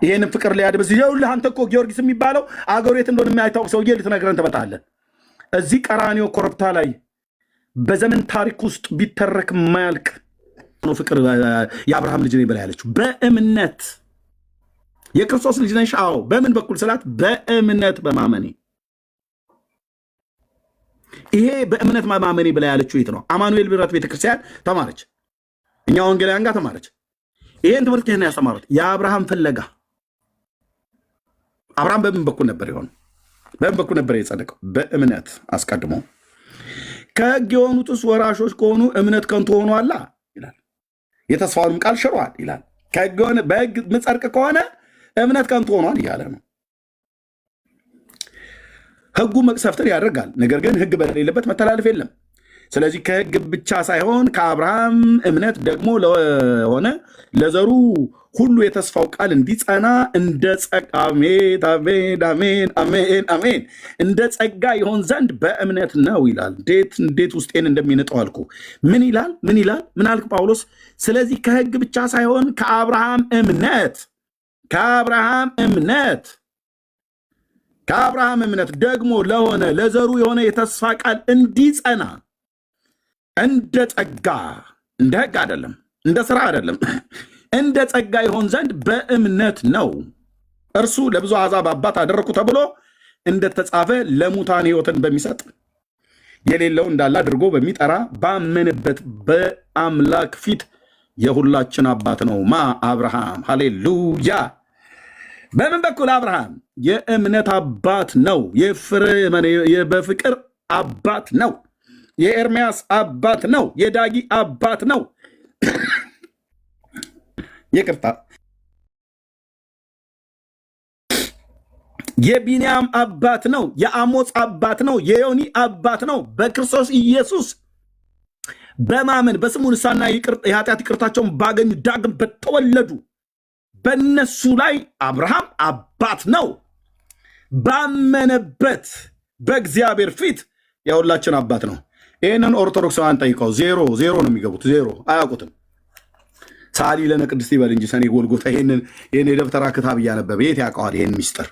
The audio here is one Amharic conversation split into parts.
ይሄን ፍቅር ሊያድብስ ይኸውልህ አንተ እኮ ጊዮርጊስ የሚባለው አገሩ የት እንደሆነ የማይታወቅ ሰውዬ ልትነግረን ትመጣለህ። እዚህ ቀራኒዮ ኮረብታ ላይ በዘመን ታሪክ ውስጥ ቢተረክ የማያልቅ ነው ፍቅር። የአብርሃም ልጅ ነኝ ብላ ያለችው በእምነት የክርስቶስ ልጅ ነሽ። አዎ በምን በኩል ስላት በእምነት በማመኔ። ይሄ በእምነት በማመኔ ብላ ያለችው የት ነው? አማኑኤል ብረት ቤተክርስቲያን ተማረች። እኛ ወንጌላውያን ጋር ተማረች። ይሄን ትምህርት ከሆነ ያስተማሩት የአብርሃም ፍለጋ። አብርሃም በምን በኩል ነበር የሆነው? በምን በኩል ነበር የጸደቀው? በእምነት አስቀድሞ። ከሕግ የሆኑትስ ወራሾች ከሆኑ እምነት ከንቱ ሆኗላ ይላል። የተስፋውንም ቃል ሽሯል ይላል። በሕግ ምጸድቅ ከሆነ እምነት ከንቱ ሆኗል እያለ ነው። ሕጉ መቅሰፍትን ያደርጋል፣ ነገር ግን ሕግ በሌለበት መተላለፍ የለም። ስለዚህ ከሕግ ብቻ ሳይሆን ከአብርሃም እምነት ደግሞ ለሆነ ለዘሩ ሁሉ የተስፋው ቃል እንዲጸና እንደ አሜን እንደ ጸጋ ይሆን ዘንድ በእምነት ነው ይላል። እንዴት ውስጤን እንደሚነጠው አልኩ። ምን ይላል? ምን አልክ ጳውሎስ? ስለዚህ ከሕግ ብቻ ሳይሆን ከአብርሃም እምነት ደግሞ ለሆነ ለዘሩ የሆነ የተስፋ ቃል እንዲጸና እንደ ጸጋ፣ እንደ ሕግ አይደለም፣ እንደ ስራ አይደለም፣ እንደ ጸጋ ይሆን ዘንድ በእምነት ነው። እርሱ ለብዙ አሕዛብ አባት አደረግኩ ተብሎ እንደተጻፈ ለሙታን ሕይወትን በሚሰጥ የሌለው እንዳለ አድርጎ በሚጠራ ባመንበት በአምላክ ፊት የሁላችን አባት ነው። አብርሃም። ሃሌሉያ። በምን በኩል አብርሃም? የእምነት አባት ነው። በፍቅር አባት ነው። የኤርምያስ አባት ነው። የዳጊ አባት ነው። ይቅርታ፣ የቢንያም አባት ነው። የአሞጽ አባት ነው። የዮኒ አባት ነው። በክርስቶስ ኢየሱስ በማመን በስሙ ንስሐና የኃጢአት ይቅርታቸውን ባገኙ ዳግም በተወለዱ በነሱ ላይ አብርሃም አባት ነው። ባመነበት በእግዚአብሔር ፊት የሁላችን አባት ነው። ይህንን ኦርቶዶክሳውያን ጠይቀው ዜሮ ነው የሚገቡት። ዜሮ አያውቁትም። ሳሊ ለነ ቅድስት ይበል እንጂ ሰኔ ጎልጎታ ይህን የደብተራ ክታብ እያነበበ የት ያውቀዋል ይህን ሚስጥር?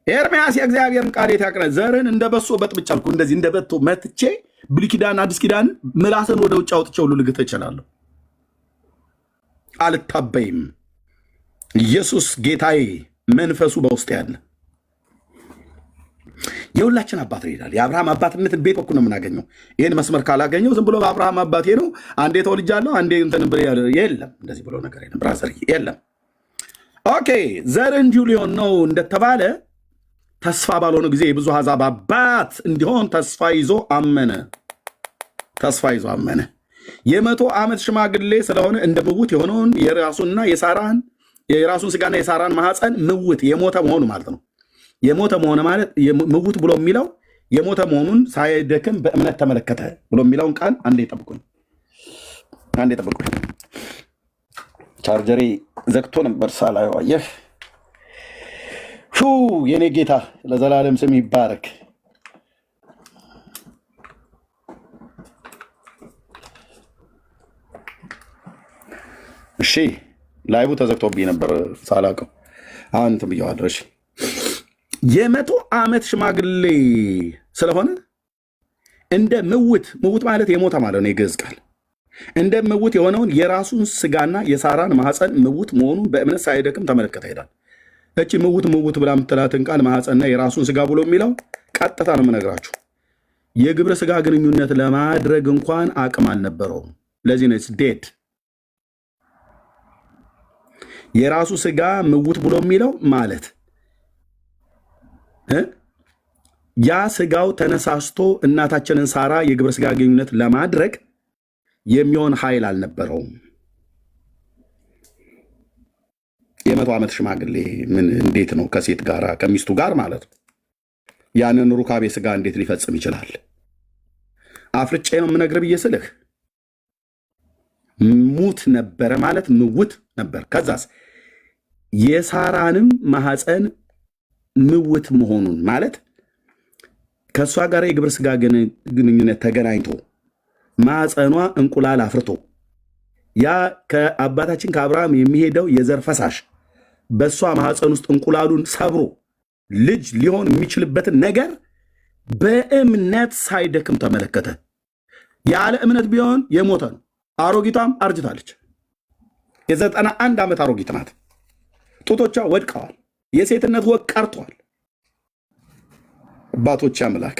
ኤርምያስ የእግዚአብሔርን ቃል የት ያውቃል? ዘርን እንደ በሶ በጥብጬ አልኩ። እንደዚህ እንደ በቶ መትቼ ብሉይ ኪዳን አዲስ ኪዳን ምላስን ወደ ውጭ አውጥቼ ሁሉ ልግጥ እችላለሁ። አልታበይም። ኢየሱስ ጌታዬ፣ መንፈሱ በውስጥ ያለ የሁላችን አባት ነው ይላል። የአብርሃም አባትነት ቤት በኩል ነው የምናገኘው። ይህን መስመር ካላገኘው ዝም ብሎ በአብርሃም አባቴ ነው አንዴ ተወልጃለሁ አንዴ እንትን የለም፣ እንደዚህ ብሎ ነገር የለም። ብራዘር የለም። ኦኬ፣ ዘር እንዲሁ ሊሆን ነው እንደተባለ ተስፋ ባልሆነ ጊዜ የብዙ አሕዛብ አባት እንዲሆን ተስፋ ይዞ አመነ። የ100 ዓመት ሽማግሌ ስለሆነ እንደ ምውት የሆነውን የራሱን ስጋና የሳራን ማኅፀን ምውት የሞተ መሆኑ ማለት ነው። የሞተ መሆነ ማለት ምውት ብሎ የሚለው የሞተ መሆኑን ሳይደክም በእምነት ተመለከተ ብሎ የሚለውን ቃል አንዴ ጠብቁኝ። ቻርጀሪ ዘግቶ ነበር ሳላየው። አየህ፣ የኔ ጌታ ለዘላለም ስም ይባረክ። እሺ፣ ላይቡ ተዘግቶብኝ ነበር ሳላውቀው። አሁን እንትን ብየዋለሁ። እሺ፣ የ100 ዓመት ሽማግሌ ስለሆነ እንደ ምውት ማለት የሞተ ማለት ነው። የግዕዝ ቃል እንደ ምውት የሆነውን የራሱን ስጋና የሳራን ማኅፀን ምውት መሆኑን በእምነት ሳይደክም ተመለከተ ይላል። እቺ ምውት ብላ የምትላትን ቃል ማኅፀንና የራሱን ስጋ ብሎ የሚለው ቀጥታ ነው የምነግራችሁ። የግብረ ስጋ ግንኙነት ለማድረግ እንኳን አቅም አልነበረውም። ለዚህ ነው ዴድ። የራሱ ስጋ ምውት ብሎ የሚለው ማለት ያ ስጋው ተነሳስቶ እናታችንን ሳራ የግብረ ስጋ ግንኙነት ለማድረግ የሚሆን ኃይል አልነበረውም። የ100 ዓመት ሽማግሌ እንዴት ነው ከሴት ጋር ከሚስቱ ጋር ማለት ነው ያንን ሩካቤ ስጋ እንዴት ሊፈጽም ይችላል? አፍርጬ ነው የምነግርህ ብዬ ስልህ ሙት ነበረ ማለት ምውት ነበር። ከዛስ የሳራንም ማኅፀን ምውት መሆኑን ማለት ከእሷ ጋር የግብረ ስጋ ግንኙነት ተገናኝቶ ማኅፀኗ እንቁላል አፍርቶ ያ ከአባታችን ከአብርሃም የሚሄደው የዘር ፈሳሽ በእሷ ማህፀን ውስጥ እንቁላሉን ሰብሮ ልጅ ሊሆን የሚችልበትን ነገር በእምነት ሳይደክም ተመለከተ። ያለ እምነት ቢሆን የሞተ ነው። አሮጊቷም አርጅታለች። የ91 ዓመት አሮጊት ናት። ጡቶቿ ወድቀዋል። የሴትነት ወግ ቀርቷል። አባቶች አምላክ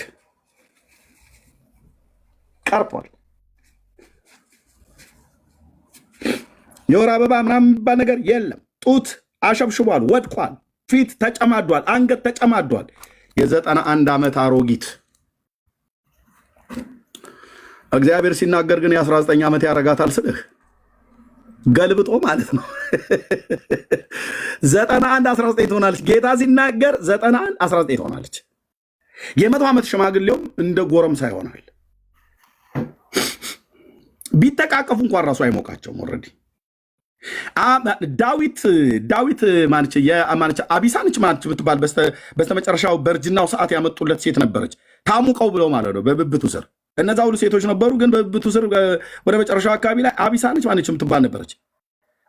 ቀርቷል። የወር አበባ ምናምን የሚባል ነገር የለም። ጡት አሸብሽቧል፣ ወድቋል። ፊት ተጨማዷል፣ አንገት ተጨማዷል። የ91 ዓመት አሮጊት እግዚአብሔር ሲናገር ግን የ19 ዓመት ያረጋታል ስልህ ገልብጦ ማለት ነው። 91 19 ትሆናለች። ጌታ ሲናገር 91 19 ትሆናለች። የ100 ዓመት ሽማግሌውም እንደ ጎረምሳ ይሆናል። ቢተቃቀፉ እንኳን ራሱ አይሞቃቸውም። ኦልሬዲ ዳዊት ማነች አቢሳነች ማነች ብትባል በስተመጨረሻው በእርጅናው ሰዓት ያመጡለት ሴት ነበረች። ታሙቀው ብለው ማለት ነው በብብቱ ስር። እነዛ ሁሉ ሴቶች ነበሩ፣ ግን በብብቱ ስር ወደ መጨረሻው አካባቢ ላይ አቢሳነች ማነች የምትባል ነበረች።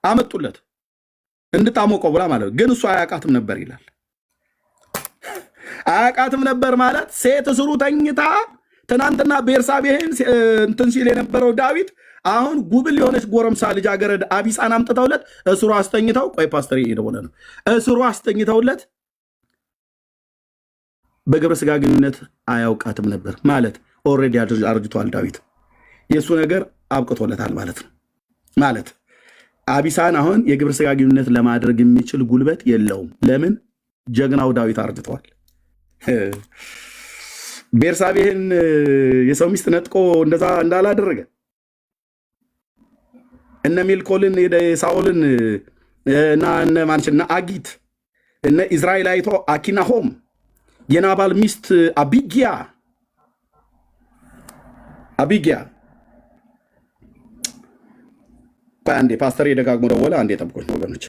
አመጡለት እንድታሞቀው ብላ ማለት ነው። ግን እሱ አያውቃትም ነበር ይላል። አያውቃትም ነበር ማለት ሴት እስሩ ተኝታ ትናንትና ቤርሳቤህን እንትን ሲል የነበረው ዳዊት አሁን ጉብል የሆነች ጎረምሳ ልጃገረድ አቢሳን አምጥተውለት እስሩ አስተኝተው፣ ቆይ ፓስተር እየደወለ ነው። እስሩ አስተኝተውለት በግብረ ስጋ ግንኙነት አያውቃትም ነበር ማለት ኦልሬዲ አርጅቷል ዳዊት። የእሱ ነገር አብቅቶለታል ማለት ነው። ማለት አቢሳን አሁን የግብረ ስጋ ግንኙነት ለማድረግ የሚችል ጉልበት የለውም። ለምን? ጀግናው ዳዊት አርጅቷል። ቤርሳቤህን የሰው ሚስት ነጥቆ እንደዛ እንዳላደረገ እነ ሚልኮልን ሳኦልን እና እነ ማንችና አጊት እነ ኢዝራኤላዊቷ አኪናሆም የናባል ሚስት አቢጊያ አንዴ ፓስተር የደጋግሞ ደወለ። አንዴ ጠብቆኝ ወገኖች።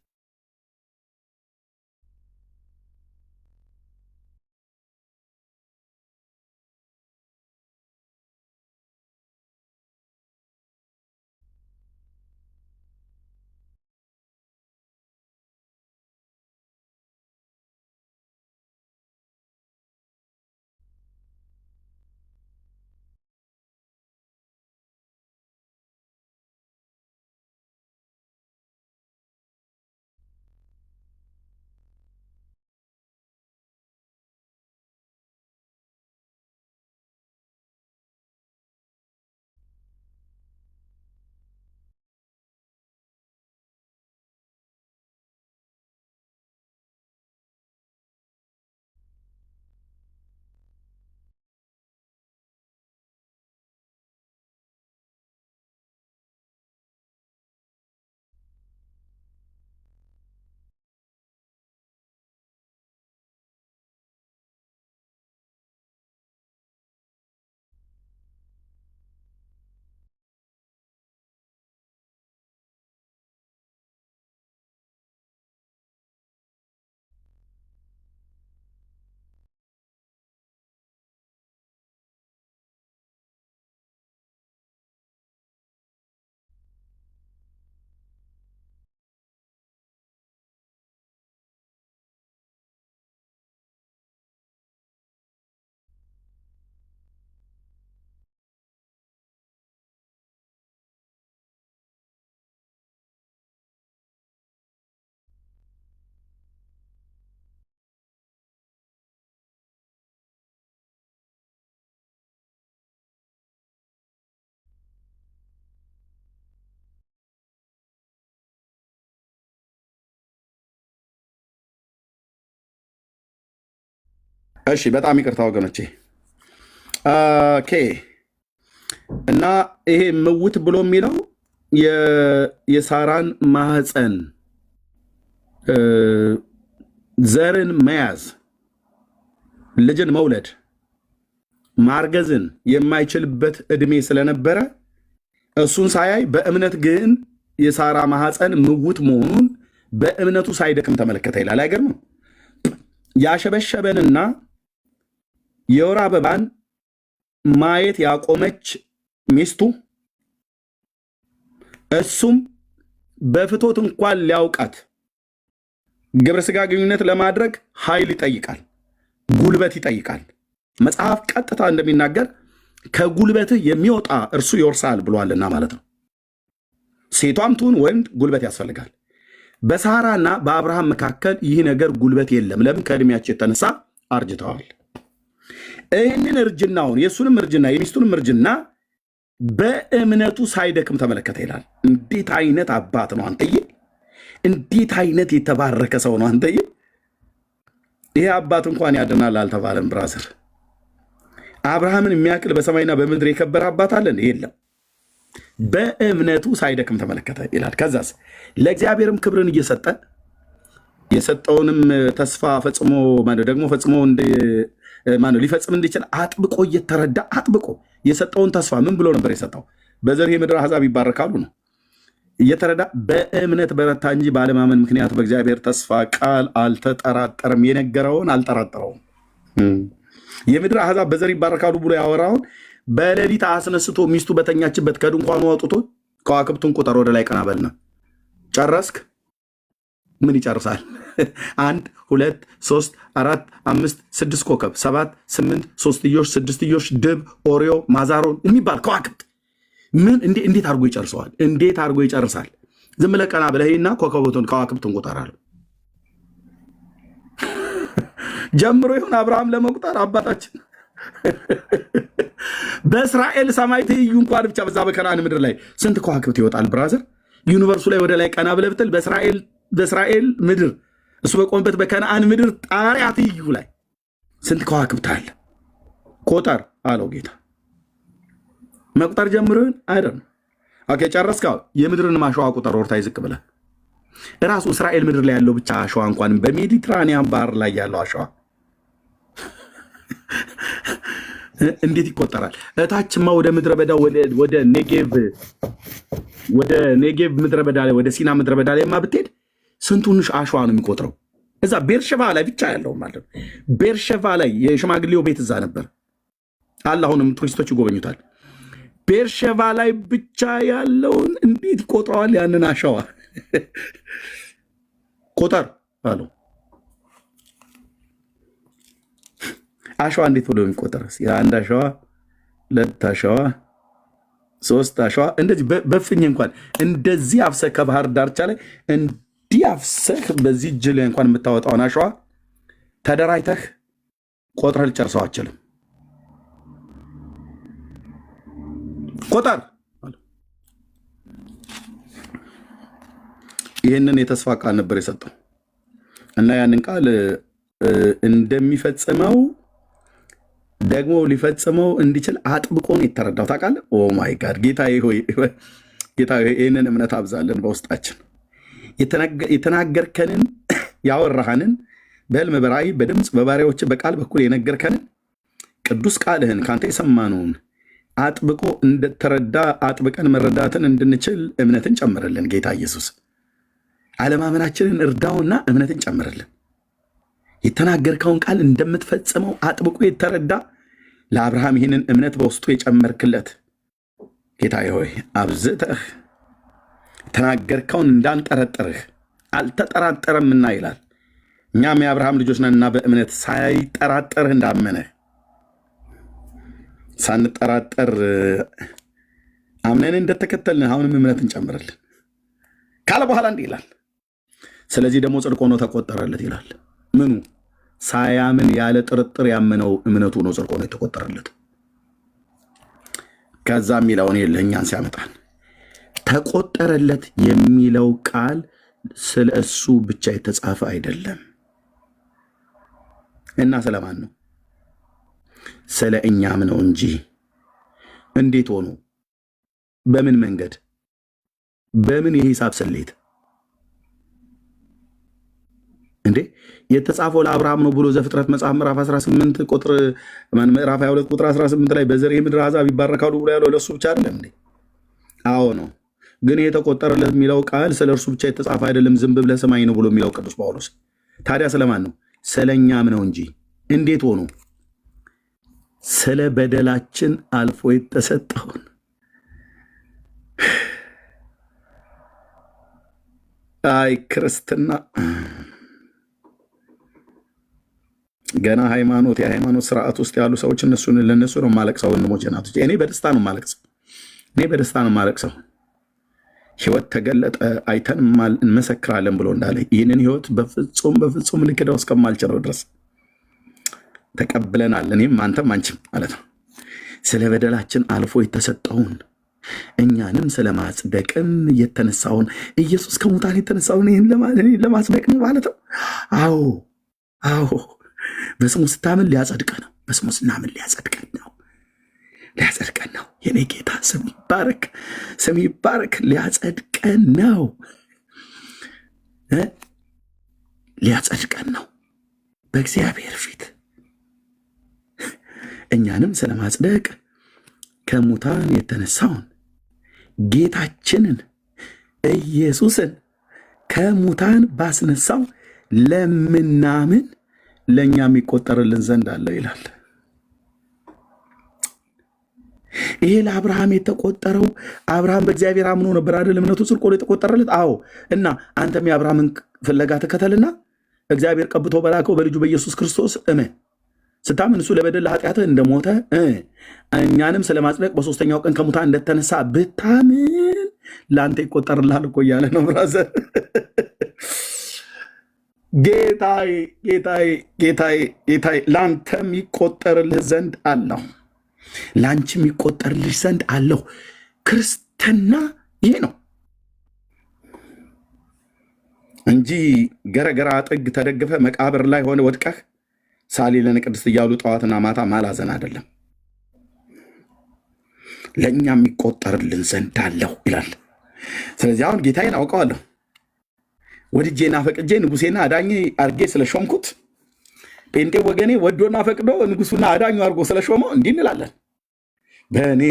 እሺ በጣም ይቅርታ ወገኖቼ። ኦኬ። እና ይሄ ምውት ብሎ የሚለው የሳራን ማህፀን ዘርን መያዝ፣ ልጅን መውለድ፣ ማርገዝን የማይችልበት እድሜ ስለነበረ እሱን ሳያይ በእምነት ግን የሳራ ማህፀን ምውት መሆኑን በእምነቱ ሳይደክም ተመለከተ ይላል። አይገርምም? ያሸበሸበንና የወር አበባን ማየት ያቆመች ሚስቱ እሱም በፍቶት እንኳን ሊያውቃት ግብረ ሥጋ ግንኙነት ለማድረግ ኃይል ይጠይቃል፣ ጉልበት ይጠይቃል። መጽሐፍ ቀጥታ እንደሚናገር ከጉልበትህ የሚወጣ እርሱ ይወርሳል ብሏልና ማለት ነው። ሴቷም ትሁን ወንድ ጉልበት ያስፈልጋል። በሳራና በአብርሃም መካከል ይህ ነገር ጉልበት የለም። ለምን? ከእድሜያቸው የተነሳ አርጅተዋል። ይህንን እርጅናውን የእሱንም እርጅና የሚስቱንም እርጅና በእምነቱ ሳይደክም ተመለከተ ይላል። እንዴት አይነት አባት ነው አንተዬ! እንዴት አይነት የተባረከ ሰው ነው አንተዬ! ይሄ አባት እንኳን ያድናል አልተባለም። ብራዘር አብርሃምን የሚያክል በሰማይና በምድር የከበረ አባት አለ? የለም። በእምነቱ ሳይደክም ተመለከተ ይላል። ከዛስ ለእግዚአብሔርም ክብርን እየሰጠ የሰጠውንም ተስፋ ፈጽሞ ደግሞ ፈጽሞ ሊፈጽም እንዲችል አጥብቆ እየተረዳ አጥብቆ የሰጠውን ተስፋ ምን ብሎ ነበር የሰጠው? በዘር የምድር አሕዛብ ይባረካሉ ነው። እየተረዳ በእምነት በረታ እንጂ ባለማመን ምክንያት በእግዚአብሔር ተስፋ ቃል አልተጠራጠርም። የነገረውን አልጠራጠረውም። የምድር አሕዛብ በዘር ይባረካሉ ብሎ ያወራውን በሌሊት አስነስቶ ሚስቱ በተኛችበት ከድንኳኑ አውጥቶ ከዋክብቱን ቁጠር፣ ወደ ላይ ቀና በልና ጨረስክ? ምን ይጨርሳል? 1 2 3 4 5 6 ኮከብ 7 8 ሶስትዮሽ ስድስትዮሽ ድብ ኦሪዮ ማዛሮን የሚባል ከዋክብት ምን እንዴት አድርጎ ይጨርሰዋል? እንዴት አድርጎ ይጨርሳል? ዝም ብለህ ቀና ብለህና ኮከቦቱን ከዋክብቱን ቁጠር አለው። ጀምሮ ይሁን አብርሃም ለመቁጠር አባታችን በእስራኤል ሰማይ ትይዩ እንኳን ብቻ በዛ በከነዓን ምድር ላይ ስንት ከዋክብት ይወጣል? ብራዘር ዩኒቨርሱ ላይ ወደ ላይ ቀና ብለህ ብትል በእስራኤል ምድር እሱ በቆምበት በከነዓን ምድር ጣሪያ ትይዩ ላይ ስንት ከዋክብት አለ? ቆጠር አለው ጌታ። መቁጠር ጀምርህን አይደል? ኦኬ ጨረስከው? የምድርን አሸዋ ቁጠር፣ ወርታይ ዝቅ ብለህ ራሱ እስራኤል ምድር ላይ ያለው ብቻ አሸዋ እንኳን በሜዲትራኒያን ባህር ላይ ያለው አሸዋ እንዴት ይቆጠራል? እታችማ ወደ ምድረ በዳ ወደ ኔጌቭ ምድረ በዳ ላይ ወደ ሲና ምድረ በዳ ላይ ብትሄድ ስንቱን አሸዋ ነው የሚቆጥረው? እዛ ቤርሸባ ላይ ብቻ ያለው ማለት ነው። ቤርሸባ ላይ የሽማግሌው ቤት እዛ ነበር አለ። አሁንም ቱሪስቶች ይጎበኙታል። ቤርሸባ ላይ ብቻ ያለውን እንዴት ይቆጥረዋል? ያንን አሸዋ ቆጠር አለው። አሸዋ እንዴት ብሎ የሚቆጠር? የአንድ አሸዋ፣ 2 አሸዋ፣ 3 አሸዋ እንደዚህ በፍኝ እንኳን እንደዚህ አፍሰህ ከባህር ዳርቻ ላይ እንዲህ አፍሰህ በዚህ እጅ ላይ እንኳን የምታወጣውን አሸዋ ተደራጅተህ ቆጥረህ ልጨርሰው አችልም። ቆጠር። ይህንን የተስፋ ቃል ነበር የሰጠው እና ያንን ቃል እንደሚፈጽመው ደግሞ ሊፈጽመው እንዲችል አጥብቆ ነው የተረዳው። ታውቃለህ? ኦ ማይ ጋድ! ጌታዬ ሆይ ይህንን እምነት አብዛለን በውስጣችን። የተናገርከንን ያወራሃንን በሕልም በራእይ በድምፅ በባሪያዎች በቃል በኩል የነገርከንን ቅዱስ ቃልህን ከአንተ የሰማነውን አጥብቆ እንደተረዳ አጥብቀን መረዳትን እንድንችል እምነትን ጨምርልን። ጌታ ኢየሱስ አለማመናችንን እርዳውና እምነትን ጨምርልን። የተናገርከውን ቃል እንደምትፈጽመው አጥብቆ የተረዳ ለአብርሃም ይህንን እምነት በውስጡ የጨመርክለት ጌታ ሆይ አብዝተህ የተናገርከውን እንዳንጠረጥርህ አልተጠራጠረምና ይላል። እኛም የአብርሃም ልጆች ነንና በእምነት ሳይጠራጠርህ እንዳመነህ ሳንጠራጠር አምነን እንደተከተልን አሁንም እምነትን ጨምርልን ካለ በኋላ እንዲህ ይላል፣ ስለዚህ ደግሞ ጽድቅ ሆኖ ተቆጠረለት ይላል። ምኑ? ሳያምን ያለ ጥርጥር ያመነው እምነቱ ነው ጽድቅ ሆኖ የተቆጠረለት። ከዛ የሚለውን ለእኛን ሲያመጣን ተቆጠረለት የሚለው ቃል ስለ እሱ ብቻ የተጻፈ አይደለም። እና ስለማን ነው? ስለ እኛም ነው እንጂ። እንዴት ሆኖ? በምን መንገድ? በምን የሂሳብ ስሌት እንዴ? የተጻፈው ለአብርሃም ነው ብሎ ዘፍጥረት መጽሐፍ ምዕራፍ 18 ቁጥር ምዕራፍ 22 ቁጥር 18 ላይ በዘር የምድር አሕዛብ ይባረካሉ ብሎ ያለው ለእሱ ብቻ አይደለም እንዴ? አዎ ነው። ግን የተቆጠረለት የሚለው ቃል ስለ እርሱ ብቻ የተጻፈ አይደለም። ዝም ብለህ ስማኝ ነው ብሎ የሚለው ቅዱስ ጳውሎስ። ታዲያ ስለማን ነው? ስለ እኛም ነው እንጂ። እንዴት ሆኖ? ስለ በደላችን አልፎ የተሰጠውን አይ ክርስትና ገና የሃይማኖት ስርዓት ውስጥ ያሉ ሰዎች ለእነሱ ነው የማለቅሰው። ወንድሞቼ ናቶች፣ እኔ በደስታ ነው የማለቅሰው። ህይወት ተገለጠ አይተን እንመሰክራለን ብሎ እንዳለ ይህንን ህይወት በፍጹም ልክደው እስከማልችለው ድረስ ተቀብለናል። እኔም አንተም አንቺም ማለት ነው። ስለ በደላችን አልፎ የተሰጠውን እኛንም ስለ ማጽደቅም የተነሳውን ኢየሱስ ከሙታን የተነሳውን ይህን ለማጽደቅ ነው ማለት ነው። አዎ በስሙ ስታምን ሊያጸድቀ ነው። በስሙ ስናምን ሊያጸድቀን ነው። የኔ ጌታ ስም ይባረክ። ሊያጸድቀን ነው በእግዚአብሔር ፊት እኛንም ስለ ማጽደቅ ከሙታን የተነሳውን ጌታችንን ኢየሱስን ከሙታን ባስነሳው ለምናምን ለእኛ የሚቆጠርልን ዘንድ አለው ይላል። ይሄ ለአብርሃም የተቆጠረው አብርሃም በእግዚአብሔር አምኖ ነበር አይደል? እምነቱ ጽድቅ ሆኖ የተቆጠረለት። አዎ። እና አንተም የአብርሃምን ፍለጋ ተከተልና እግዚአብሔር ቀብቶ በላከው በልጁ በኢየሱስ ክርስቶስ እመን። ስታምን እሱ ለበደል ኃጢአትህ እንደሞተ እኛንም ስለማጽደቅ በሶስተኛው ቀን ከሙታን እንደተነሳ ብታምን ለአንተ ይቆጠርልሃል እኮ እያለ ነው ብራዘር። ጌታዬ ለአንተም ይቆጠርልህ ዘንድ አለው፣ ለአንቺም ይቆጠርልሽ ዘንድ አለው። ክርስትና ይህ ነው እንጂ ገረገራ ጥግ ተደግፈ መቃብር ላይ ሆነ ወድቀህ ሳሊ ለነ ቅድስት እያሉ ጠዋትና ማታ ማላዘን አይደለም። ለእኛም ይቆጠርልን ዘንድ አለው ይላል። ስለዚህ አሁን ጌታዬን አውቀዋለሁ፣ ወድጄና ፈቅጄ ንጉሴና አዳኜ አድርጌ ስለሾምኩት ጴንጤ ወገኔ ወዶና ፈቅዶ ንጉሱና አዳኙ አድርጎ ስለሾመው እንዲህ እንላለን። በእኔ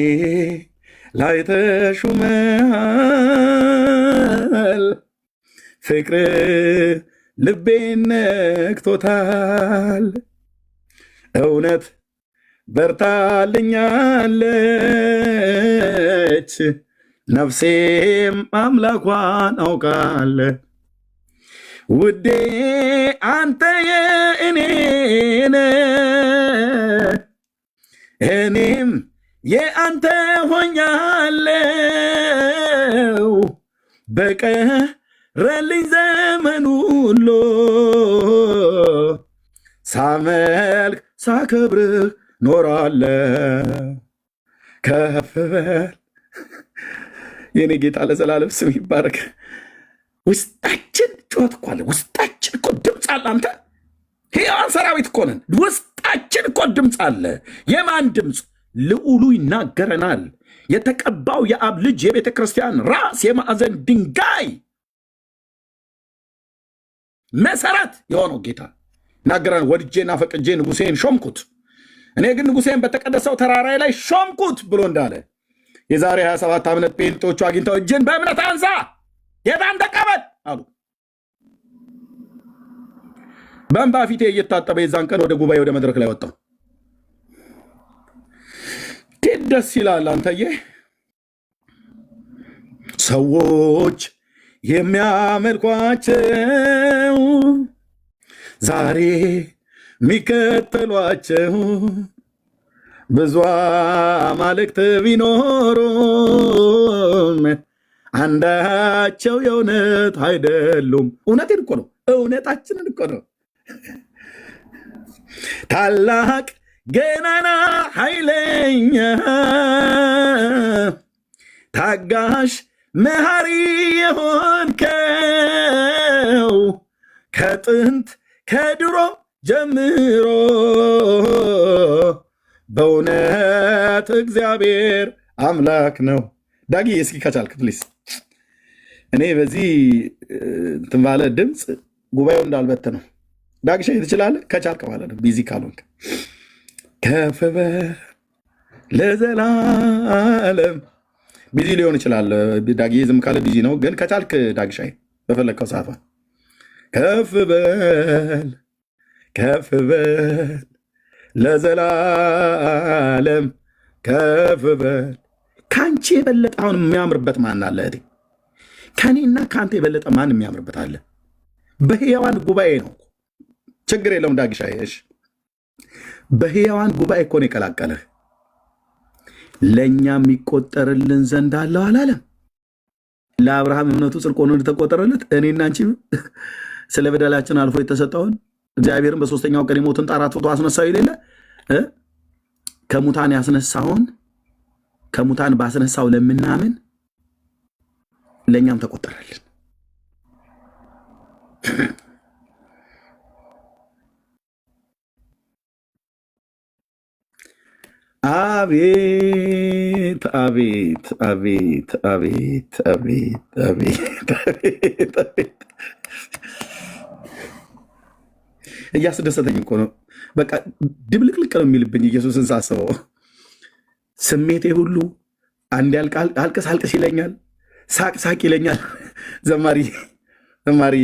ላይ ተሹመሃል፣ ፍቅር ልቤን ነክቶታል፣ እውነት በርታልኛለች፣ ነፍሴም አምላኳን አውቃለ። ውዴ አንተ የእኔ ነህ፣ እኔም የአንተ ሆኛለው፣ በቀረልኝ ዘመን ሁሉ ሳመልክ ሳከብርህ ኖራለሁ። ከፍ በል የኔ ጌታ፣ ለዘላለም ስም ይባረክ። ውስጣችን ጩኸት እኮ አለ። ውስጣችን እኮ ድምፅ አለ። አንተ ሕያዋን ሰራዊት እኮ ነን። ውስጣችን እኮ ድምፅ አለ። የማን ድምፅ? ልዑሉ ይናገረናል። የተቀባው የአብ ልጅ የቤተ ክርስቲያን ራስ የማዕዘን ድንጋይ መሰረት የሆነው ጌታ ይናገረናል። ወድጄና ፈቅጄ ንጉሴን ሾምኩት፣ እኔ ግን ንጉሴን በተቀደሰው ተራራይ ላይ ሾምኩት ብሎ እንዳለ የዛሬ 27 ዓመት ጴንጤዎቹ አግኝተው እጅን በእምነት አንሳ ጌታን ተቀበል አሉ። በእንባ ፊቴ እየታጠበ የዛን ቀን ወደ ጉባኤ ወደ መድረክ ላይ ወጣው። ደስ ይላል። አንተዬ ሰዎች የሚያመልኳቸው ዛሬ የሚከተሏቸው ብዙ አማልክት ቢኖሩም አንዳቸው የእውነት አይደሉም። እውነቴን እኮ ነው። እውነታችንን እኮ ነው። ታላቅ ገናና ኃይለኛ ታጋሽ መሐሪ የሆንከው ከጥንት ከድሮ ጀምሮ በእውነት እግዚአብሔር አምላክ ነው። ዳጊ እስኪ ከቻልክ ፕሊስ፣ እኔ በዚህ እንትን ባለ ድምፅ ጉባኤው እንዳልበት ነው። ዳግሻ ትችላለህ ከቻልክ ማለት ነው፣ ቢዚ ካልሆንክ። ከፍ በል ለዘላለም። ቢዚ ሊሆን ይችላል ዳጊ፣ ዝም ካለ ቢዚ ነው። ግን ከቻልክ ዳግሻ በፈለግከው ሰዓት ከፍ በል ለዘላለም ከፍ በል። ከአንቺ የበለጠ አሁን የሚያምርበት ማን አለ? ከኔና ከአንተ የበለጠ ማን የሚያምርበት አለ? በሕያዋን ጉባኤ ነው። ችግር የለውም ዳግሻ። እሺ በሕያዋን ጉባኤ እኮ ነው የቀላቀለህ። ለእኛ የሚቆጠርልን ዘንድ አለው አላለም? ለአብርሃም እምነቱ ጽድቅ ሆኖ እንደተቆጠረለት እኔና አንቺ ስለ በደላችን አልፎ የተሰጠውን እግዚአብሔርን በሶስተኛው ቀን የሞትን ጣር አጥፍቶ አስነሳው የሌለ ከሙታን ያስነሳውን ከሙታን ባስነሳው ለምናምን ለእኛም ተቆጠረልን። አቤት አቤት አቤት አቤት አቤት አቤት አቤት አቤት! እያስደሰተኝ እኮ ነው። በቃ ድብልቅልቅ ነው የሚልብኝ ኢየሱስን ሳስበው። ስሜቴ ሁሉ አንድ አልቅስ አልቅስ ይለኛል፣ ሳቅ ሳቅ ይለኛል። ዘማሪ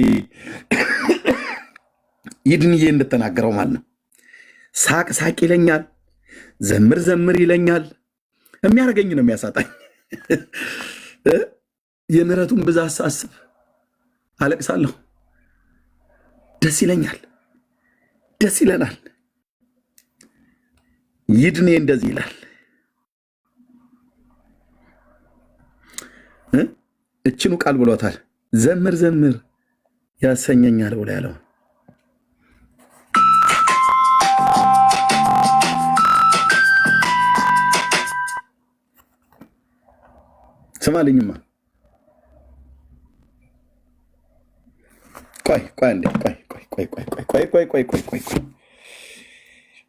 ይድንዬ እንደተናገረው ማለት ነው። ሳቅ ሳቅ ይለኛል፣ ዘምር ዘምር ይለኛል። የሚያደርገኝ ነው የሚያሳጣኝ። የምሕረቱን ብዛት ሳስብ አለቅሳለሁ። ደስ ይለኛል፣ ደስ ይለናል። ይድኔ እንደዚህ ይላል፣ እችኑ ቃል ብሎታል። ዘምር ዘምር ያሰኘኛል ብሎ ያለው ስማልኝማ። ቆይ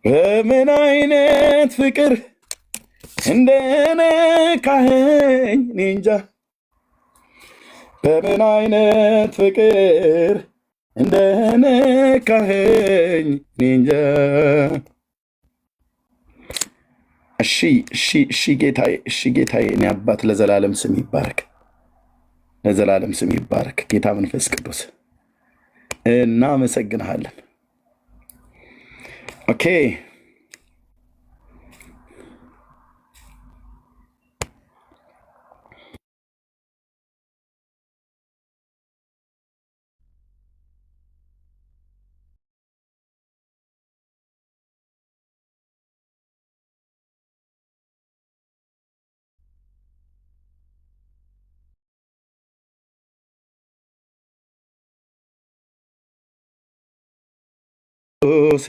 በምን አይነት ፍቅር እንደነካኸኝ እኔ እንጃ። በምን አይነት ፍቅር እንደነካኸኝ እኔ እንጃ። እሺ ጌታዬ፣ እኔ አባት ለዘላለም ስም ይባረክ፣ ለዘላለም ስም ይባረክ። ጌታ መንፈስ ቅዱስ እናመሰግንሃለን። ኦኬ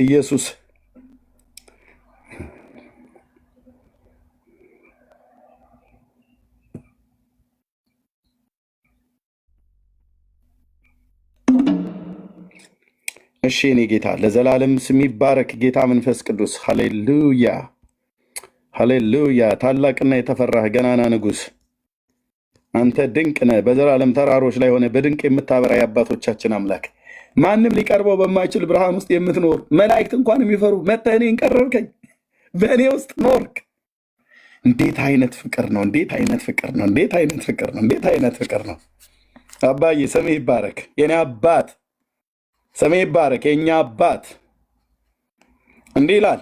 ኢየሱስ እሺ እኔ ጌታ ለዘላለም ስም ይባረክ። ጌታ መንፈስ ቅዱስ ሃሌሉያ ሃሌሉያ። ታላቅና የተፈራህ ገናና ንጉሥ አንተ ድንቅ ነህ። በዘላለም ተራሮች ላይ ሆነ በድንቅ የምታበራ የአባቶቻችን አምላክ ማንም ሊቀርበው በማይችል ብርሃን ውስጥ የምትኖር መላእክት እንኳን የሚፈሩ መጥተህ እኔን ቀረብከኝ፣ በእኔ ውስጥ ኖርክ። እንዴት አይነት ፍቅር ነው! እንዴት አይነት ፍቅር ነው! እንዴት አይነት ፍቅር ነው! እንዴት አይነት ፍቅር ነው! አባዬ ስምህ ይባረክ። የኔ አባት ስምህ ይባረክ። የእኛ አባት እንዲህ ይላል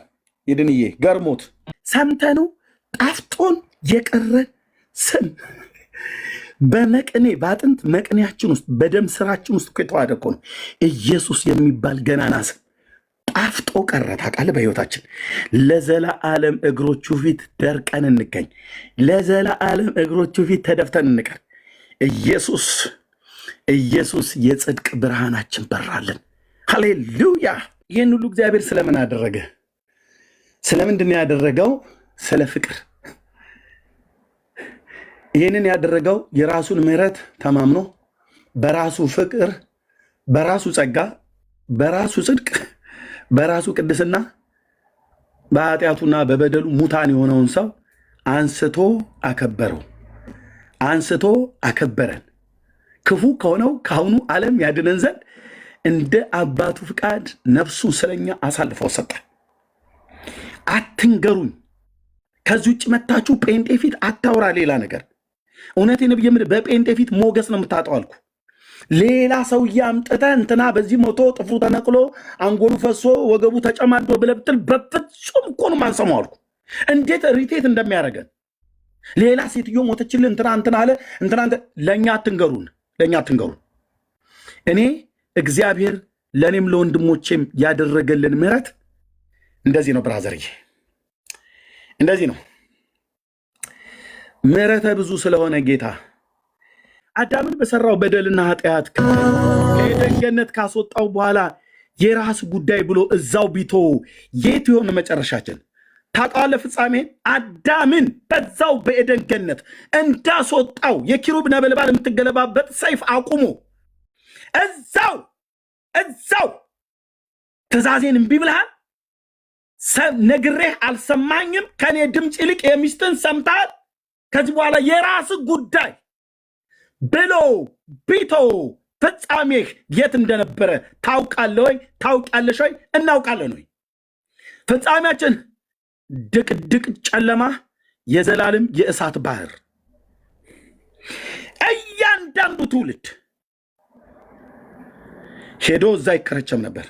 ይድንዬ፣ ገርሞት ሰምተኑ ጣፍጦን የቀረ ስም በመቅኔ በአጥንት መቅኔያችን ውስጥ በደም ስራችን ውስጥ የተዋሃደ እኮ ነው። ኢየሱስ የሚባል ገናና ስም ጣፍጦ ቀረ። ታውቃለህ፣ በሕይወታችን ለዘላለም እግሮቹ ፊት ደርቀን እንገኝ፣ ለዘላለም እግሮቹ ፊት ተደፍተን እንቀር። ኢየሱስ የጽድቅ ብርሃናችን በራለን። ሃሌሉያ። ይህን ሁሉ እግዚአብሔር ስለምን አደረገ? ስለምንድን ነው ያደረገው? ስለ ፍቅር። ይህንን ያደረገው የራሱን ምሕረት ተማምኖ በራሱ ፍቅር፣ በራሱ ጸጋ፣ በራሱ ጽድቅ፣ በራሱ ቅድስና በኃጢአቱና በበደሉ ሙታን የሆነውን ሰው አንስቶ አከበረው። አንስቶ አከበረን። ክፉ ከሆነው ከአሁኑ ዓለም ያድነን ዘንድ እንደ አባቱ ፍቃድ ነፍሱን ስለኛ አሳልፎ ሰጠ። አትንገሩኝ። ከዚህ ውጭ መታችሁ ጴንጤ ፊት አታውራ ሌላ ነገር። እውነቴን ብዬ በጴንጤ ፊት ሞገስ ነው የምታጠው አልኩ። ሌላ ሰውዬ አምጥተህ እንትና በዚህ ሞቶ ጥፍሩ ተነቅሎ አንጎሉ ፈሶ ወገቡ ተጨማዶ ብለህ ብትል በፍጹም እኮ ነው የማንሰማው አልኩ። እንዴት ሪቴት እንደሚያደርገን ሌላ ሴትዮ ሞተችልን እንትና አለ እንትና። ለእኛ አትንገሩን። ለእኛ አትንገሩ። እኔ እግዚአብሔር ለእኔም ለወንድሞቼም ያደረገልን ምሕረት እንደዚህ ነው ብራዘርዬ፣ እንደዚህ ነው። ምሕረተ ብዙ ስለሆነ ጌታ አዳምን በሰራው በደልና ኃጢአት ከኤደን ገነት ካስወጣው በኋላ የራስ ጉዳይ ብሎ እዛው ቢቶ የት የሆነ መጨረሻችን ታውቃለህ? ፍጻሜ አዳምን በዛው በኤደን ገነት እንዳስወጣው የኪሩብ ነበልባል የምትገለባበት ሰይፍ አቁሞ እዛው ትእዛዜን እምቢ ብልሃል፣ ነግሬህ አልሰማኝም፣ ከኔ ድምፅ ይልቅ የሚስትን ሰምተሃል፣ ከዚህ በኋላ የራስ ጉዳይ ብሎ ቢቶ ፍጻሜህ የት እንደነበረ ታውቃለህ ወይ? ታውቂያለሽ ወይ? እናውቃለን ወይ? ፍጻሜያችን ድቅድቅ ጨለማ፣ የዘላለም የእሳት ባህር። እያንዳንዱ ትውልድ ሄዶ እዛ ይከረቸም ነበር።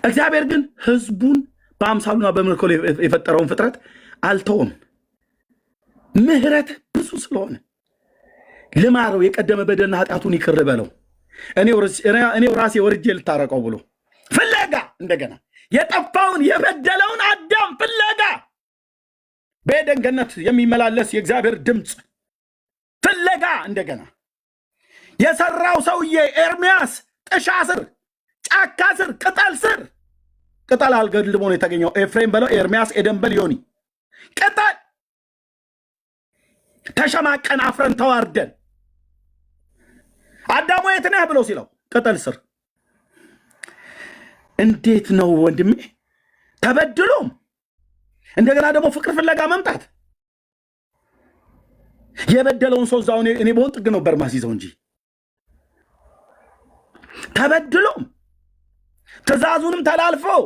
እግዚአብሔር ግን ህዝቡን በአምሳሉና በመልኩ የፈጠረውን ፍጥረት አልተውም። ምሕረት ብዙ ስለሆነ ልማረው፣ የቀደመ በደልና ኃጢአቱን ይቅር በለው፣ እኔው ራሴ ወርጄ ልታረቀው ብሎ ፍለጋ፣ እንደገና የጠፋውን የበደለውን አዳም ፍለጋ፣ በኤደን ገነት የሚመላለስ የእግዚአብሔር ድምፅ ፍለጋ፣ እንደገና የሰራው ሰውዬ ኤርምያስ ጥሻ ስር፣ ጫካ ስር፣ ቅጠል ስር፣ ቅጠል አልገልሞ ነው የተገኘው። ኤፍሬም በለው ኤርምያስ፣ ኤደን በል ዮኒ፣ ቅጠል ተሸማቀን አፍረን ተዋርደን አዳሙ የት ነህ ብሎ ሲለው ቅጠል ስር። እንዴት ነው ወንድሜ? ተበድሎም እንደገና ደግሞ ፍቅር ፍለጋ መምጣት። የበደለውን ሰው እዛው እኔ በሆን ጥግ ነበር ማስይዘው እንጂ ተበድሎም ትእዛዙንም ተላልፈው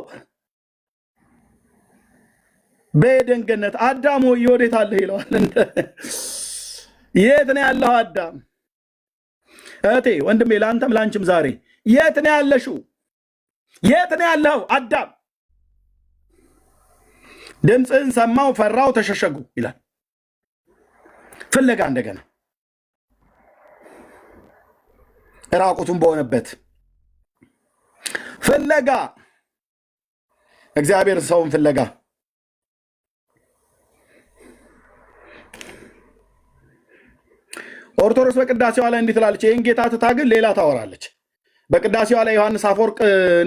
በኤደን ገነት አዳም ሆይ ወዴት አለህ ይለዋል። የት ነው ያለው አዳም? እህቴ ወንድሜ፣ ለአንተም ለአንቺም ዛሬ የት ነው ያለሽው? የት ነው ያለው አዳም? ድምፅህን ሰማው ፈራው ተሸሸጉ ይላል። ፍለጋ እንደገና ራቁቱን በሆነበት ፍለጋ፣ እግዚአብሔር ሰውን ፍለጋ። ኦርቶዶክስ በቅዳሴዋ ላይ እንዲህ ትላለች፣ ይህን ጌታ ትታ ግን ሌላ ታወራለች። በቅዳሴዋ ላይ ዮሐንስ አፈወርቅ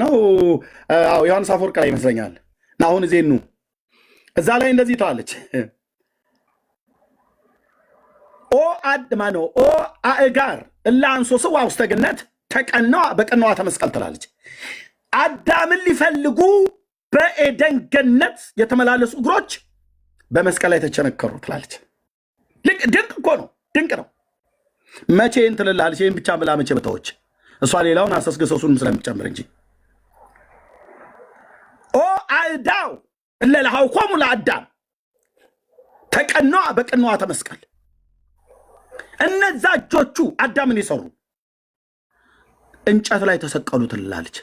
ነው፣ ዮሐንስ አፈወርቅ ላይ ይመስለኛል። አሁን ዜኑ እዛ ላይ እንደዚህ ትላለች፣ ኦ አእጋር እለ አንሶ ስዋ ውስተ ገነት ተቀነዋ በቀነዋ ተመስቀል ትላለች። አዳምን ሊፈልጉ በኤደን ገነት የተመላለሱ እግሮች በመስቀል ላይ ተቸነከሩ ትላለች። ድንቅ እኮ ነው፣ ድንቅ ነው። መቼ እንትልላለች? ይህን ብቻ ብላ መቼ በታዎች እሷ ሌላውን አሰስገሰሱን ስለምትጨምር እንጂ አእዳው እለ ለሃውኮሙ ለአዳም ተቀነዋ በቀነዋ ተመስቀል። እነዛ እጆቹ አዳምን የሰሩ እንጨት ላይ ተሰቀሉ ትላለች።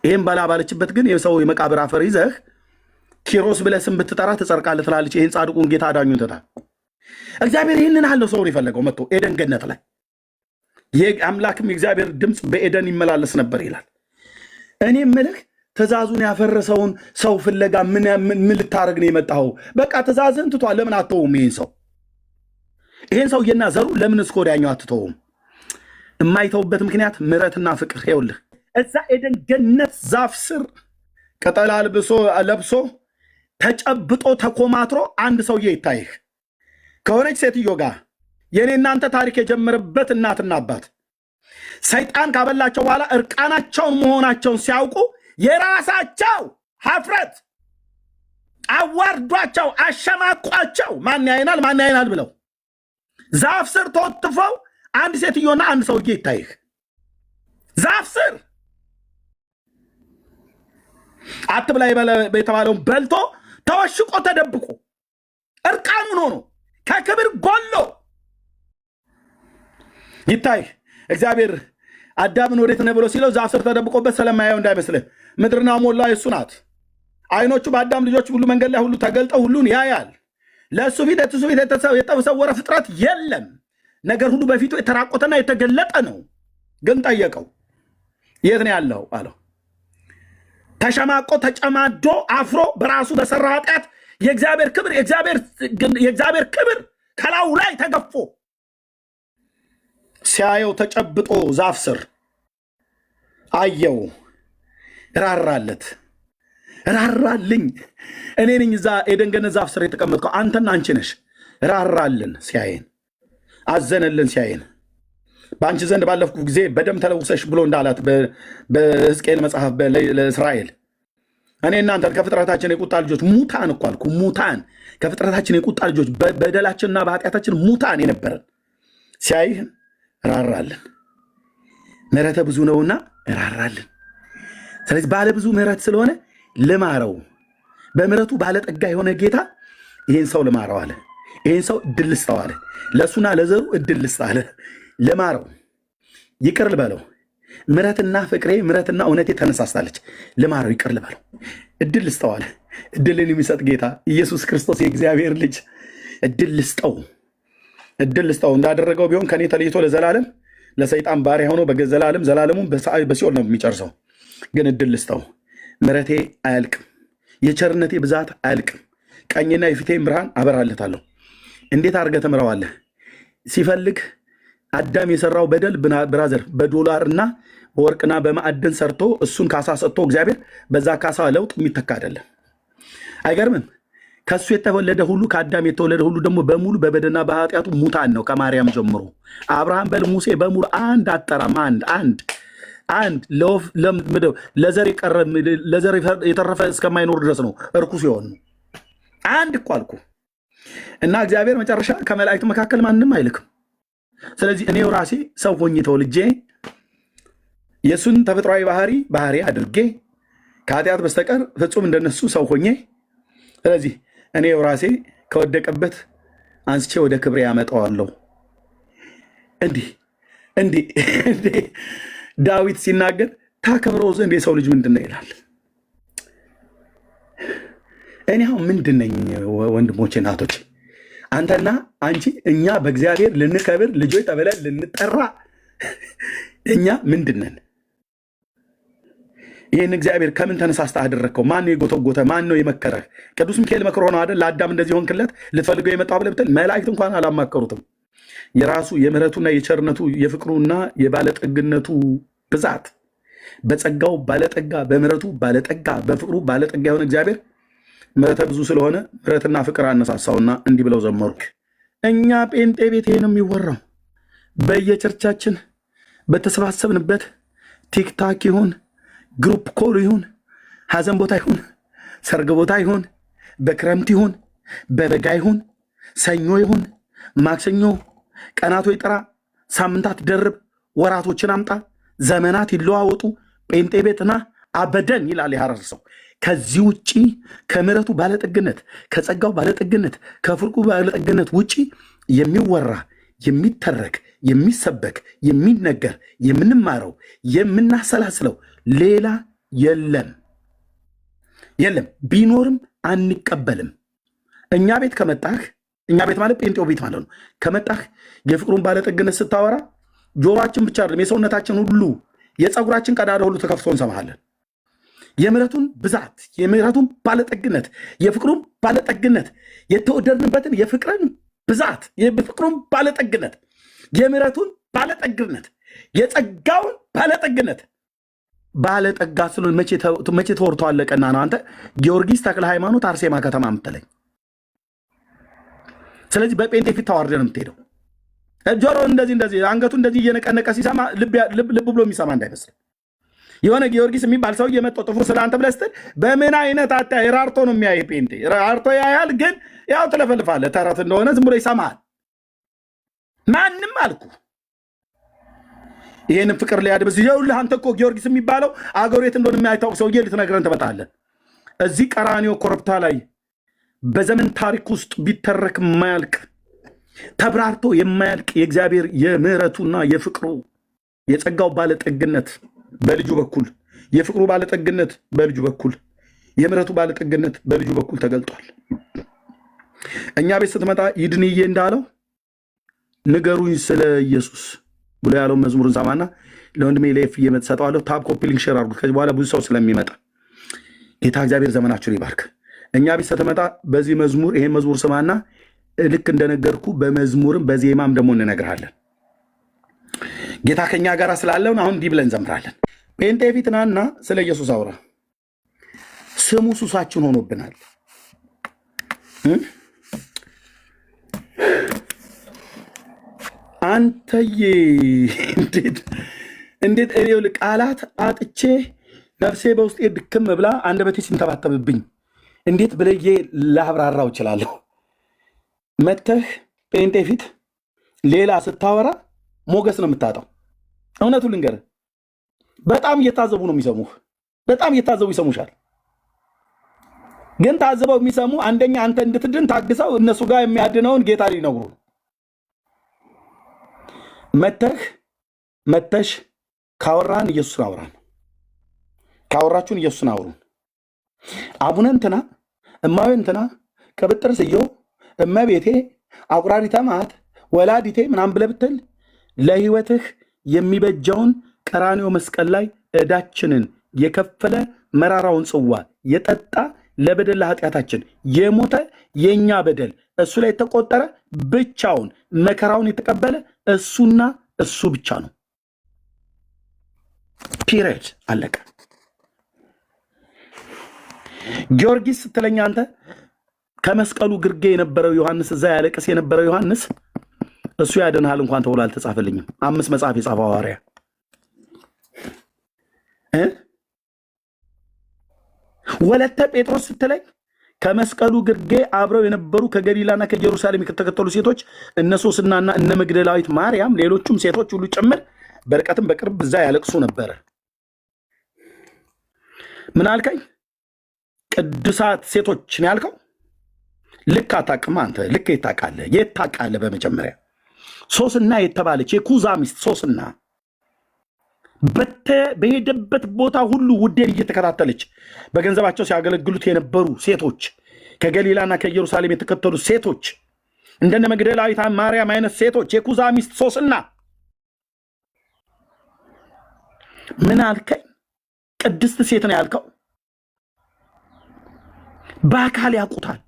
ይህም በላ ባለችበት ግን የሰው የመቃብር አፈር ይዘህ ኪሮስ ብለህ ስም ብትጠራ ትጸድቃለህ ትላለች። ይህን ጻድቁን ጌታ አዳኙን ትታ እግዚአብሔር ይህንን አለው ሰውን የፈለገው መጥቶ ኤደን ገነት ላይ አምላክም የእግዚአብሔር ድምፅ በኤደን ይመላለስ ነበር ይላል። እኔ ምልህ ትእዛዙን ያፈረሰውን ሰው ፍለጋ ምን ልታደርግ ነው የመጣኸው? በቃ ትእዛዝን ትቷል። ለምን አትተውም? ይህን ሰውዬና ዘሩ ለምን እስከ ወዲያኛው አትተውም? የማይተውበት ምክንያት ምሕረትና ፍቅር። ይኸውልህ እዛ ኤደን ገነት ዛፍ ስር ቅጠል ለብሶ ተጨብጦ ተኮማትሮ አንድ ሰውዬ ይታይህ ከሆነች ሴትዮ ጋር የኔ እናንተ ታሪክ የጀመረበት እናትና አባት ሰይጣን ካበላቸው በኋላ እርቃናቸውን መሆናቸውን ሲያውቁ የራሳቸው ሀፍረት አዋርዷቸው አሸማቋቸው ማን ያይናል ብለው ዛፍ ስር ተወጥፈው አንድ ሴትዮና አንድ ሰውዬ ይታይህ ዛፍ ስር አትብላ የተባለውን በልቶ ተወሽቆ ተደብቆ እርቃኑን ሆኖ ከክብር ጎሎ ይታይ። እግዚአብሔር አዳምን ወዴት ነህ ብሎ ሲለው ዛፍ ስር ተደብቆበት ስለማያየው እንዳይመስልህ፣ ምድርና ሞላ የሱ ናት። አይኖቹ በአዳም ልጆች ሁሉ መንገድ ላይ ሁሉ ተገልጠው ሁሉን ያያል። ለእሱ ፊት የተሰወረ ፍጥረት የለም። ነገር ሁሉ በፊቱ የተራቆተና የተገለጠ ነው። ግን ጠየቀው፣ የት ነው ያለው አለው። ተሸማቆ ተጨማዶ አፍሮ በራሱ በሰራ ኃጢአት የእግዚአብሔር ክብር ከላዩ ላይ ተገፎ ሲያየው ተጨብጦ ዛፍ ስር አየው። ራራለት። ራራልኝ። እኔ ነኝ እዛ ኤደን ገነት ዛፍ ስር የተቀመጥከው፣ አንተና አንቺ ነሽ። ራራልን ሲያየን፣ አዘነልን ሲያየን። በአንቺ ዘንድ ባለፍኩ ጊዜ በደም ተለውሰሽ ብሎ እንዳላት በሕዝቅኤል መጽሐፍ ለእስራኤል እኔ እናንተን ከፍጥረታችን የቁጣ ልጆች ሙታን እኮ አልኩ። ሙታን ከፍጥረታችን የቁጣ ልጆች በበደላችንና በኃጢአታችን ሙታን የነበረን ሲያይህን ራራልን። ምሕረተ ብዙ ነውና ራራልን። ስለዚህ ባለ ብዙ ምሕረት ስለሆነ ልማረው። በምሕረቱ ባለጠጋ የሆነ ጌታ ይህን ሰው ልማረው አለ። ይህን ሰው እድል ልስጠው አለ። ለእሱና ለዘሩ እድል ልስጥ አለ። ልማረው፣ ይቅር ልበለው። ምሕረትና ፍቅሬ ምሕረትና እውነቴ ተነሳስታለች። ልማረው፣ ይቅር ልበለው፣ እድል ልስጠው አለ። እድልን የሚሰጥ ጌታ ኢየሱስ ክርስቶስ የእግዚአብሔር ልጅ እድል ልስጠው፣ እድል ልስጠው። እንዳደረገው ቢሆን ከኔ ተለይቶ ለዘላለም ለሰይጣን ባሪያ ሆኖ ዘላለሙን በሲኦል ነው የሚጨርሰው። ግን እድል ልስጠው። ምሕረቴ አያልቅም፣ የቸርነቴ ብዛት አያልቅም። ቀኝና የፊቴን ብርሃን አበራለታለሁ። እንዴት አድርገህ ትምረዋለህ? ሲፈልግ አዳም የሰራው በደል ብራዘር በዶላርና በወርቅና በማዕድን ሰርቶ እሱን ካሳ ሰጥቶ እግዚአብሔር በዛ ካሳ ለውጥ የሚተካ አይደለም። አይገርምም? ከሱ የተወለደ ሁሉ ከአዳም የተወለደ ሁሉ ደግሞ በሙሉ በበደልና በኃጢአቱ ሙታን ነው። ከማርያም ጀምሮ አብርሃም በል ሙሴ በሙሉ አንድ አጠራም አንድ ለዘር የተረፈ እስከማይኖር ድረስ ነው እርኩስ የሆኑ አንድ እኮ አልኩ። እና እግዚአብሔር መጨረሻ ከመላእክት መካከል ማንም አይልክም። ስለዚህ እኔው ራሴ ሰው ሆኜ ተወልጄ የእሱን ተፈጥሯዊ ባህሪ አድርጌ ከኃጢአት በስተቀር ፍጹም እንደነሱ ሰው ሆኜ፣ ስለዚህ እኔው ራሴ ከወደቀበት አንስቼ ወደ ክብሬ ያመጣዋለሁ። እንዲህ ዳዊት ሲናገር ታከብረው ዘንድ የሰው ልጅ ምንድን ነው ይላል። እኔ አሁን ምንድን ነኝ? ወንድሞቼ እናቶች፣ አንተና አንቺ እኛ በእግዚአብሔር ልንከብር ልጆች ተብለን ልንጠራ እኛ ምንድን ነን? ይህን እግዚአብሔር ከምን ተነሳስተ አደረግከው? ማን ነው የጎተጎተ? ማን ነው የመከረህ? ቅዱስ ሚካኤል መክሮ ነው አይደል? ለአዳም እንደዚህ ሆንክለት ልትፈልገው የመጣው ብለህ ብትል መላእክት እንኳን አላማከሩትም። የራሱ የምሕረቱና የቸርነቱ የፍቅሩና የባለጠግነቱ ብዛት በጸጋው ባለጠጋ በምሕረቱ ባለጠጋ በፍቅሩ ባለጠጋ የሆነ እግዚአብሔር ምሕረተ ብዙ ስለሆነ ምሕረትና ፍቅር አነሳሳውና እንዲህ ብለው ዘመሩ። እኛ ጴንጤ ቤት ይሄ ነው የሚወራው። በየቸርቻችን በተሰባሰብንበት ቲክታክ ይሁን ግሩፕ ኮል ይሁን ሐዘን ቦታ ይሁን ሰርግ ቦታ ይሁን በክረምት ይሁን በበጋ ይሁን ሰኞ ይሁን ማክሰኞ ቀናቶ ይጥራ፣ ሳምንታት ደርብ፣ ወራቶችን አምጣ፣ ዘመናት ይለዋወጡ፣ ጴንጤ ቤትና አበደን ይላል የሐረር ሰው። ከዚህ ውጪ ከምሕረቱ ባለጠግነት ከጸጋው ባለጠግነት ከፍቅሩ ባለጠግነት ውጪ የሚወራ የሚተረክ የሚሰበክ የሚነገር የምንማረው የምናሰላስለው ሌላ የለም። ቢኖርም አንቀበልም። እኛ ቤት ከመጣህ እኛ ቤት ማለት ጴንጤው ቤት ማለት ነው። ከመጣህ የፍቅሩን ባለጠግነት ስታወራ ጆሮአችን ብቻ አይደለም የሰውነታችን ሁሉ የፀጉራችን ቀዳዳ ሁሉ ተከፍቶ እንሰማሃለን። የምሕረቱን ብዛት የምሕረቱን ባለጠግነት የፍቅሩን ባለጠግነት የተወደድንበትን የፍቅርን ብዛት የፍቅሩን ባለጠግነት የምሕረቱን ባለጠግነት የጸጋውን ባለጠግነት ባለጠጋ ስለሆነ መቼ ተወርቶ አለቀና ነው አንተ ጊዮርጊስ ተክለ ሃይማኖት አርሴማ ከተማ የምትለኝ? ስለዚህ በጴንጤ ፊት ተዋርደ ነው የምትሄደው። ጆሮ እንደዚህ አንገቱ እንደዚህ እየነቀነቀ ሲሰማ ልብ ብሎ የሚሰማ እንዳይመስል። የሆነ ጊዮርጊስ የሚባል ሰው እየመጣው ጥፉር ስለ አንተ ብለህ ስትል በምን አይነት አታይ ራርቶ ነው የሚያይ ጴንጤ ራርቶ ያያል። ግን ያው ትለፈልፋለህ። ተረት እንደሆነ ዝም ብሎ ይሰማል። ማንም አልኩ ይሄንን ፍቅር ሊያድብስ ይኸውልህ። አንተ እኮ ጊዮርጊስ የሚባለው አገሩ የት እንደሆነ የማይታወቅ ሰውዬ ልትነግረን ትመጣለህ። እዚህ ቀራኒዮ ኮረብታ ላይ በዘመን ታሪክ ውስጥ ቢተረክ የማያልቅ ተብራርቶ የማያልቅ የእግዚአብሔር የምሕረቱና የፍቅሩ የጸጋው ባለጠግነት በልጁ በኩል የፍቅሩ ባለጠግነት በልጁ በኩል የምሕረቱ ባለጠግነት በልጁ በኩል ተገልጧል። እኛ ቤት ስትመጣ ይድንዬ እንዳለው ንገሩኝ ስለ ኢየሱስ ብሎ ያለው መዝሙርን ሰማና ለወንድሜ ለኤፍ እየመጥሰጠዋለሁ። ታብ ኮፒ ሊንክ ሼር አድርጉት። ከዚህ በኋላ ብዙ ሰው ስለሚመጣ ጌታ እግዚአብሔር ዘመናችሁን ይባርክ። እኛ ቤት ስትመጣ በዚህ መዝሙር ይሄን መዝሙር ስማና ልክ እንደነገርኩ በመዝሙርም በዜማም ደግሞ እንነግርሃለን። ጌታ ከኛ ጋር ስላለውን አሁን እንዲህ ብለን እንዘምራለን። ጴንጤ ፊት ናና ስለ ኢየሱስ አውራ። ስሙ ሱሳችን ሆኖብናል። አንተዬ እንዴት እኔው ቃላት አጥቼ ነፍሴ በውስጤ ድክም ብላ አንደበቴ ሲንተባተብብኝ እንዴት ብለዬ ላብራራው እችላለሁ? መተህ ጴንጤ ፊት ሌላ ስታወራ ሞገስ ነው የምታጣው። እውነቱ ልንገርህ፣ በጣም እየታዘቡ ነው የሚሰሙህ። በጣም እየታዘቡ ይሰሙሻል። ግን ታዝበው የሚሰሙ አንደኛ አንተ እንድትድን ታግሰው እነሱ ጋር የሚያድነውን ጌታ ሊነግሩ መተሽ ካወራን ኢየሱስን አውራን፣ ካወራችሁን ኢየሱስን አውሩን። አቡነ እንትና እማዊ እንትና ቅብጥር ስየው እመቤቴ አቁራሪተ መዓት ወላዲቴ ምናምን ብለህ ብትል ለህይወትህ የሚበጀውን ቀራንዮ መስቀል ላይ ዕዳችንን የከፈለ መራራውን ጽዋ የጠጣ ለበደል ለኃጢአታችን የሞተ የኛ በደል እሱ ላይ የተቆጠረ ብቻውን መከራውን የተቀበለ እሱና እሱ ብቻ ነው። ፒሪየድ አለቀ። ጊዮርጊስ ስትለኛ አንተ ከመስቀሉ ግርጌ የነበረው ዮሐንስ እዛ ያለቅስ የነበረው ዮሐንስ እሱ ያድንሃል እንኳን ተብሎ አልተጻፈልኝም። 5 መጽሐፍ የጻፈው ሐዋርያ ወለተ ጴጥሮስ ስትለኝ ከመስቀሉ ግርጌ አብረው የነበሩ ከገሊላና ከኢየሩሳሌም የተከተሉ ሴቶች እነ ሶስናና እነ መግደላዊት ማርያም ሌሎቹም ሴቶች ሁሉ ጭምር በርቀትም በቅርብ እዛ ያለቅሱ ነበረ። ምን አልከኝ? ቅዱሳት ሴቶች ነው ያልከው? ልክ አታውቅም አንተ። ልክ የታውቃለህ? የት ታውቃለህ? በመጀመሪያ ሶስና የተባለች የኩዛ ሚስት ሶስና በሄደበት ቦታ ሁሉ ውዴን እየተከታተለች በገንዘባቸው ሲያገለግሉት የነበሩ ሴቶች፣ ከገሊላና ከኢየሩሳሌም የተከተሉ ሴቶች፣ እንደነ መግደላዊት ማርያም አይነት ሴቶች፣ የኩዛ ሚስት ሶስና። ምን አልከኝ? ቅድስት ሴት ነው ያልከው? በአካል ያውቁታል።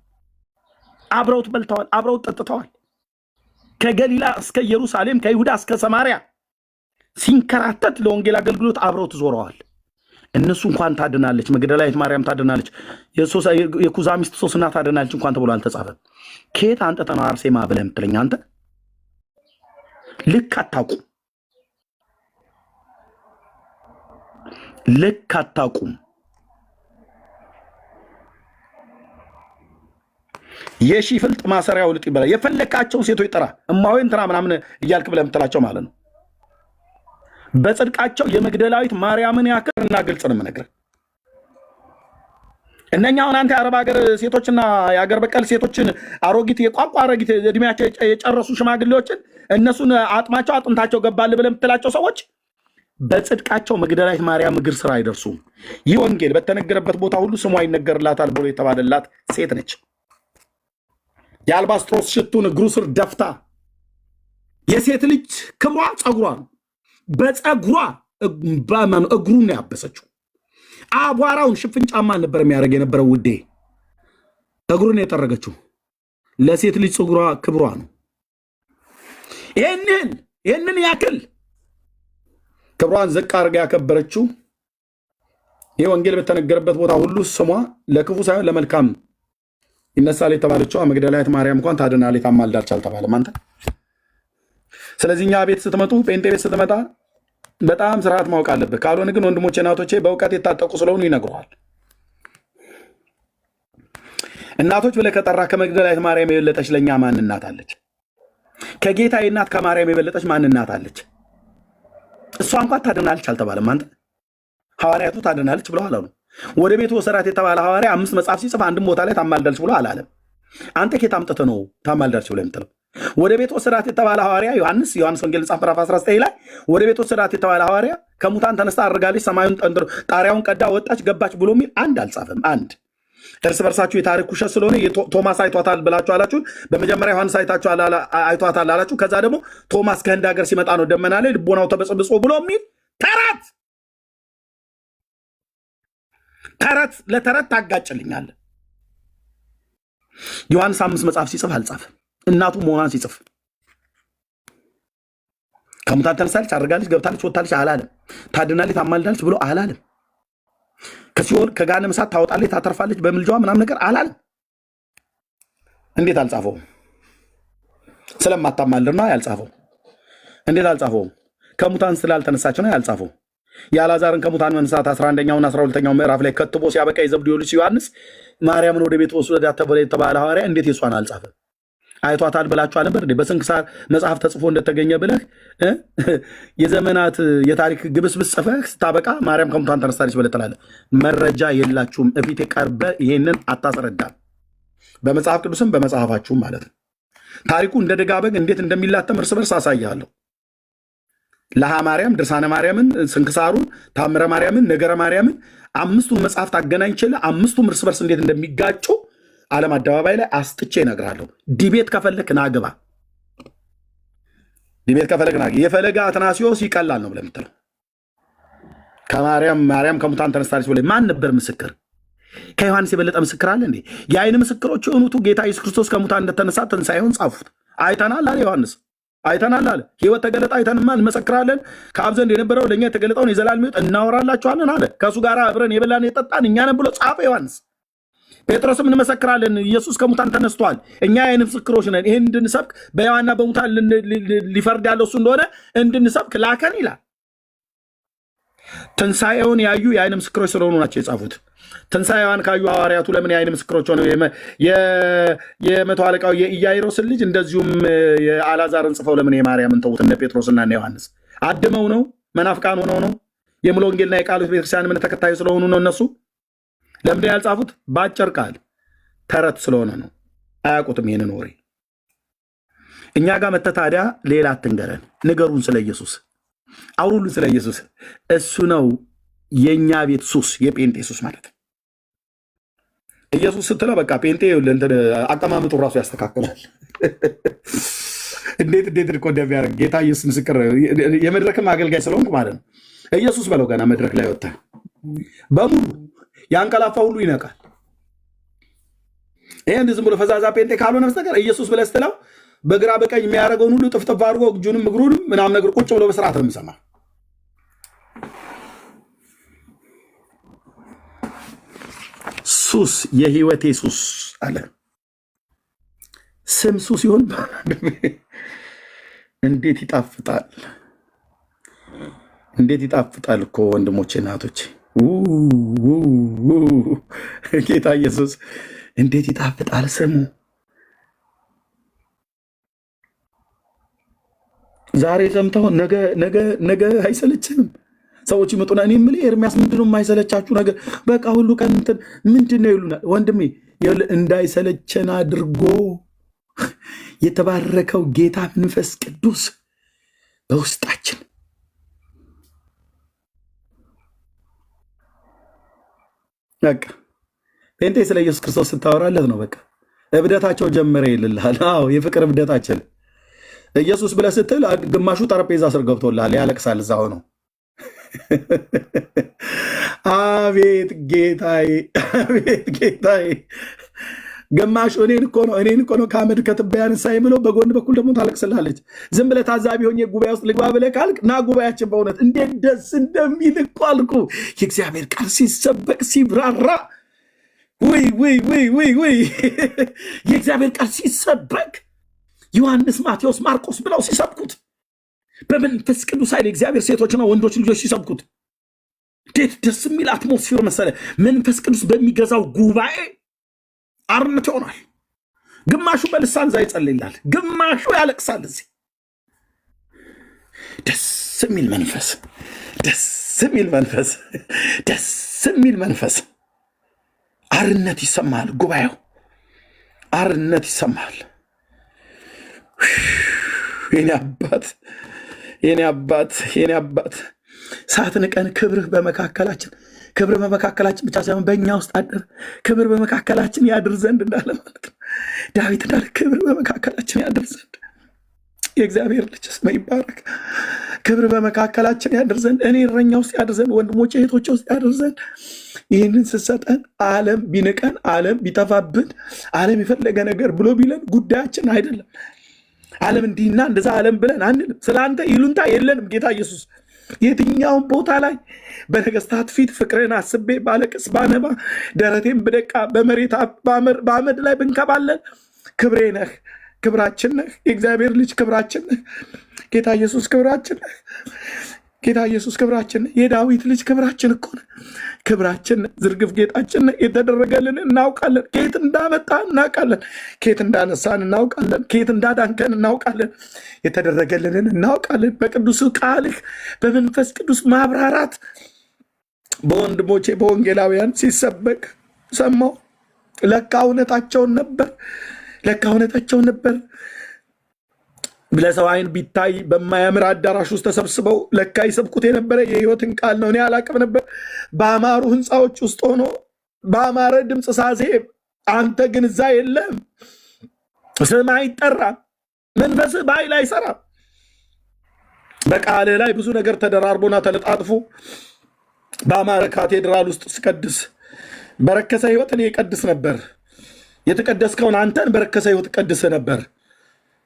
አብረውት በልተዋል፣ አብረውት ጠጥተዋል። ከገሊላ እስከ ኢየሩሳሌም፣ ከይሁዳ እስከ ሰማርያ ሲንከራተት ለወንጌል አገልግሎት አብረውት ዞረዋል። እነሱ እንኳን ታድናለች፣ መግደላዊት ማርያም ታድናለች፣ የኩዛ ሚስት ሶስና ታድናለች እንኳን ተብሎ አልተጻፈም። ከየት አንተ ነው አርሴማ ብለህ የምትለኝ አንተ? ልክ አታውቁም፣ ልክ አታውቁም። የሺ ፍልጥ ማሰሪያው ልጥ ይበላል። የፈለካቸውን ሴቶች ጥራ፣ እማዊ እንትና ምናምን እያልክ ብለህ የምትላቸው ማለት ነው። በጽድቃቸው የመግደላዊት ማርያምን ያክል እና ግልጽ ነው የምነግርህ። እነኛ አሁን አንተ የአረብ ሀገር ሴቶችና የአገር በቀል ሴቶችን አሮጊት የቋንቋ አሮጊት እድሜያቸው የጨረሱ ሽማግሌዎችን እነሱን አጥማቸው አጥንታቸው ገባል ብለህ የምትላቸው ሰዎች በጽድቃቸው መግደላዊት ማርያም እግር ስራ አይደርሱም። ይህ ወንጌል በተነገረበት ቦታ ሁሉ ስሟ ይነገርላታል ብሎ የተባለላት ሴት ነች። የአልባስጥሮስ ሽቱን እግሩ ስር ደፍታ የሴት ልጅ ክብሯ ጸጉሯ ነው። በጸጉሯ እግሩን ነው ያበሰችው። አቧራውን ሽፍን ጫማ ነበር የሚያደርግ የነበረው ውዴ። እግሩን የጠረገችው ለሴት ልጅ ጸጉሯ ክብሯ ነው። ይህንን ያክል ክብሯን ዝቅ አድርጋ ያከበረችው ይህ ወንጌል በተነገረበት ቦታ ሁሉ ስሟ ለክፉ ሳይሆን ለመልካም ይነሳል የተባለችው መግደላዊት ማርያም እንኳን ታድናለች ታማልዳለች አልተባለም አንተ። ስለዚህ እኛ ቤት ስትመጡ፣ ጴንጤ ቤት ስትመጣ በጣም ስርዓት ማወቅ አለብህ። ካልሆነ ግን ወንድሞቼ እናቶቼ በእውቀት የታጠቁ ስለሆኑ ይነግሩሃል። እናቶች ብለህ ከጠራ ከመግደላዊት ማርያም የበለጠች ለእኛ ማን እናት አለች? ከጌታዬ እናት ከማርያም የበለጠች ማን እናት አለች? እሷ እንኳን ታድናለች አልተባለም አንተ። ሐዋርያቱ ታድናለች ብለዋል አሉ። ወደ ቤቱ ወሰዳት የተባለ ሐዋርያ 5 መጽሐፍ ሲጽፍ አንድም ቦታ ላይ ታማልዳለች ብሎ አላለም። አንተ ኬት አምጥተህ ነው ታማልዳለች ብሎ የምትለው? ወደ ቤት ወሰዳት የተባለ ሐዋርያ ዮሐንስ ወንጌል መጽሐፍ ምዕራፍ 19 ላይ ወደ ቤት ወሰዳት የተባለ ሐዋርያ ከሙታን ተነስታ አድርጋለች፣ ሰማዩን ጣሪያውን ቀዳ ወጣች ገባች ብሎ የሚል አንድ አልጻፈም። አንድ እርስ በርሳችሁ የታሪክ ውሸት ስለሆነ ቶማስ አይቷታል ብላችሁ አላችሁ። በመጀመሪያ ዮሐንስ አይቷታል አላችሁ። ከዛ ደግሞ ቶማስ ከህንድ ሀገር ሲመጣ ነው ደመና ላይ ልቦናው ተበጽብጾ ብሎ የሚል ተረት ለተረት ታጋጭልኛለህ። ዮሐንስ 5 መጽሐፍ ሲጽፍ አልጻፈም። እናቱ መሆኗን ሲጽፍ ከሙታን ተነሳለች፣ አድርጋለች፣ ገብታለች፣ ወጣለች አላለም። ታድናለች፣ ታማልዳለች ብሎ አላለም። ከሲኦል ከገሃነመ እሳት ታወጣለች፣ ታተርፋለች በምልጃዋ ምናምን ነገር አላለም። እንዴት አልጻፈውም? ስለማታማልድ ነው ያልጻፈው። እንዴት አልጻፈውም? ከሙታን ስላልተነሳች ነው ያልጻፈው። የአልዓዛርን ከሙታን መነሳት 11ኛውና 12ኛው ምዕራፍ ላይ ከትቦ ሲያበቃ የዘብዴዎስ ልጅ ዮሐንስ ማርያምን ወደ ቤት ወስዷት የተባለ ሐዋርያ እንዴት የሷን አልጻፈም? አይቷታል ብላችሁ አልነበር? በስንክሳር መጽሐፍ ተጽፎ እንደተገኘ ብለህ የዘመናት የታሪክ ግብስብስ ጽፈህ ስታበቃ ማርያም ከሙታን ተነሳለች ብለህ ትላለህ። መረጃ የላችሁም። እፊቴ ቀርበህ ይሄንን አታስረዳም። በመጽሐፍ ቅዱስም በመጽሐፋችሁም ማለት ነው። ታሪኩ እንደ ደጋ በግ እንዴት እንደሚላተም እርስ በርስ አሳያለሁ። ለሃ ማርያም፣ ድርሳነ ማርያምን፣ ስንክሳሩን፣ ታምረ ማርያምን፣ ነገረ ማርያምን አምስቱን መጽሐፍት አገናኝቼልህ አምስቱም እርስ በርስ እንዴት እንደሚጋጩ ዓለም አደባባይ ላይ አስጥቼ እነግርሃለሁ። ዲቤት ከፈለክ ናግባ። ዲቤት ከፈለክ ናግባ። የፈለገ አትናሲዮስ ይቀላል ነው ብለህ የምትለው ማርያም ከሙታን ተነስታለች ብለህ ማን ነበር ምስክር? ከዮሐንስ የበለጠ ምስክር አለ እንዴ? የአይን ምስክሮች የሆኑቱ ጌታ ኢየሱስ ክርስቶስ ከሙታን እንደተነሳ ትንሣኤውን ጻፉት። አይተናል አለ ዮሐንስ። አይተናል አለ። ሕይወት ተገለጠ፣ አይተንማ እንመሰክራለን። ከአብ ዘንድ የነበረው ለእኛ የተገለጠውን የዘላለም ሕይወት እናወራላችኋለን አለ። ከእሱ ጋር አብረን የበላን የጠጣን እኛ ነን ብሎ ጻፈ ዮሐንስ። ጴጥሮስም እንመሰክራለን ኢየሱስ ከሙታን ተነስቷል፣ እኛ የዓይን ምስክሮች ነን። ይህን እንድንሰብክ በሕያዋንና በሙታን ሊፈርድ ያለው እሱ እንደሆነ እንድንሰብክ ላከን ይላል። ትንሣኤውን ያዩ የዓይን ምስክሮች ስለሆኑ ናቸው የጻፉት። ትንሣኤዋን ካዩ ሐዋርያቱ ለምን የዓይን ምስክሮች ሆነው? የመቶ አለቃው የኢያይሮስን ልጅ እንደዚሁም የአልዓዛርን ጽፈው ለምን የማርያምን ተዉት? እነ ጴጥሮስና እነ ዮሐንስ አድመው ነው? መናፍቃን ሆነው ነው? የሙሉ ወንጌልና የቃሉ ቤተክርስቲያን እምነት ተከታዩ ስለሆኑ ነው እነሱ ለምንድን ያልጻፉት? በአጭር ቃል ተረት ስለሆነ ነው። አያውቁትም ይህንን ወሬ። እኛ ጋር መተህ ታዲያ ሌላ አትንገረን፣ ንገሩን ስለ ኢየሱስ፣ አውሩልን ስለ ኢየሱስ። እሱ ነው የእኛ ቤት ሱስ፣ የጴንጤ ሱስ ማለት ኢየሱስ ስትለው በቃ ጴንጤ አቀማመጡ ራሱ ያስተካክላል። እንዴት እኮ እንደሚያደርግ ጌታ ኢየሱስ ምስክር፣ የመድረክም አገልጋይ ስለሆንኩ ማለት ነው። ኢየሱስ በለው ገና መድረክ ላይ ወጣ በሙሉ ያንቀላፋ ሁሉ ይነቃል። ይህን ዝም ብሎ ፈዛዛ ጴንጤ ካልሆነ በስተቀር ኢየሱስ ብለህ ስትለው በግራ በቀኝ የሚያደርገውን ሁሉ ጥፍጥፍ አድርጎ እጁንም እግሩንም ምናምን ነገር ቁጭ ብሎ በስርዓት ነው የሚሰማ። ሱስ፣ የህይወቴ ሱስ አለ። ስም ሱስ ሲሆን እንዴት ይጣፍጣል! እንዴት ይጣፍጣል እኮ ወንድሞቼ እናቶቼ፣ ጌታ ኢየሱስ እንዴት ይጣፍጣል ስሙ። ዛሬ ሰምተው ነገ አይሰለችንም። ሰዎች ይመጡና እኔ የምልህ ኤርሚያስ ምንድነው የማይሰለቻችሁ ነገር? በቃ ሁሉ ቀን እንትን ምንድነው ይሉናል። ወንድሜ እንዳይሰለቸን አድርጎ የተባረከው ጌታ መንፈስ ቅዱስ በውስጣችን በቃ ጴንጤ ስለ ኢየሱስ ክርስቶስ ስታወራለት ነው በቃ እብደታቸው ጀመረ ይልልሃል። አዎ የፍቅር እብደታችን ኢየሱስ ብለህ ስትል ግማሹ ጠረጴዛ ስር ገብቶልሃል፣ ያለቅሳል እዛ ሆኖ። አቤት ጌታዬ፣ አቤት ጌታዬ። ግማሹ እኔን እኮ ነው ከአመድ ከትቢያ ያነሳኝ ብሎ በጎን በኩል ደግሞ ታለቅስላለች። ዝም ብለህ ታዛቢ ሆኜ ጉባኤ ውስጥ ልግባ ብለህ ካልክ ና ጉባኤያችን በእውነት እንዴት ደስ እንደሚል እኮ አልኩ። የእግዚአብሔር ቃል ሲሰበክ ሲብራራ፣ ወይ የእግዚአብሔር ቃል ሲሰበክ ዮሐንስ፣ ማቴዎስ፣ ማርቆስ ብለው ሲሰብኩት በመንፈስ ቅዱስ ኃይል የእግዚአብሔር ሴቶችና ወንዶች ልጆች ሲሰብኩት እንዴት ደስ የሚል አትሞስፌር መሰለ። መንፈስ ቅዱስ በሚገዛው ጉባኤ አርነት ይሆናል። ግማሹ በልሳን እዛ ይጸልይላል፣ ግማሹ ያለቅሳል። እዚህ ደስ የሚል መንፈስ፣ ደስ የሚል መንፈስ፣ ደስ የሚል መንፈስ። አርነት ይሰማል። ጉባኤው አርነት ይሰማል። የኔ አባት፣ የኔ አባት፣ የኔ አባት ሳትንቀን ክብርህ በመካከላችን ክብር በመካከላችን ብቻ ሳይሆን በእኛ ውስጥ አደረ። ክብር በመካከላችን ያድር ዘንድ እንዳለ ማለት ነው። ዳዊት እንዳለ ክብር በመካከላችን ያድር ዘንድ የእግዚአብሔር ልጅ ስም ይባረክ። ክብር በመካከላችን ያድር ዘንድ እኔ እረኛ ውስጥ ያድር ዘንድ ወንድሞቼ እህቶቼ ውስጥ ያድር ዘንድ ይህንን ስትሰጠን ዓለም ቢንቀን ዓለም ቢጠፋብን ዓለም የፈለገ ነገር ብሎ ቢለን ጉዳያችን አይደለም። ዓለም እንዲህና እንደዛ ዓለም ብለን አንልም። ስለ አንተ ይሉንታ የለንም። ጌታ ኢየሱስ የትኛውን ቦታ ላይ በነገስታት ፊት ፍቅርን አስቤ ባለቅስ ባነባ ደረቴን ብደቃ በመሬት በአመድ ላይ ብንከባለን ክብሬ ነህ፣ ክብራችን ነህ። የእግዚአብሔር ልጅ ክብራችን ነህ። ጌታ ኢየሱስ ክብራችን ነህ። ጌታ ኢየሱስ ክብራችን ነህ። የዳዊት ልጅ ክብራችን እኮ ነህ። ክብራችን ነህ። ዝርግፍ ጌጣችን ነህ። የተደረገልን እናውቃለን። ከየት እንዳመጣን እናውቃለን። ከየት እንዳነሳን እናውቃለን። ከየት እንዳዳንከን እናውቃለን። የተደረገልንን እናውቃለን። በቅዱስ ቃልህ በመንፈስ ቅዱስ ማብራራት በወንድሞቼ በወንጌላውያን ሲሰበክ ሰማው። ለካ እውነታቸውን ነበር። ለካ እውነታቸውን ነበር። ለሰው አይን ቢታይ በማያምር አዳራሽ ውስጥ ተሰብስበው ለካ ይሰብኩት የነበረ የህይወትን ቃል ነው። እኔ አላቅም ነበር። በአማሩ ህንፃዎች ውስጥ ሆኖ በአማረ ድምፅ ሳዜብ፣ አንተ ግን እዛ የለም። ስም አይጠራም። መንፈስህ በኃይል አይሰራም። በቃልህ ላይ ብዙ ነገር ተደራርቦና ተለጣጥፎ በአማረ ካቴድራል ውስጥ ስቀድስ በረከሰ ህይወት እኔ ቀድስ ነበር። የተቀደስከውን አንተን በረከሰ ህይወት ቀድስ ነበር።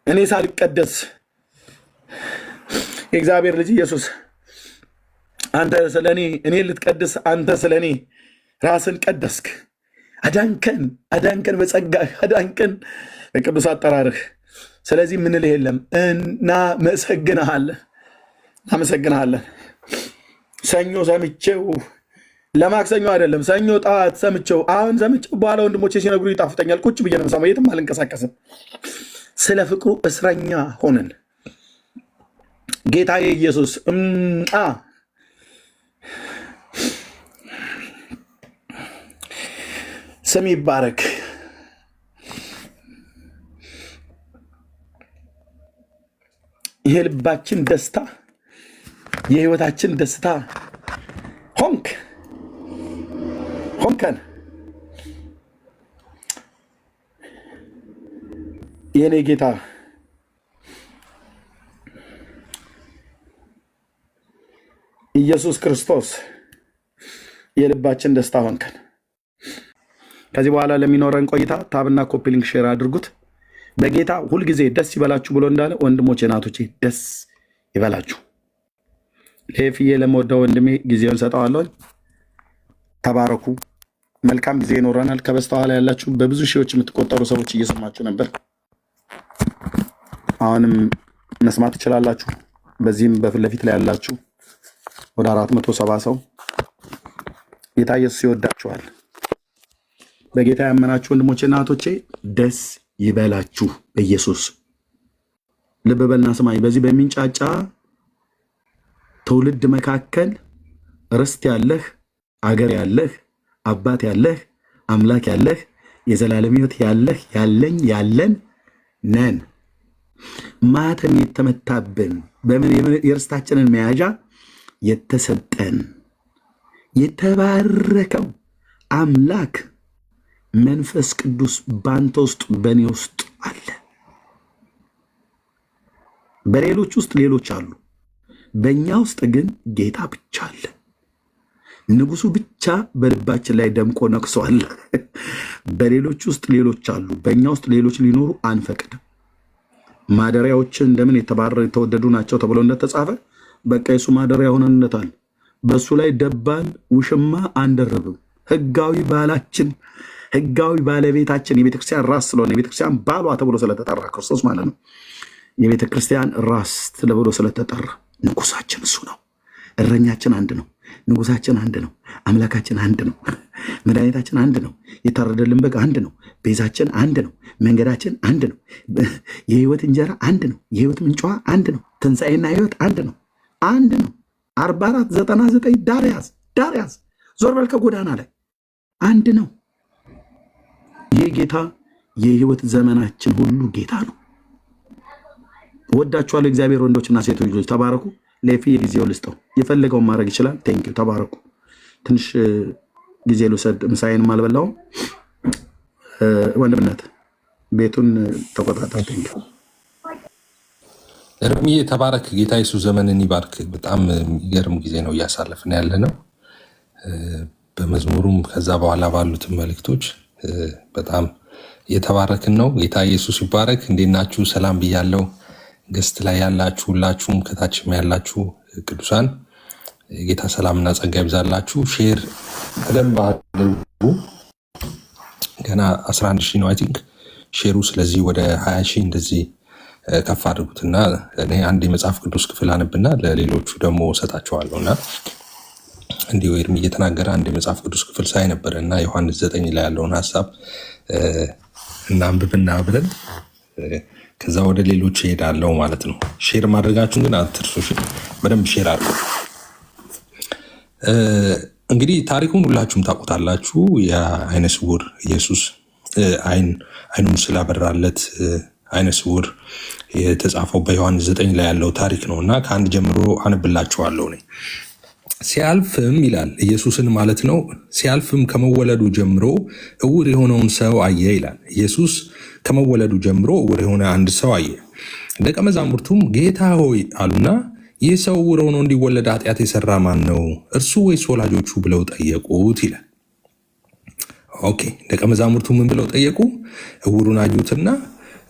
እኔ ሳልቀደስ የእግዚአብሔር ልጅ ኢየሱስ አንተ ስለ እኔ ልትቀድስ አንተ ስለ እኔ ራስን ቀደስክ። አዳንከን በጸጋህ አዳንከን በቅዱስ አጠራርህ። ስለዚህ ምንልህ የለም። እናመሰግንሃለን። ሰኞ ሰምቼው ለማክሰኞ አይደለም፣ ሰኞ ጠዋት ሰምቼው አሁን ሰምቼው በኋላ ወንድሞቼ ሲነግሩ ይጣፍጠኛል። ቁጭ ብዬ ነው የምሰማው፣ የትም አልንቀሳቀስም። ስለ ፍቅሩ እስረኛ ሆነን ጌታዬ ኢየሱስ ስም ይባረክ። የልባችን ደስታ የህይወታችን ደስታ ሆንከን የኔ ጌታ ኢየሱስ ክርስቶስ የልባችን ደስታ ሆንከን። ከዚህ በኋላ ለሚኖረን ቆይታ ታብና ኮፒ ሊንክ ሼር አድርጉት። በጌታ ሁልጊዜ ደስ ይበላችሁ ብሎ እንዳለ ወንድሞቼ እናቶቼ ደስ ይበላችሁ። ለፍዬ ለመወደው ወንድሜ ጊዜውን ሰጠዋለሁ። ተባረኩ። መልካም ጊዜ ይኖረናል። ከበስተኋላ ያላችሁ በብዙ ሺዎች የምትቆጠሩ ሰዎች እየሰማችሁ ነበር። አሁንም መስማት ትችላላችሁ። በዚህም በፊት ለፊት ላይ ያላችሁ ወደ 470 ሰው ጌታ ኢየሱስ ይወዳችኋል። በጌታ ያመናችሁ ወንድሞቼና እህቶቼ ደስ ይበላችሁ በኢየሱስ። ልብ በልና ስማኝ። በዚህ በሚንጫጫ ትውልድ መካከል ርስት ያለህ፣ አገር ያለህ፣ አባት ያለህ፣ አምላክ ያለህ፣ የዘላለም ሕይወት ያለህ፣ ያለኝ ያለን ነን። ማተም የተመታብን የርስታችንን መያዣ የተሰጠን የተባረከው አምላክ መንፈስ ቅዱስ ባንተ ውስጥ በእኔ ውስጥ አለ። በሌሎች ውስጥ ሌሎች አሉ፣ በእኛ ውስጥ ግን ጌታ ብቻ አለ። ንጉሱ ብቻ በልባችን ላይ ደምቆ ነግሷል። በሌሎች ውስጥ ሌሎች አሉ፣ በእኛ ውስጥ ሌሎች ሊኖሩ አንፈቅድም። ማደሪያዎችን እንደምን የተወደዱ ናቸው ተብሎ እንደተጻፈ በቃ የሱ ማደሪያ ሆነንነታል። በሱ ላይ ደባል ውሽማ አንደርብም። ህጋዊ ባላችን ህጋዊ ባለቤታችን የቤተክርስቲያን ራስ ስለሆነ የቤተክርስቲያን ባሏ ተብሎ ስለተጠራ ክርስቶስ ማለት ነው። የቤተክርስቲያን ራስ ተብሎ ስለተጠራ ንጉሳችን እሱ ነው። እረኛችን አንድ ነው። ንጉሳችን አንድ ነው። አምላካችን አንድ ነው። መድኃኒታችን አንድ ነው። የታረደልን በግ አንድ ነው። ቤዛችን አንድ ነው። መንገዳችን አንድ ነው። የህይወት እንጀራ አንድ ነው። የህይወት ምንጯ አንድ ነው። ትንሣኤና ህይወት አንድ ነው። አንድ ነው። 4499 ዳር ያዝ ዞር በል ከጎዳና ላይ አንድ ነው። ይህ ጌታ የህይወት ዘመናችን ሁሉ ጌታ ነው። ወዳችኋለሁ። እግዚአብሔር ወንዶችና ሴቶች ልጆች ተባረኩ። ሌፊ ጊዜው ልስጠው፣ የፈለገውን ማድረግ ይችላል። ቴንኪው ተባረኩ። ትንሽ ጊዜ ልውሰድ፣ ምሳዬንም አልበላውም። ወንድምነት ቤቱን ተቆጣጠር። ቴንኪው እርምዬ ተባረክ። ጌታ ኢየሱስ ዘመንን ይባርክ። በጣም የሚገርም ጊዜ ነው እያሳለፍን ያለ ነው። በመዝሙሩም ከዛ በኋላ ባሉትን መልእክቶች በጣም እየተባረክን ነው። ጌታ ኢየሱስ ይባረክ። እንዴት ናችሁ? ሰላም ብያለው። ገስት ላይ ያላችሁ ሁላችሁም ከታችም ያላችሁ ቅዱሳን ጌታ ሰላምና ጸጋ ይብዛላችሁ። ሼር በደንብ አድርጉ። ገና 11 ሺህ ነው አይ ቲንክ ሼሩ። ስለዚህ ወደ 20 ሺህ እንደዚህ ከፍ አድርጉትና እኔ አንድ የመጽሐፍ ቅዱስ ክፍል አንብና ለሌሎቹ ደግሞ እሰጣቸዋለሁ። እና እንዲሁ ኤርሚ እየተናገረ አንድ የመጽሐፍ ቅዱስ ክፍል ሳይ ነበረ እና ዮሐንስ 9 ላይ ያለውን ሀሳብ እናንብብና ብለን ከዛ ወደ ሌሎች ይሄዳለው ማለት ነው። ሼር ማድረጋችሁን ግን አትርሱ። በደንብ ሼር አድርጉ። እንግዲህ ታሪኩን ሁላችሁም ታውቁታላችሁ። የዓይነ ስውር ኢየሱስ አይኑን ስላበራለት ዓይነ ስውር የተጻፈው በዮሐንስ 9 ላይ ያለው ታሪክ ነው እና ከአንድ ጀምሮ አንብላችኋለሁ። ሲያልፍም ይላል ኢየሱስን ማለት ነው። ሲያልፍም ከመወለዱ ጀምሮ እውር የሆነውን ሰው አየ ይላል። ኢየሱስ ከመወለዱ ጀምሮ እውር የሆነ አንድ ሰው አየ። ደቀ መዛሙርቱም ጌታ ሆይ አሉና ይህ ሰው እውር ሆኖ እንዲወለድ ኃጢአት የሰራ ማን ነው? እርሱ ወይስ ወላጆቹ ብለው ጠየቁት ይላል። ኦኬ፣ ደቀ መዛሙርቱ ምን ብለው ጠየቁ? እውሩን አዩትና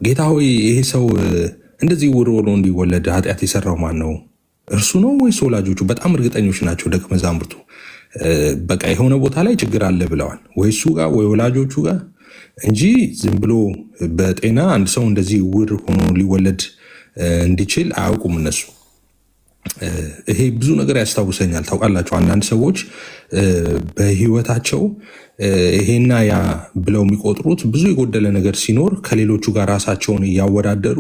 ጌታ ሆይ ይሄ ሰው እንደዚህ እውር ሆኖ እንዲወለድ ኃጢአት የሰራው ማን ነው? እርሱ ነው ወይስ ወላጆቹ? በጣም እርግጠኞች ናቸው ደቀ መዛሙርቱ። በቃ የሆነ ቦታ ላይ ችግር አለ ብለዋል፣ ወይ እሱ ጋር ወይ ወላጆቹ ጋር እንጂ ዝም ብሎ በጤና አንድ ሰው እንደዚህ እውር ሆኖ ሊወለድ እንዲችል አያውቁም እነሱ። ይሄ ብዙ ነገር ያስታውሰኛል። ታውቃላችሁ አንዳንድ ሰዎች በህይወታቸው ይሄና ያ ብለው የሚቆጥሩት ብዙ የጎደለ ነገር ሲኖር ከሌሎቹ ጋር ራሳቸውን እያወዳደሩ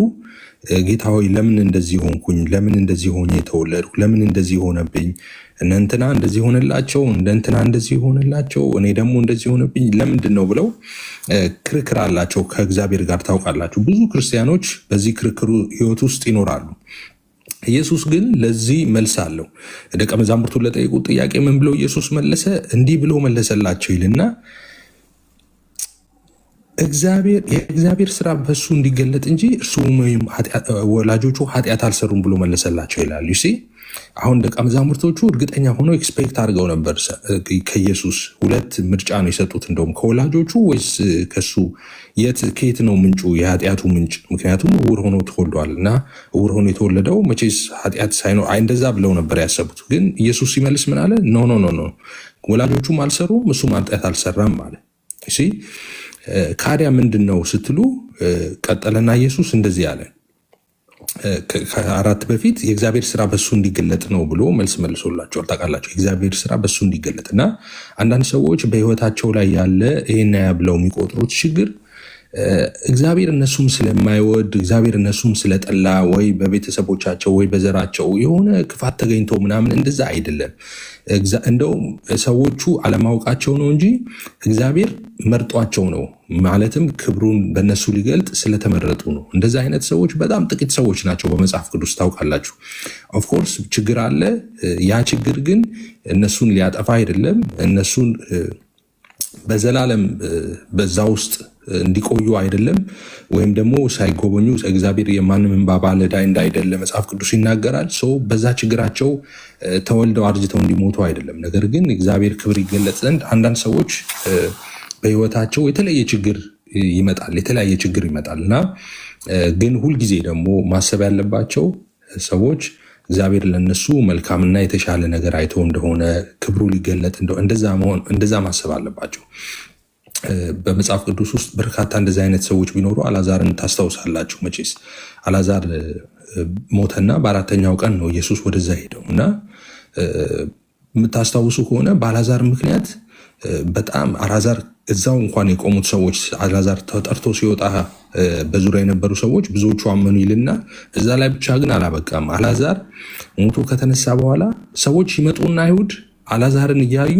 ጌታ ሆይ ለምን እንደዚህ ሆንኩኝ? ለምን እንደዚህ ሆኜ የተወለድኩ? ለምን እንደዚህ ሆነብኝ? እነንትና እንደዚህ ሆነላቸው፣ እንደንትና እንደዚህ ሆነላቸው፣ እኔ ደግሞ እንደዚህ ሆነብኝ ለምንድን ነው ብለው ክርክር አላቸው ከእግዚአብሔር ጋር። ታውቃላችሁ ብዙ ክርስቲያኖች በዚህ ክርክሩ ህይወት ውስጥ ይኖራሉ። ኢየሱስ ግን ለዚህ መልስ አለው። ደቀ መዛሙርቱን ለጠየቁት ጥያቄ ምን ብሎ ኢየሱስ መለሰ? እንዲህ ብሎ መለሰላቸው ይልና የእግዚአብሔር ስራ በሱ እንዲገለጥ እንጂ እርሱ ወይም ወላጆቹ ኃጢአት አልሰሩም ብሎ መለሰላቸው ይላል። ዩሲ አሁን ደቀ መዛሙርቶቹ እርግጠኛ ሆነው ኤክስፔክት አድርገው ነበር ከኢየሱስ። ሁለት ምርጫ ነው የሰጡት፣ እንደውም ከወላጆቹ ወይስ ከሱ ከየት ነው ምንጩ የኃጢአቱ ምንጭ? ምክንያቱም እውር ሆኖ ተወልዷል እና እውር ሆኖ የተወለደው መቼስ ኃጢአት ሳይኖር እንደዛ ብለው ነበር ያሰቡት። ግን ኢየሱስ ሲመልስ ምን አለ? ኖ ወላጆቹም አልሰሩም እሱም ኃጢአት አልሰራም አለ። ካዲያ ምንድን ነው ስትሉ ቀጠለና ኢየሱስ እንደዚህ አለ። ከአራት በፊት የእግዚአብሔር ስራ በሱ እንዲገለጥ ነው ብሎ መልስ መልሶላቸዋል። ታውቃላቸው የእግዚአብሔር ስራ በሱ እንዲገለጥ እና አንዳንድ ሰዎች በህይወታቸው ላይ ያለ ይሄን ያ ብለው የሚቆጥሩት ችግር እግዚአብሔር እነሱም ስለማይወድ እግዚአብሔር እነሱም ስለጠላ ወይ በቤተሰቦቻቸው ወይ በዘራቸው የሆነ ክፋት ተገኝቶ ምናምን እንደዛ አይደለም። እንደውም ሰዎቹ አለማወቃቸው ነው እንጂ እግዚአብሔር መርጧቸው ነው። ማለትም ክብሩን በእነሱ ሊገልጥ ስለተመረጡ ነው። እንደዛ አይነት ሰዎች በጣም ጥቂት ሰዎች ናቸው በመጽሐፍ ቅዱስ ታውቃላችሁ። ኦፍኮርስ ችግር አለ። ያ ችግር ግን እነሱን ሊያጠፋ አይደለም። እነሱን በዘላለም በዛ ውስጥ እንዲቆዩ አይደለም። ወይም ደግሞ ሳይጎበኙ እግዚአብሔር የማንም እንባ ባለ ዕዳ እንዳይደለ መጽሐፍ ቅዱስ ይናገራል። ሰው በዛ ችግራቸው ተወልደው አርጅተው እንዲሞቱ አይደለም። ነገር ግን እግዚአብሔር ክብር ይገለጽ ዘንድ አንዳንድ ሰዎች በህይወታቸው የተለያየ ችግር ይመጣል እና ግን ሁልጊዜ ደግሞ ማሰብ ያለባቸው ሰዎች እግዚአብሔር ለነሱ መልካምና የተሻለ ነገር አይተው እንደሆነ ክብሩ ሊገለጥ እንደዛ ማሰብ አለባቸው። በመጽሐፍ ቅዱስ ውስጥ በርካታ እንደዚህ አይነት ሰዎች ቢኖሩ አልዓዛርን ታስታውሳላችሁ። መቼስ አልዓዛር ሞተና በአራተኛው ቀን ነው ኢየሱስ ወደዛ ሄደው እና የምታስታውሱ ከሆነ በአልዓዛር ምክንያት በጣም አልዓዛር እዛው እንኳን የቆሙት ሰዎች አልዓዛር ተጠርቶ ሲወጣ በዙሪያ የነበሩ ሰዎች ብዙዎቹ አመኑ ይልና እዛ ላይ ብቻ ግን አላበቃም። አልዓዛር ሞቶ ከተነሳ በኋላ ሰዎች ይመጡና አይሁድ አልዓዛርን እያዩ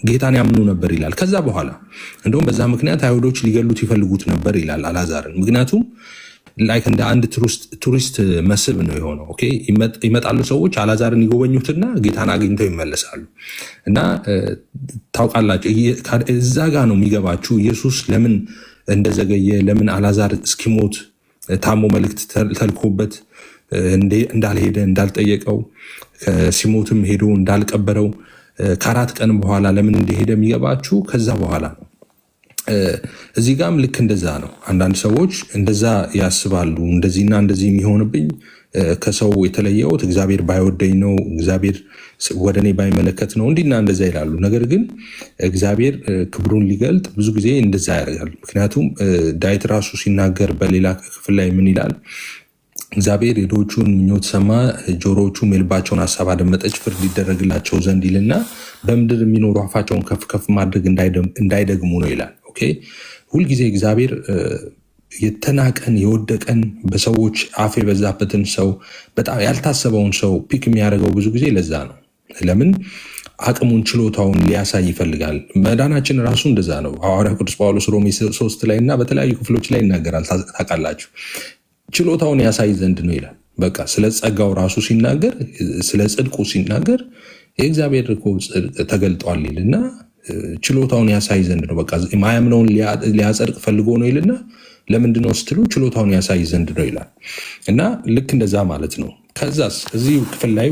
ጌታን ያምኑ ነበር ይላል። ከዛ በኋላ እንደውም በዛ ምክንያት አይሁዶች ሊገሉት ይፈልጉት ነበር ይላል አልዓዛርን። ምክንያቱም ላይክ እንደ አንድ ቱሪስት መስህብ ነው የሆነው። ኦኬ ይመጣሉ ሰዎች አልዓዛርን ይጎበኙትና ጌታን አግኝተው ይመለሳሉ። እና ታውቃላችሁ እዛ ጋ ነው የሚገባችሁ ኢየሱስ ለምን እንደዘገየ፣ ለምን አልዓዛር እስኪሞት ታሞ መልእክት ተልኮበት እንዳልሄደ እንዳልጠየቀው፣ ሲሞትም ሄዶ እንዳልቀበረው፣ ከ4 ቀን በኋላ ለምን እንደሄደ የሚገባችሁ ከዛ በኋላ ነው። እዚህ ጋም ልክ እንደዛ ነው። አንዳንድ ሰዎች እንደዛ ያስባሉ። እንደዚህና እንደዚህ የሚሆንብኝ ከሰው የተለየሁት እግዚአብሔር ባይወደኝ ነው፣ እግዚአብሔር ወደ እኔ ባይመለከት ነው፣ እንዲና እንደዛ ይላሉ። ነገር ግን እግዚአብሔር ክብሩን ሊገልጥ ብዙ ጊዜ እንደዛ ያደርጋል። ምክንያቱም ዳዊት ራሱ ሲናገር በሌላ ክፍል ላይ ምን ይላል? እግዚአብሔር የድሆቹን ምኞት ሰማ፣ ጆሮዎቹም የልባቸውን ሀሳብ አደመጠች፣ ፍርድ ሊደረግላቸው ዘንድ ይልና በምድር የሚኖሩ አፋቸውን ከፍ ከፍ ማድረግ እንዳይደግሙ ነው ይላል። ኦኬ ሁልጊዜ እግዚአብሔር የተናቀን የወደቀን በሰዎች አፍ የበዛበትን ሰው በጣም ያልታሰበውን ሰው ፒክ የሚያደርገው ብዙ ጊዜ ለዛ ነው። ለምን? አቅሙን ችሎታውን ሊያሳይ ይፈልጋል። መዳናችን ራሱ እንደዛ ነው። ሐዋርያው ቅዱስ ጳውሎስ ሮሜ 3 ላይ እና በተለያዩ ክፍሎች ላይ ይናገራል። ታውቃላችሁ ችሎታውን ያሳይ ዘንድ ነው ይላል። በቃ ስለ ጸጋው ራሱ ሲናገር፣ ስለ ጽድቁ ሲናገር የእግዚአብሔር እኮ ጽድቅ ተገልጧል ይልና ችሎታውን ያሳይ ዘንድ ነው። በቃ ማያምነውን ሊያጸድቅ ፈልጎ ነው ይልና ለምንድነው ስትሉ ችሎታውን ያሳይ ዘንድ ነው ይላል። እና ልክ እንደዛ ማለት ነው። ከዛስ እዚህ ክፍል ላይ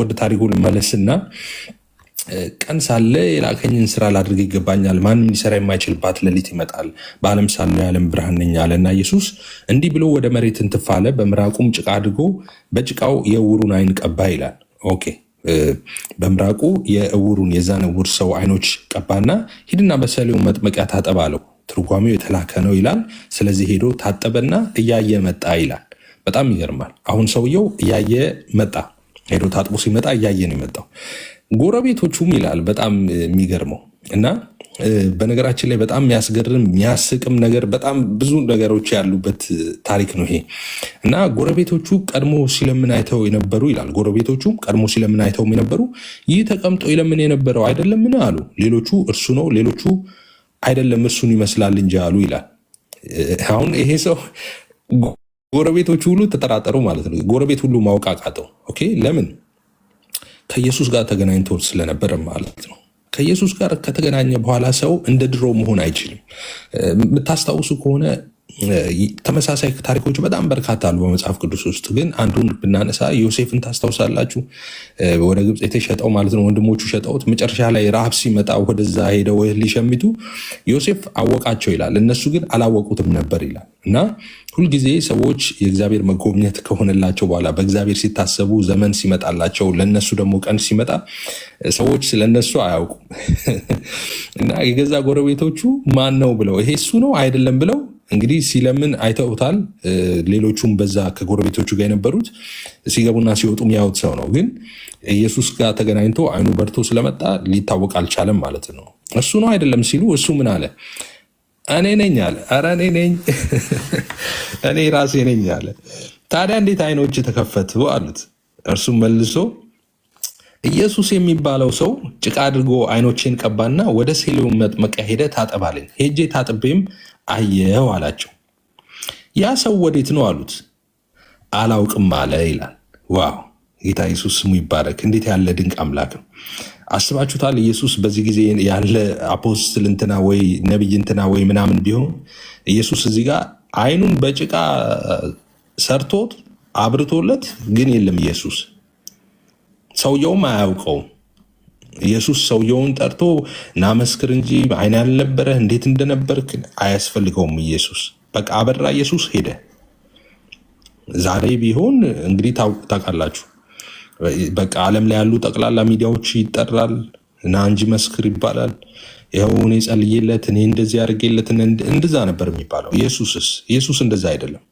ወደ ታሪኩ ልመለስና ቀን ሳለ የላከኝን ስራ ላድርግ ይገባኛል፣ ማንም ሊሰራ የማይችልባት ሌሊት ይመጣል፣ በዓለም ሳለ የዓለም ብርሃን ነኝ አለና ኢየሱስ እንዲህ ብሎ ወደ መሬት እንትፍ አለ፣ በምራቁም ጭቃ አድርጎ በጭቃው የዕውሩን ዓይን ቀባ ይላል። ኦኬ በምራቁ የዕውሩን የዛን ዕውር ሰው ዓይኖች ቀባና ሂድና በሰሌው መጥመቂያ ታጠብ አለው። ትርጓሜው የተላከ ነው ይላል። ስለዚህ ሄዶ ታጠበና እያየ መጣ ይላል። በጣም ይገርማል። አሁን ሰውየው እያየ መጣ፣ ሄዶ ታጥቦ ሲመጣ እያየ ነው የመጣው። ጎረቤቶቹም ይላል በጣም የሚገርመው እና በነገራችን ላይ በጣም የሚያስገርም የሚያስቅም ነገር በጣም ብዙ ነገሮች ያሉበት ታሪክ ነው ይሄ። እና ጎረቤቶቹ ቀድሞ ሲለምን አይተው የነበሩ ይላል። ጎረቤቶቹም ቀድሞ ሲለምን አይተው የነበሩ ይህ ተቀምጦ ይለምን የነበረው አይደለምን አሉ። ሌሎቹ እርሱ ነው፣ ሌሎቹ አይደለም እርሱን ይመስላል እንጂ አሉ ይላል። አሁን ይሄ ሰው ጎረቤቶቹ ሁሉ ተጠራጠሩ ማለት ነው። ጎረቤት ሁሉ ማወቅ አቃተው። ኦኬ ለምን? ከኢየሱስ ጋር ተገናኝቶ ስለነበረ ማለት ነው። ከኢየሱስ ጋር ከተገናኘ በኋላ ሰው እንደ ድሮ መሆን አይችልም። የምታስታውሱ ከሆነ ተመሳሳይ ታሪኮች በጣም በርካታ አሉ በመጽሐፍ ቅዱስ ውስጥ። ግን አንዱን ብናነሳ ዮሴፍን ታስታውሳላችሁ። ወደ ግብፅ የተሸጠው ማለት ነው። ወንድሞቹ ሸጠውት መጨረሻ ላይ ረሃብ ሲመጣ ወደዛ ሄደው ሊሸምቱ ዮሴፍ አወቃቸው ይላል፣ እነሱ ግን አላወቁትም ነበር ይላል። እና ሁልጊዜ ሰዎች የእግዚአብሔር መጎብኘት ከሆነላቸው በኋላ በእግዚአብሔር ሲታሰቡ ዘመን ሲመጣላቸው ለነሱ ደግሞ ቀን ሲመጣ ሰዎች ስለነሱ አያውቁም። እና የገዛ ጎረቤቶቹ ማን ነው ብለው ይሄ እሱ ነው አይደለም ብለው እንግዲህ ሲለምን አይተውታል። ሌሎቹም በዛ ከጎረቤቶቹ ጋር የነበሩት ሲገቡና ሲወጡ የሚያዩት ሰው ነው። ግን ኢየሱስ ጋር ተገናኝቶ ዓይኑ በርቶ ስለመጣ ሊታወቅ አልቻለም ማለት ነው። እሱ ነው አይደለም ሲሉ እሱ ምን አለ? እኔ ነኝ አለ። ኧረ እኔ ነኝ እኔ ራሴ ነኝ አለ። ታዲያ እንዴት ዓይኖች ተከፈቱ አሉት። እርሱም መልሶ ኢየሱስ የሚባለው ሰው ጭቃ አድርጎ ዓይኖቼን ቀባና ወደ ሰሌው መጥመቂያ ሄደ ታጠብ አለኝ። ሄጄ ታጥቤም አየው አላቸው። ያ ሰው ወዴት ነው አሉት። አላውቅም አለ ይላል። ዋው ጌታ ኢየሱስ ስሙ ይባረክ። እንዴት ያለ ድንቅ አምላክ ነው። አስባችሁታል? ኢየሱስ በዚህ ጊዜ ያለ አፖስትል እንትና ወይ ነቢይ እንትና ወይ ምናምን ቢሆን ኢየሱስ እዚህ ጋር ዓይኑን በጭቃ ሰርቶት አብርቶለት ግን የለም ኢየሱስ። ሰውየውም አያውቀውም። ኢየሱስ ሰውየውን ጠርቶ ናመስክር እንጂ ዓይን ያልነበረህ እንዴት እንደነበርክ አያስፈልገውም። ኢየሱስ በቃ አበራ። ኢየሱስ ሄደ። ዛሬ ቢሆን እንግዲህ ታውቃላችሁ፣ በቃ ዓለም ላይ ያሉ ጠቅላላ ሚዲያዎች ይጠራል እና እንጂ መስክር ይባላል። ይኸው እኔ ጸልዬለት እኔ እንደዚህ አድርጌለት እንደዛ ነበር የሚባለው። ኢየሱስ እንደዛ አይደለም።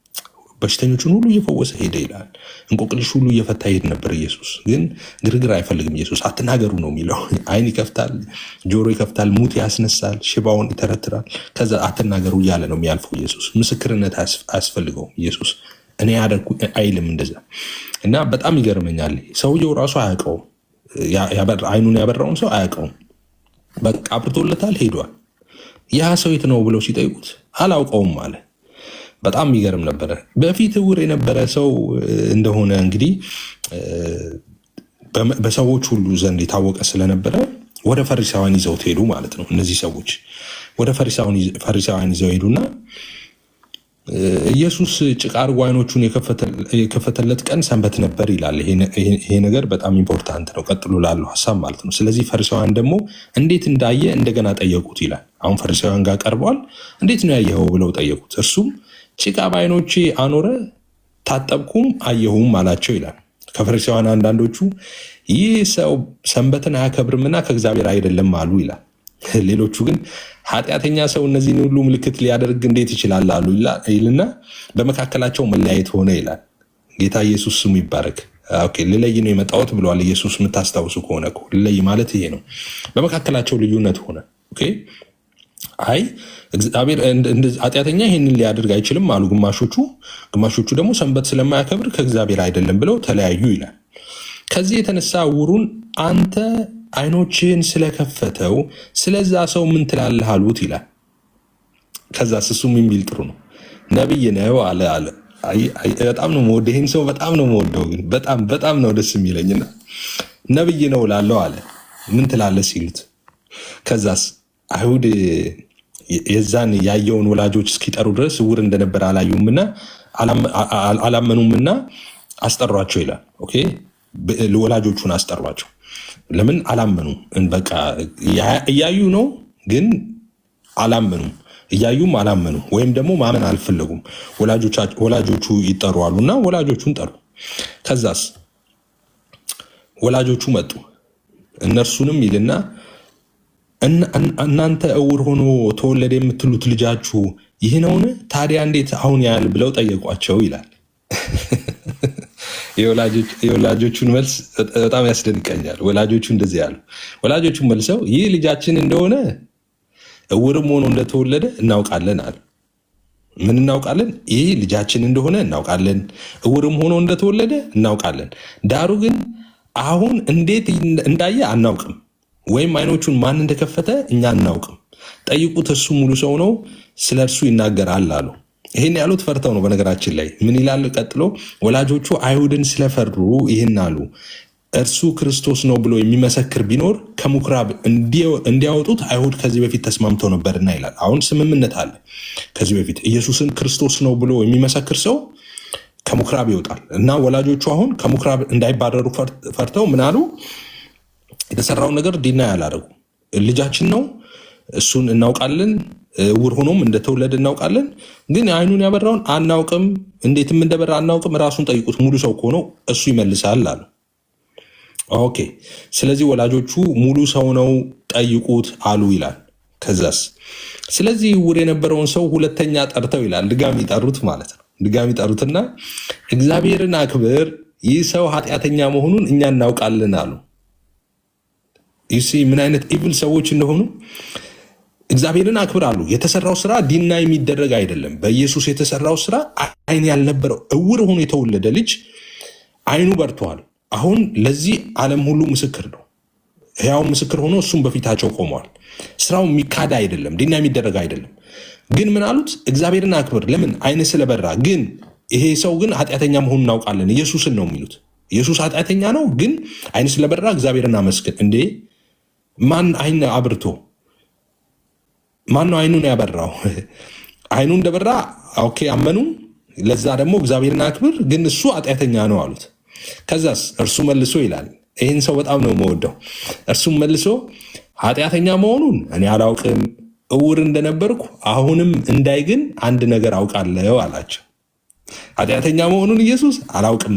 በሽተኞቹን ሁሉ እየፈወሰ ሄደ ይላል። እንቆቅልሽ ሁሉ እየፈታ ሄድ ነበር ኢየሱስ። ግን ግርግር አይፈልግም ኢየሱስ። አትናገሩ ነው የሚለው። ዓይን ይከፍታል፣ ጆሮ ይከፍታል፣ ሙት ያስነሳል፣ ሽባውን ይተረትራል። ከዛ አትናገሩ እያለ ነው የሚያልፈው ኢየሱስ። ምስክርነት አያስፈልገውም ኢየሱስ። እኔ ያደርኩ አይልም እንደዛ። እና በጣም ይገርመኛል። ሰውየው ራሱ አያውቀውም። ዓይኑን ያበራውን ሰው አያውቀውም። በቃ አብርቶለታል፣ ሄዷል። ያ ሰው የት ነው ብለው ሲጠይቁት አላውቀውም አለ። በጣም የሚገርም ነበረ። በፊት እውር የነበረ ሰው እንደሆነ እንግዲህ በሰዎች ሁሉ ዘንድ የታወቀ ስለነበረ ወደ ፈሪሳውያን ይዘውት ሄዱ ማለት ነው። እነዚህ ሰዎች ወደ ፈሪሳውያን ይዘው ሄዱና ኢየሱስ ጭቃ አድርጎ ዓይኖቹን የከፈተለት ቀን ሰንበት ነበር ይላል። ይሄ ነገር በጣም ኢምፖርታንት ነው፣ ቀጥሎ ላለው ሀሳብ ማለት ነው። ስለዚህ ፈሪሳውያን ደግሞ እንዴት እንዳየ እንደገና ጠየቁት ይላል። አሁን ፈሪሳውያን ጋር ቀርበዋል። እንዴት ነው ያየኸው ብለው ጠየቁት። እርሱም ጭቃ በዓይኖቼ አኖረ፣ ታጠብኩም አየሁም አላቸው ይላል። ከፈሪሳውያን አንዳንዶቹ ይህ ሰው ሰንበትን አያከብርምና ከእግዚአብሔር አይደለም አሉ ይላል። ሌሎቹ ግን ኃጢአተኛ ሰው እነዚህን ሁሉ ምልክት ሊያደርግ እንዴት ይችላል አሉ ይልና በመካከላቸው መለያየት ሆነ ይላል። ጌታ ኢየሱስ ስሙ ይባረክ። ልለይ ነው የመጣሁት ብለዋል ኢየሱስ። የምታስታውሱ ከሆነ ልለይ ማለት ይሄ ነው። በመካከላቸው ልዩነት ሆነ። አይ እግዚአብሔር ኃጢአተኛ ይህንን ሊያደርግ አይችልም አሉ ግማሾቹ ደግሞ ሰንበት ስለማያከብር ከእግዚአብሔር አይደለም ብለው ተለያዩ ይላል። ከዚህ የተነሳ ዕውሩን አንተ ዓይኖችህን ስለከፈተው ስለዛ ሰው ምን ትላለህ አሉት ይላል። ከዛ እሱም የሚል ጥሩ ነው፣ ነቢይ ነው አለ። በጣም ነው የምወደው ይህን ሰው፣ በጣም ነው የምወደው፣ ግን በጣም ነው ደስ የሚለኝና ነቢይ ነው ላለው አለ። ምን ትላለህ ሲሉት፣ ከዛስ አይሁድ የዛን ያየውን ወላጆች እስኪጠሩ ድረስ ዕውር እንደነበረ አላመኑምና አስጠሯቸው ይላል። ወላጆቹን አስጠሯቸው። ለምን አላመኑም? በቃ እያዩ ነው ግን አላመኑም። እያዩም አላመኑ ወይም ደግሞ ማመን አልፈለጉም። ወላጆቹ ይጠሩ አሉና ወላጆቹን ጠሩ። ከዛስ ወላጆቹ መጡ። እነርሱንም ይልና እናንተ ዕውር ሆኖ ተወለደ የምትሉት ልጃችሁ ይህ ነውን? ታዲያ እንዴት አሁን ያህል ብለው ጠየቋቸው ይላል። የወላጆቹን መልስ በጣም ያስደንቀኛል። ወላጆቹ እንደዚህ ያሉ። ወላጆቹን መልሰው ይህ ልጃችን እንደሆነ ዕውርም ሆኖ እንደተወለደ እናውቃለን አሉ። ምን እናውቃለን? ይህ ልጃችን እንደሆነ እናውቃለን፣ ዕውርም ሆኖ እንደተወለደ እናውቃለን። ዳሩ ግን አሁን እንዴት እንዳየ አናውቅም፣ ወይም ዓይኖቹን ማን እንደከፈተ እኛ አናውቅም። ጠይቁት፣ እርሱ ሙሉ ሰው ነው፣ ስለ እርሱ ይናገራል አሉ። ይህን ያሉት ፈርተው ነው። በነገራችን ላይ ምን ይላል ቀጥሎ? ወላጆቹ አይሁድን ስለፈሩ ይህን አሉ። እርሱ ክርስቶስ ነው ብሎ የሚመሰክር ቢኖር ከምኩራብ እንዲያወጡት አይሁድ ከዚህ በፊት ተስማምተው ነበርና ይላል። አሁን ስምምነት አለ። ከዚህ በፊት ኢየሱስን ክርስቶስ ነው ብሎ የሚመሰክር ሰው ከምኩራብ ይወጣል እና ወላጆቹ አሁን ከምኩራብ እንዳይባረሩ ፈርተው ምን አሉ? የተሰራውን ነገር ዲና ያላደረጉ ልጃችን ነው፣ እሱን እናውቃለን፣ ዕውር ሆኖም እንደተወለደ እናውቃለን፣ ግን ዓይኑን ያበራውን አናውቅም፣ እንዴትም እንደበራ አናውቅም፣ ራሱን ጠይቁት፣ ሙሉ ሰው ከሆነው እሱ ይመልሳል አሉ። ስለዚህ ወላጆቹ ሙሉ ሰው ነው ጠይቁት አሉ ይላል። ከዛስ ስለዚህ ዕውር የነበረውን ሰው ሁለተኛ ጠርተው ይላል፣ ድጋሚ ጠሩት ማለት ነው። ድጋሚ ጠሩትና እግዚአብሔርን አክብር፣ ይህ ሰው ኃጢአተኛ መሆኑን እኛ እናውቃለን አሉ። ምን አይነት ኢቭል ሰዎች እንደሆኑ። እግዚአብሔርን አክብር አሉ። የተሰራው ስራ ዲና የሚደረግ አይደለም። በኢየሱስ የተሰራው ስራ ዓይን ያልነበረው ዕውር ሆኖ የተወለደ ልጅ ዓይኑ በርቷል። አሁን ለዚህ ዓለም ሁሉ ምስክር ነው። ሕያው ምስክር ሆኖ እሱም በፊታቸው ቆመዋል። ስራው የሚካድ አይደለም፣ ዲና የሚደረግ አይደለም። ግን ምን አሉት? እግዚአብሔርን አክብር። ለምን? ዓይን ስለበራ። ግን ይሄ ሰው ግን ኃጢአተኛ መሆኑን እናውቃለን። ኢየሱስን ነው የሚሉት። ኢየሱስ ኃጢአተኛ ነው፣ ግን ዓይን ስለበራ እግዚአብሔርን አመስግን። እንዴ ማን ዓይን አብርቶ? ማን ነው ዓይኑን ያበራው? ዓይኑ እንደበራ አመኑ። ለዛ ደግሞ እግዚአብሔርን አክብር፣ ግን እሱ ኃጢአተኛ ነው አሉት። ከዛስ እርሱ መልሶ ይላል፣ ይህን ሰው በጣም ነው የምወደው። እርሱም መልሶ ኃጢአተኛ መሆኑን እኔ አላውቅም፣ ዕውር እንደነበርኩ አሁንም እንዳይ ግን አንድ ነገር አውቃለሁ አላቸው። ኃጢአተኛ መሆኑን ኢየሱስ አላውቅም፣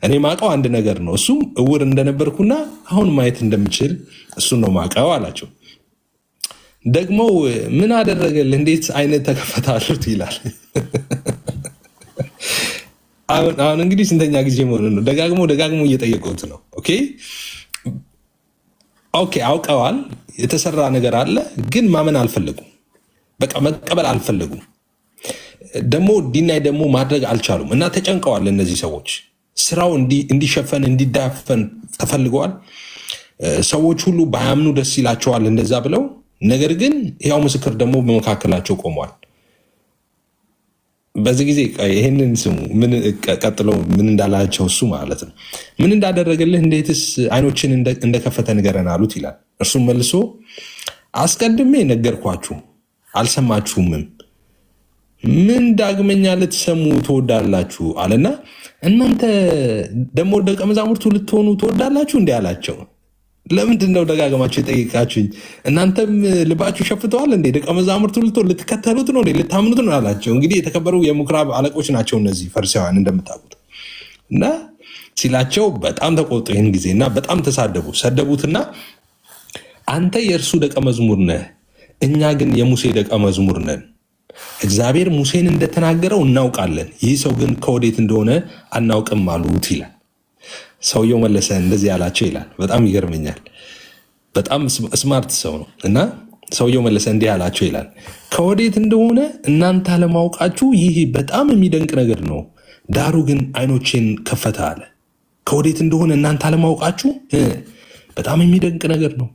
እኔ ማውቀው አንድ ነገር ነው፣ እሱም ዕውር እንደነበርኩና አሁን ማየት እንደምችል እሱን ነው ማውቀው አላቸው። ደግሞ ምን አደረገልህ? እንዴት አይነት ተከፈታሉት ይላል። አሁን እንግዲህ ስንተኛ ጊዜ መሆኑ ነው? ደጋግሞ እየጠየቁት ነው። አውቀዋል፣ የተሰራ ነገር አለ፣ ግን ማመን አልፈለጉም። በቃ መቀበል አልፈለጉም። ደግሞ ዲናይ ደግሞ ማድረግ አልቻሉም እና ተጨንቀዋል። እነዚህ ሰዎች ስራው እንዲሸፈን እንዲዳፈን ተፈልገዋል። ሰዎች ሁሉ ባያምኑ ደስ ይላቸዋል እንደዛ ብለው። ነገር ግን ሕያው ምስክር ደግሞ በመካከላቸው ቆመዋል። በዚህ ጊዜ ይህንን ስሙ። ምን ቀጥሎ ምን እንዳላቸው እሱ ማለት ነው። ምን እንዳደረገልህ እንዴትስ አይኖችን እንደከፈተ ንገረን አሉት ይላል። እርሱም መልሶ አስቀድሜ ነገርኳችሁ አልሰማችሁምም፣ ምን ዳግመኛ ልትሰሙ ትወዳላችሁ አለና እናንተ ደግሞ ደቀ መዛሙርቱ ልትሆኑ ትወዳላችሁ እንዲህ አላቸው። ለምንድን ነው ደጋግማችሁ የጠየቃችሁኝ? እናንተም ልባችሁ ሸፍተዋል እንዴ? ደቀ መዛሙርቱ ልትከተሉት ነው ልታምኑት ነው አላቸው። እንግዲህ የተከበሩ የምኩራብ አለቆች ናቸው እነዚህ ፈሪሳውያን እንደምታውቁት። እና ሲላቸው በጣም ተቆጡ ይህን ጊዜ እና በጣም ተሳደቡ። ሰደቡትና አንተ የእርሱ ደቀ መዝሙር ነህ፣ እኛ ግን የሙሴ ደቀ መዝሙር ነን። እግዚአብሔር ሙሴን እንደተናገረው እናውቃለን፣ ይህ ሰው ግን ከወዴት እንደሆነ አናውቅም አሉት ይላል። ሰውየው መለሰ እንደዚህ ያላቸው ይላል። በጣም ይገርመኛል። በጣም ስማርት ሰው ነው። እና ሰውየው መለሰ እንዲህ ያላቸው ይላል፣ ከወዴት እንደሆነ እናንተ አለማውቃችሁ ይህ በጣም የሚደንቅ ነገር ነው። ዳሩ ግን አይኖቼን ከፈተ አለ። ከወዴት እንደሆነ እናንተ አለማውቃችሁ በጣም የሚደንቅ ነገር ነው።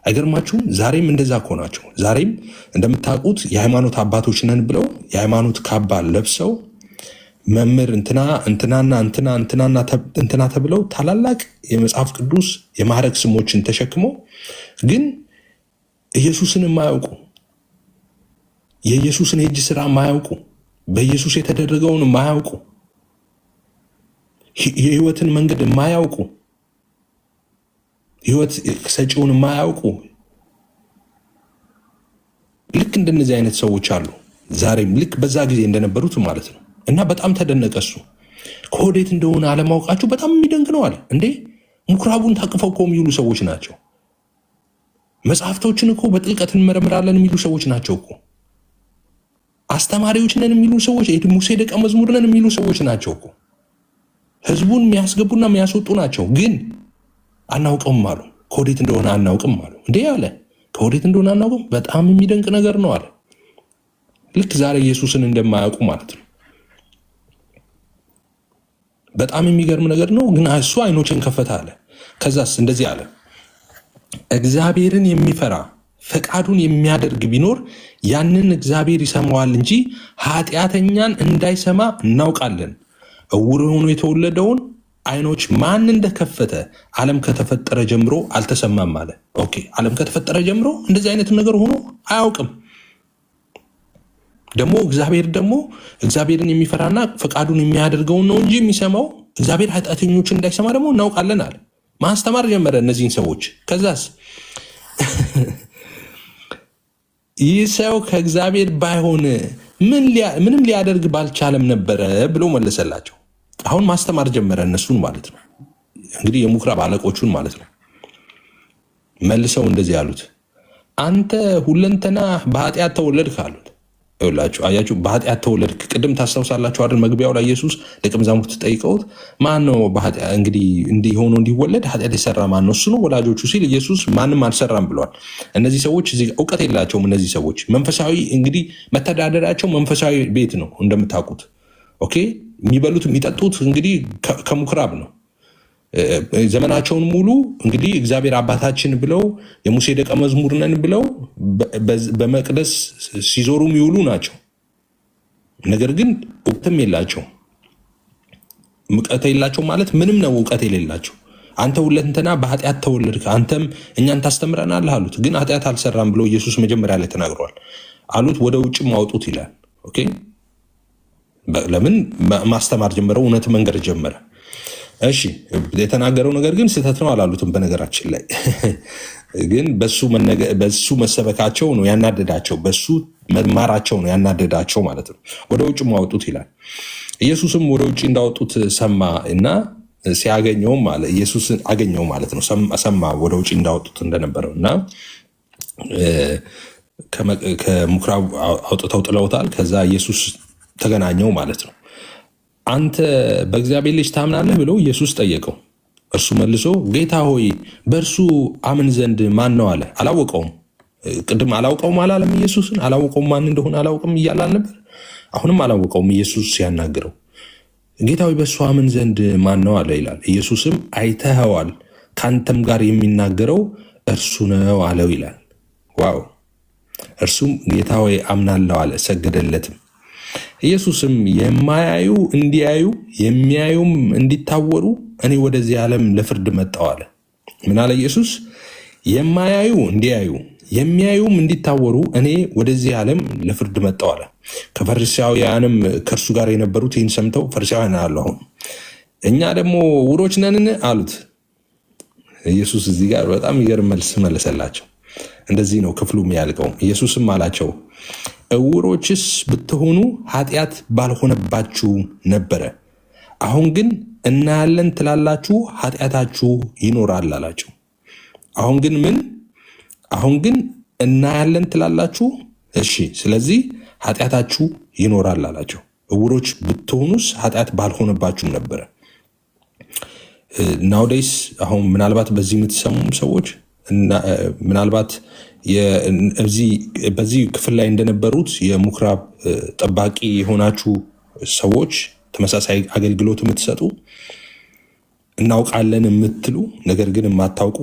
አይገርማችሁም? ዛሬም እንደዛ እኮ ናቸው። ዛሬም እንደምታውቁት የሃይማኖት አባቶች ነን ብለው የሃይማኖት ካባ ለብሰው መምህር እንትናና እንትና ተብለው ታላላቅ የመጽሐፍ ቅዱስ የማዕረግ ስሞችን ተሸክመው ግን ኢየሱስን የማያውቁ የኢየሱስን የእጅ ስራ የማያውቁ በኢየሱስ የተደረገውን የማያውቁ የህይወትን መንገድ የማያውቁ ህይወት ሰጪውን የማያውቁ ልክ እንደነዚህ አይነት ሰዎች አሉ ዛሬም ልክ በዛ ጊዜ እንደነበሩት ማለት ነው። እና በጣም ተደነቀ እሱ። ከወዴት እንደሆነ አለማወቃችሁ በጣም የሚደንቅ ነው አለ። እንዴ ምኩራቡን ታቅፈው እኮ የሚውሉ ሰዎች ናቸው። መጽሐፍቶችን እኮ በጥልቀት እንመረምራለን የሚሉ ሰዎች ናቸው እኮ። አስተማሪዎች ነን የሚሉ ሰዎች፣ ሙሴ ደቀ መዝሙር ነን የሚሉ ሰዎች ናቸው እኮ። ህዝቡን የሚያስገቡና የሚያስወጡ ናቸው። ግን አናውቀውም አሉ። ከወዴት እንደሆነ አናውቅም አሉ። እንዴ አለ ከወዴት እንደሆነ አናውቅም። በጣም የሚደንቅ ነገር ነው አለ። ልክ ዛሬ ኢየሱስን እንደማያውቁ ማለት ነው። በጣም የሚገርም ነገር ነው። ግን እሱ አይኖችን ከፈተ አለ። ከዛስ እንደዚህ አለ፣ እግዚአብሔርን የሚፈራ ፈቃዱን የሚያደርግ ቢኖር ያንን እግዚአብሔር ይሰማዋል እንጂ ኃጢአተኛን እንዳይሰማ እናውቃለን። እውር ሆኖ የተወለደውን አይኖች ማን እንደከፈተ ዓለም ከተፈጠረ ጀምሮ አልተሰማም አለ። ኦኬ፣ ዓለም ከተፈጠረ ጀምሮ እንደዚህ አይነት ነገር ሆኖ አያውቅም። ደግሞ እግዚአብሔር ደግሞ እግዚአብሔርን የሚፈራና ፈቃዱን የሚያደርገውን ነው እንጂ የሚሰማው እግዚአብሔር ኃጢአተኞችን እንዳይሰማ ደግሞ እናውቃለን አለ። ማስተማር ጀመረ እነዚህን ሰዎች። ከዛስ ይህ ሰው ከእግዚአብሔር ባይሆን ምንም ሊያደርግ ባልቻለም ነበረ ብሎ መለሰላቸው። አሁን ማስተማር ጀመረ እነሱን ማለት ነው። እንግዲህ የምኩራብ አለቆቹን ማለት ነው። መልሰው እንደዚህ ያሉት፣ አንተ ሁለንተና በኃጢአት ተወለድክ አሉት። ይኸውላችሁ አያችሁ፣ በኃጢአት ተወለድክ። ቅድም ታስታውሳላችሁ አይደል? መግቢያው ላይ ኢየሱስ ደቀ መዛሙርት ጠይቀውት ማን ነው እንግዲህ እንዲህ ሆኖ እንዲወለድ ኃጢአት የሰራ ማን ነው? እሱ ነው ወላጆቹ ሲል ኢየሱስ ማንም አልሰራም ብለዋል። እነዚህ ሰዎች እዚህ እውቀት የላቸውም። እነዚህ ሰዎች መንፈሳዊ እንግዲህ መተዳደሪያቸው መንፈሳዊ ቤት ነው እንደምታውቁት። ኦኬ፣ የሚበሉት የሚጠጡት እንግዲህ ከምኩራብ ነው። ዘመናቸውን ሙሉ እንግዲህ እግዚአብሔር አባታችን ብለው የሙሴ ደቀ መዝሙር ነን ብለው በመቅደስ ሲዞሩ የሚውሉ ናቸው። ነገር ግን እውቀትም የላቸው። እውቀት የላቸው ማለት ምንም ነው። እውቀት የሌላቸው አንተ ሁለንተና በኃጢአት ተወለድክ፣ አንተም እኛን ታስተምረናለህ አሉት። ግን ኃጢአት አልሰራም ብሎ ኢየሱስ መጀመሪያ ላይ ተናግሯል አሉት። ወደ ውጭም አውጡት ይላል። ኦኬ፣ ለምን ማስተማር ጀመረው? እውነት መንገድ ጀመረ። እሺ፣ የተናገረው ነገር ግን ስህተት ነው አላሉትም። በነገራችን ላይ ግን በሱ መሰበካቸው ነው ያናደዳቸው፣ በሱ መማራቸው ነው ያናደዳቸው ማለት ነው። ወደ ውጭ ማወጡት ይላል። ኢየሱስም ወደ ውጭ እንዳወጡት ሰማ እና ሲያገኘውም አለ ኢየሱስን አገኘው ማለት ነው። ሰማ ወደ ውጭ እንዳወጡት እንደነበረው እና ከምኩራብ አውጥተው ጥለውታል። ከዛ ኢየሱስ ተገናኘው ማለት ነው። አንተ በእግዚአብሔር ልጅ ታምናለህ ብሎ ኢየሱስ ጠየቀው። እርሱ መልሶ ጌታ ሆይ በእርሱ አምን ዘንድ ማን ነው አለ። አላወቀውም። ቅድም አላውቀውም አላለም ኢየሱስን። አላወቀውም፣ ማን እንደሆነ አላውቅም እያለ አልነበር? አሁንም አላወቀውም። ኢየሱስ ሲያናግረው ጌታ ሆይ በእሱ አምን ዘንድ ማን ነው አለ ይላል። ኢየሱስም አይተኸዋል፣ ከአንተም ጋር የሚናገረው እርሱ ነው አለው ይላል። ዋው! እርሱም ጌታ ሆይ አምናለሁ አለ፣ ሰገደለትም። ኢየሱስም የማያዩ እንዲያዩ የሚያዩም እንዲታወሩ እኔ ወደዚህ ዓለም ለፍርድ መጣሁ አለ። ምን አለ ኢየሱስ? የማያዩ እንዲያዩ የሚያዩም እንዲታወሩ እኔ ወደዚህ ዓለም ለፍርድ መጣሁ አለ። ከፈሪሳውያንም ከእርሱ ጋር የነበሩት ይህን ሰምተው ፈሪሳውያን አሉ፣ አሁን እኛ ደግሞ ዕውሮች ነንን አሉት። ኢየሱስ እዚህ ጋር በጣም ይገርም መልስ መለሰላቸው። እንደዚህ ነው ክፍሉ የሚያልቀው። ኢየሱስም አላቸው ዕውሮችስ ብትሆኑ ኃጢአት ባልሆነባችሁ ነበረ። አሁን ግን እናያለን ትላላችሁ፣ ኃጢአታችሁ ይኖራል አላቸው። አሁን ግን ምን? አሁን ግን እናያለን ትላላችሁ። እሺ፣ ስለዚህ ኃጢአታችሁ ይኖራል አላቸው። ዕውሮች ብትሆኑስ ኃጢአት ባልሆነባችሁም ነበረ። ናውዴይስ አሁን ምናልባት በዚህ የምትሰሙም ሰዎች ምናልባት በዚህ ክፍል ላይ እንደነበሩት የምኩራብ ጠባቂ የሆናችሁ ሰዎች፣ ተመሳሳይ አገልግሎት የምትሰጡ፣ እናውቃለን የምትሉ ነገር ግን የማታውቁ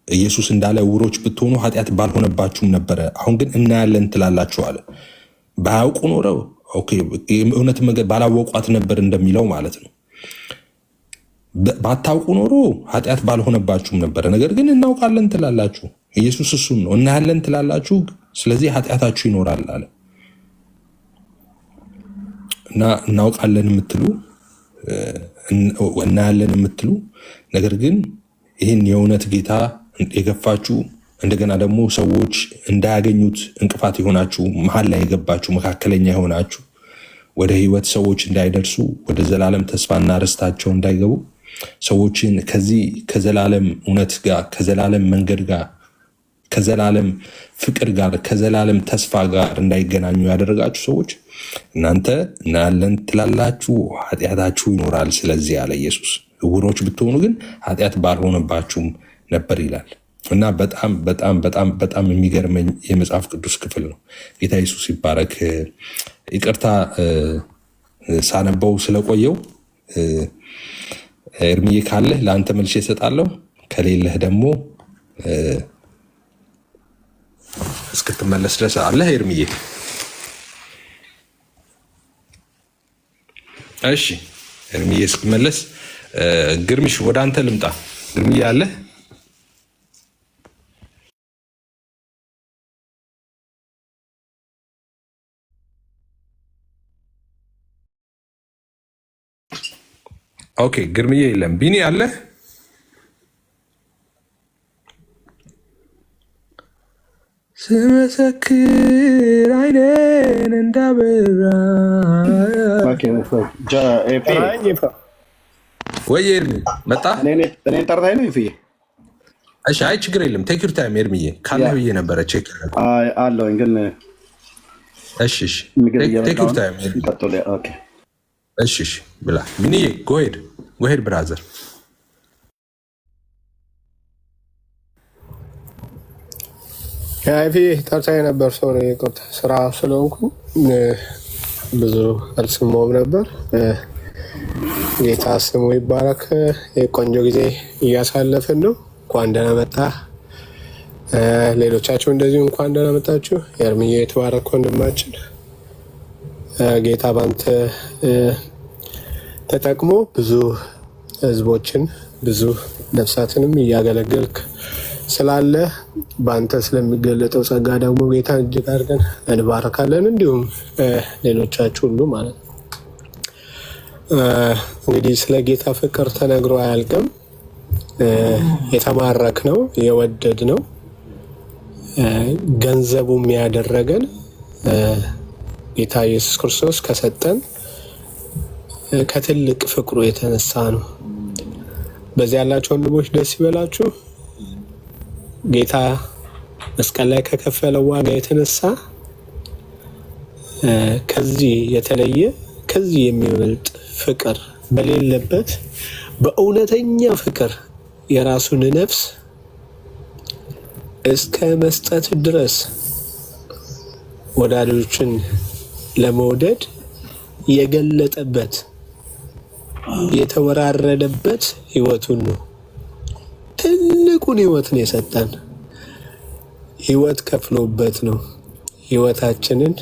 ኢየሱስ እንዳለ ዕውሮች ብትሆኑ ኃጢአት ባልሆነባችሁም ነበረ፣ አሁን ግን እናያለን ትላላችሁ አለ። ባያውቁ ኖረው እውነት መንገድ ባላወቋት ነበር እንደሚለው ማለት ነው። ባታውቁ ኖሮ ኃጢአት ባልሆነባችሁም ነበረ፣ ነገር ግን እናውቃለን ትላላችሁ። ኢየሱስ እሱን ነው። እናያለን ትላላችሁ፣ ስለዚህ ኃጢአታችሁ ይኖራል አለ እና እናውቃለን የምትሉ እናያለን የምትሉ ነገር ግን ይህን የእውነት ጌታ የገፋችሁ እንደገና ደግሞ ሰዎች እንዳያገኙት እንቅፋት የሆናችሁ መሀል ላይ የገባችሁ መካከለኛ የሆናችሁ ወደ ሕይወት ሰዎች እንዳይደርሱ ወደ ዘላለም ተስፋና ርስታቸው እንዳይገቡ ሰዎችን ከዚህ ከዘላለም እውነት ጋር ከዘላለም መንገድ ጋር ከዘላለም ፍቅር ጋር ከዘላለም ተስፋ ጋር እንዳይገናኙ ያደረጋችሁ ሰዎች እናንተ እናያለን ትላላችሁ፣ ኃጢአታችሁ ይኖራል ስለዚህ ያለ ኢየሱስ። ዕውሮች ብትሆኑ ግን ኃጢአት ባልሆነባችሁም ነበር ይላል እና በጣም በጣም በጣም በጣም የሚገርመኝ የመጽሐፍ ቅዱስ ክፍል ነው። ጌታ ኢየሱስ ይባረክ። ይቅርታ ሳነበው ስለቆየው ኤርሚዬ ካለህ ለአንተ መልሼ እሰጣለሁ፣ ከሌለህ ደግሞ እስክትመለስ ድረስ አለህ ኤርሚዬ። እሺ ኤርሚዬ እስክመለስ ግርምሽ ወደ አንተ ልምጣ። ግርምዬ አለህ? ኦኬ ግርምዬ የለም። ቢኒ አለ? ስመሰክር አይኔን እንዳበራ ወይ ኤርሚ መጣ። እኔን ጠርታኝ ነው ይፍዬ። እሺ አይ ችግር የለም። ቴክ ዩር ታይም ኤርሚዬ ካለ ብዬ ነበረ ቼክ አለውኝ ግን እሺ ቴክ ዩር ታይም ኤርሚ። እሺ ብላ ሚኒዬ ጎሄድ ብራዘር። አይፊ ጠርታኝ ነበር። ሰው ነው የቆጣ ስራ ስለሆንኩ ብዙ አልሰማሁም ነበር። ጌታ ስሙ ይባረክ። የቆንጆ ጊዜ እያሳለፍን ነው። እንኳን ደህና መጣ። ሌሎቻችሁ እንደዚሁ እንኳን ደህና መጣችሁ። ኤርሚዬ የተባረክ ወንድማችን ጌታ ባንተ ተጠቅሞ ብዙ ህዝቦችን ብዙ ነፍሳትንም እያገለገልክ ስላለ በአንተ ስለሚገለጠው ጸጋ ደግሞ ጌታ እጅግ አድርገን እንባረካለን። እንዲሁም ሌሎቻችሁ ሁሉ ማለት ነው። እንግዲህ ስለ ጌታ ፍቅር ተነግሮ አያልቅም። የተማረክ ነው የወደድ ነው ገንዘቡም ያደረገን ጌታ ኢየሱስ ክርስቶስ ከሰጠን ከትልቅ ፍቅሩ የተነሳ ነው። በዚህ ያላችሁ ወንድሞች ደስ ይበላችሁ። ጌታ መስቀል ላይ ከከፈለው ዋጋ የተነሳ ከዚህ የተለየ ከዚህ የሚበልጥ ፍቅር በሌለበት በእውነተኛ ፍቅር የራሱን ነፍስ እስከ መስጠት ድረስ ወዳጆችን ለመውደድ የገለጠበት የተወራረደበት ህይወቱን ነው። ትልቁን ህይወት ነው የሰጠን። ህይወት ከፍሎበት ነው ህይወታችንን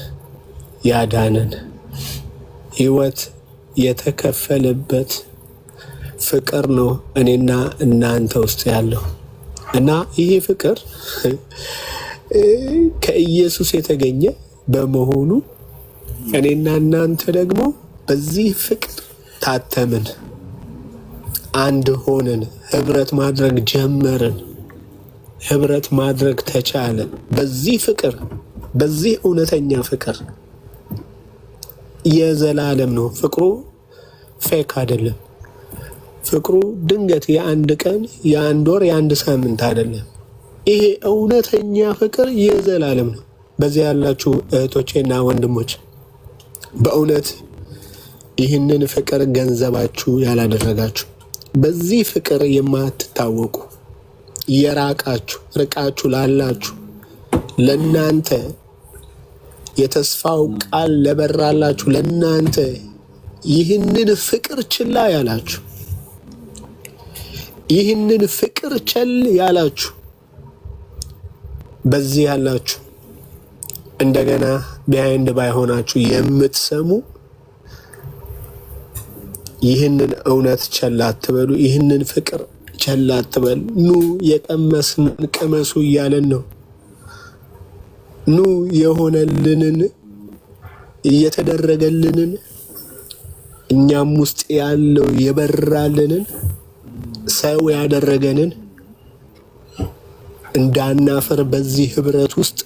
ያዳነን። ህይወት የተከፈለበት ፍቅር ነው እኔና እናንተ ውስጥ ያለው እና ይሄ ፍቅር ከኢየሱስ የተገኘ በመሆኑ እኔና እናንተ ደግሞ በዚህ ፍቅር ታተምን፣ አንድ ሆነን ህብረት ማድረግ ጀመርን፣ ህብረት ማድረግ ተቻለ። በዚህ ፍቅር፣ በዚህ እውነተኛ ፍቅር የዘላለም ነው። ፍቅሩ ፌክ አይደለም። ፍቅሩ ድንገት የአንድ ቀን፣ የአንድ ወር፣ የአንድ ሳምንት አይደለም። ይሄ እውነተኛ ፍቅር የዘላለም ነው። በዚህ ያላችሁ እህቶቼና ወንድሞች በእውነት ይህንን ፍቅር ገንዘባችሁ ያላደረጋችሁ፣ በዚህ ፍቅር የማትታወቁ የራቃችሁ ርቃችሁ ላላችሁ፣ ለናንተ የተስፋው ቃል ለበራላችሁ ለናንተ ይህንን ፍቅር ችላ ያላችሁ፣ ይህንን ፍቅር ቸል ያላችሁ በዚህ ያላችሁ እንደገና ቢሃይንድ ባይሆናችሁ የምትሰሙ ይህንን እውነት ቸል አትበሉ። ይህንን ፍቅር ቸል አትበሉ። ኑ የቀመስንን ቅመሱ እያለን ነው። ኑ የሆነልንን እየተደረገልንን እኛም ውስጥ ያለው የበራልንን ሰው ያደረገንን እንዳናፈር በዚህ ህብረት ውስጥ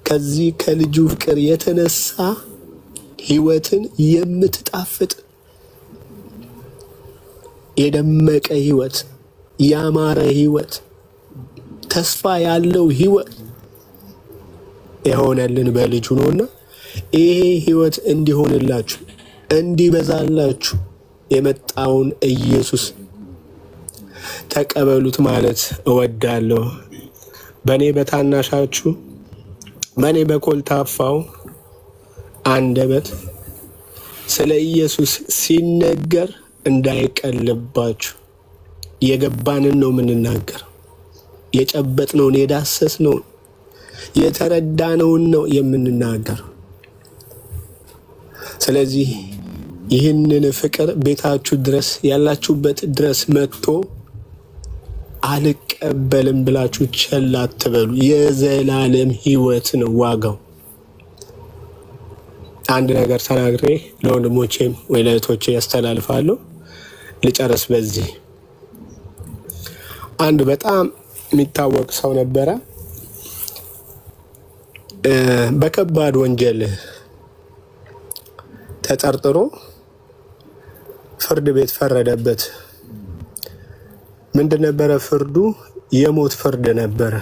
ከዚህ ከልጁ ፍቅር የተነሳ ህይወትን የምትጣፍጥ የደመቀ ህይወት፣ ያማረ ህይወት፣ ተስፋ ያለው ህይወት የሆነልን በልጁ ነውና ይሄ ህይወት እንዲሆንላችሁ እንዲበዛላችሁ የመጣውን ኢየሱስ ተቀበሉት ማለት እወዳለሁ። በኔ በታናሻችሁ በኔ በኮልታፋው አንደበት ስለ ኢየሱስ ሲነገር እንዳይቀልባችሁ። የገባንን ነው የምንናገር፣ የጨበጥነውን፣ የዳሰስነውን፣ የተረዳነውን ነው የምንናገር። ስለዚህ ይህንን ፍቅር ቤታችሁ ድረስ ያላችሁበት ድረስ መጥቶ አልቀበልም ብላችሁ ቸል አትበሉ። የዘላለም ህይወት ነው ዋጋው። አንድ ነገር ተናግሬ ለወንድሞቼም ወይ ለእህቶቼ ያስተላልፋለሁ። ልጨርስ በዚህ። አንድ በጣም የሚታወቅ ሰው ነበረ። በከባድ ወንጀል ተጠርጥሮ ፍርድ ቤት ፈረደበት። ምንድን ነበረ ፍርዱ? የሞት ፍርድ ነበረ።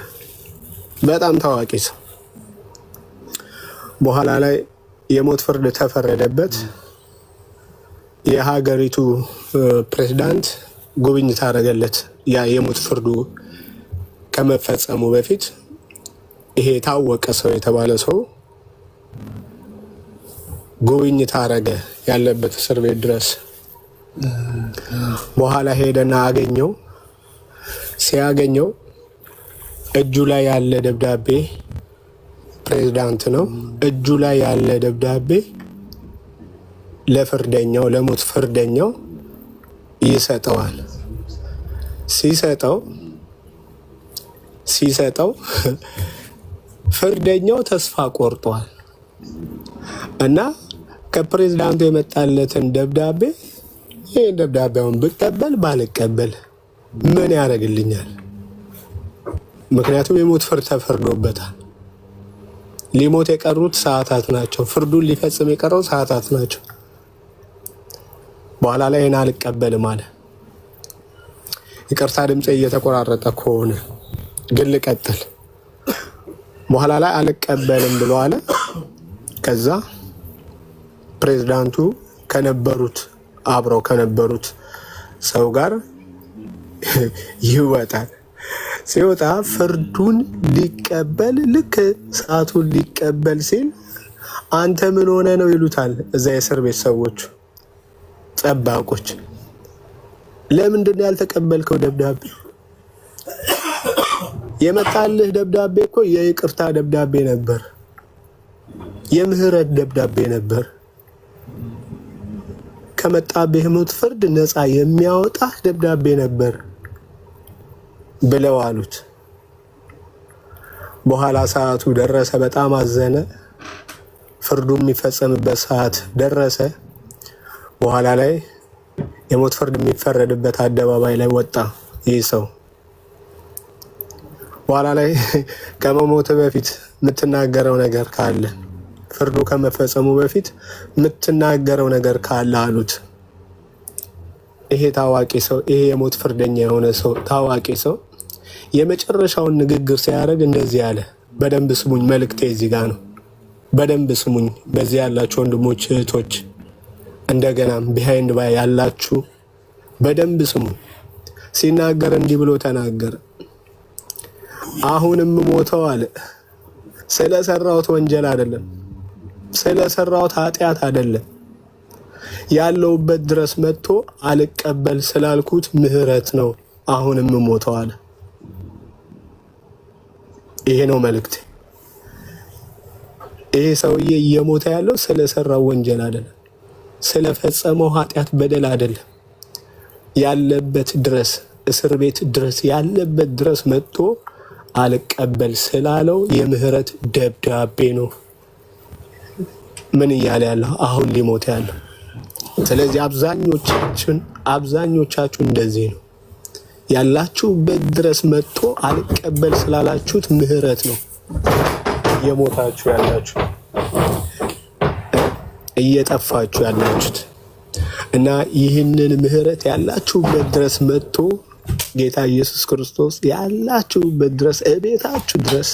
በጣም ታዋቂ ሰው። በኋላ ላይ የሞት ፍርድ ተፈረደበት። የሀገሪቱ ፕሬዝዳንት ጉብኝት አደረገለት። ያ የሞት ፍርዱ ከመፈጸሙ በፊት ይሄ ታወቀ ሰው የተባለ ሰው ጉብኝት አደረገ ያለበት እስር ቤት ድረስ። በኋላ ሄደና አገኘው። ሲያገኘው እጁ ላይ ያለ ደብዳቤ፣ ፕሬዝዳንት ነው፣ እጁ ላይ ያለ ደብዳቤ ለፍርደኛው ለሞት ፍርደኛው ይሰጠዋል። ሲሰጠው ፍርደኛው ተስፋ ቆርጧል እና ከፕሬዝዳንቱ የመጣለትን ደብዳቤ ይህን ደብዳቤውን ብቀበል ባልቀበል ምን ያደርግልኛል? ምክንያቱም የሞት ፍርድ ተፈርዶበታል። ሊሞት የቀሩት ሰዓታት ናቸው። ፍርዱን ሊፈጽም የቀረው ሰዓታት ናቸው። በኋላ ላይ ይህን አልቀበልም አለ። ይቅርታ ድምፄ እየተቆራረጠ ከሆነ ግን ልቀጥል። በኋላ ላይ አልቀበልም ብሎ አለ። ከዛ ፕሬዝዳንቱ ከነበሩት አብረው ከነበሩት ሰው ጋር ይወጣል። ሲወጣ ፍርዱን ሊቀበል ልክ ሰዓቱን ሊቀበል ሲል አንተ ምን ሆነ ነው ይሉታል እዛ የእስር ቤት ሰዎች ጠባቆች። ለምንድን ነው ያልተቀበልከው ደብዳቤ? የመጣልህ ደብዳቤ እኮ የይቅርታ ደብዳቤ ነበር፣ የምህረት ደብዳቤ ነበር። ከመጣብህ የሞት ፍርድ ነፃ የሚያወጣ ደብዳቤ ነበር ብለው አሉት። በኋላ ሰዓቱ ደረሰ። በጣም አዘነ። ፍርዱ የሚፈጸምበት ሰዓት ደረሰ። በኋላ ላይ የሞት ፍርድ የሚፈረድበት አደባባይ ላይ ወጣ ይህ ሰው። በኋላ ላይ ከመሞት በፊት የምትናገረው ነገር ካለ፣ ፍርዱ ከመፈጸሙ በፊት የምትናገረው ነገር ካለ አሉት። ይሄ ታዋቂ ሰው፣ ይሄ የሞት ፍርደኛ የሆነ ሰው፣ ታዋቂ ሰው የመጨረሻውን ንግግር ሲያደርግ እንደዚህ አለ። በደንብ ስሙኝ፣ መልእክቴ እዚህ ጋር ነው። በደንብ ስሙኝ። በዚህ ያላችሁ ወንድሞች እህቶች፣ እንደገናም ቢሃይንድ ባይ ያላችሁ በደንብ ስሙኝ። ሲናገር እንዲህ ብሎ ተናገረ። አሁንም ሞተው አለ ስለሰራሁት ወንጀል አይደለም፣ ስለሰራሁት ኃጢአት አይደለም፣ ያለውበት ድረስ መጥቶ አልቀበል ስላልኩት ምህረት ነው አሁንም ሞተው አለ። ይሄ ነው መልእክት። ይሄ ሰውዬ እየሞተ ያለው ስለሰራው ወንጀል አይደለም፣ ስለፈጸመው ኃጢአት በደል አይደለም። ያለበት ድረስ እስር ቤት ድረስ ያለበት ድረስ መጥቶ አልቀበል ስላለው የምህረት ደብዳቤ ነው ምን እያለ ያለው አሁን ሊሞት ያለው። ስለዚህ አብዛኞቻችሁ እንደዚህ ነው ያላችሁበት ድረስ መጥቶ አልቀበል ስላላችሁት ምህረት ነው እየሞታችሁ ያላችሁ፣ እየጠፋችሁ ያላችሁት እና ይህንን ምህረት ያላችሁበት ድረስ መጥቶ ጌታ ኢየሱስ ክርስቶስ ያላችሁበት ድረስ እቤታችሁ ድረስ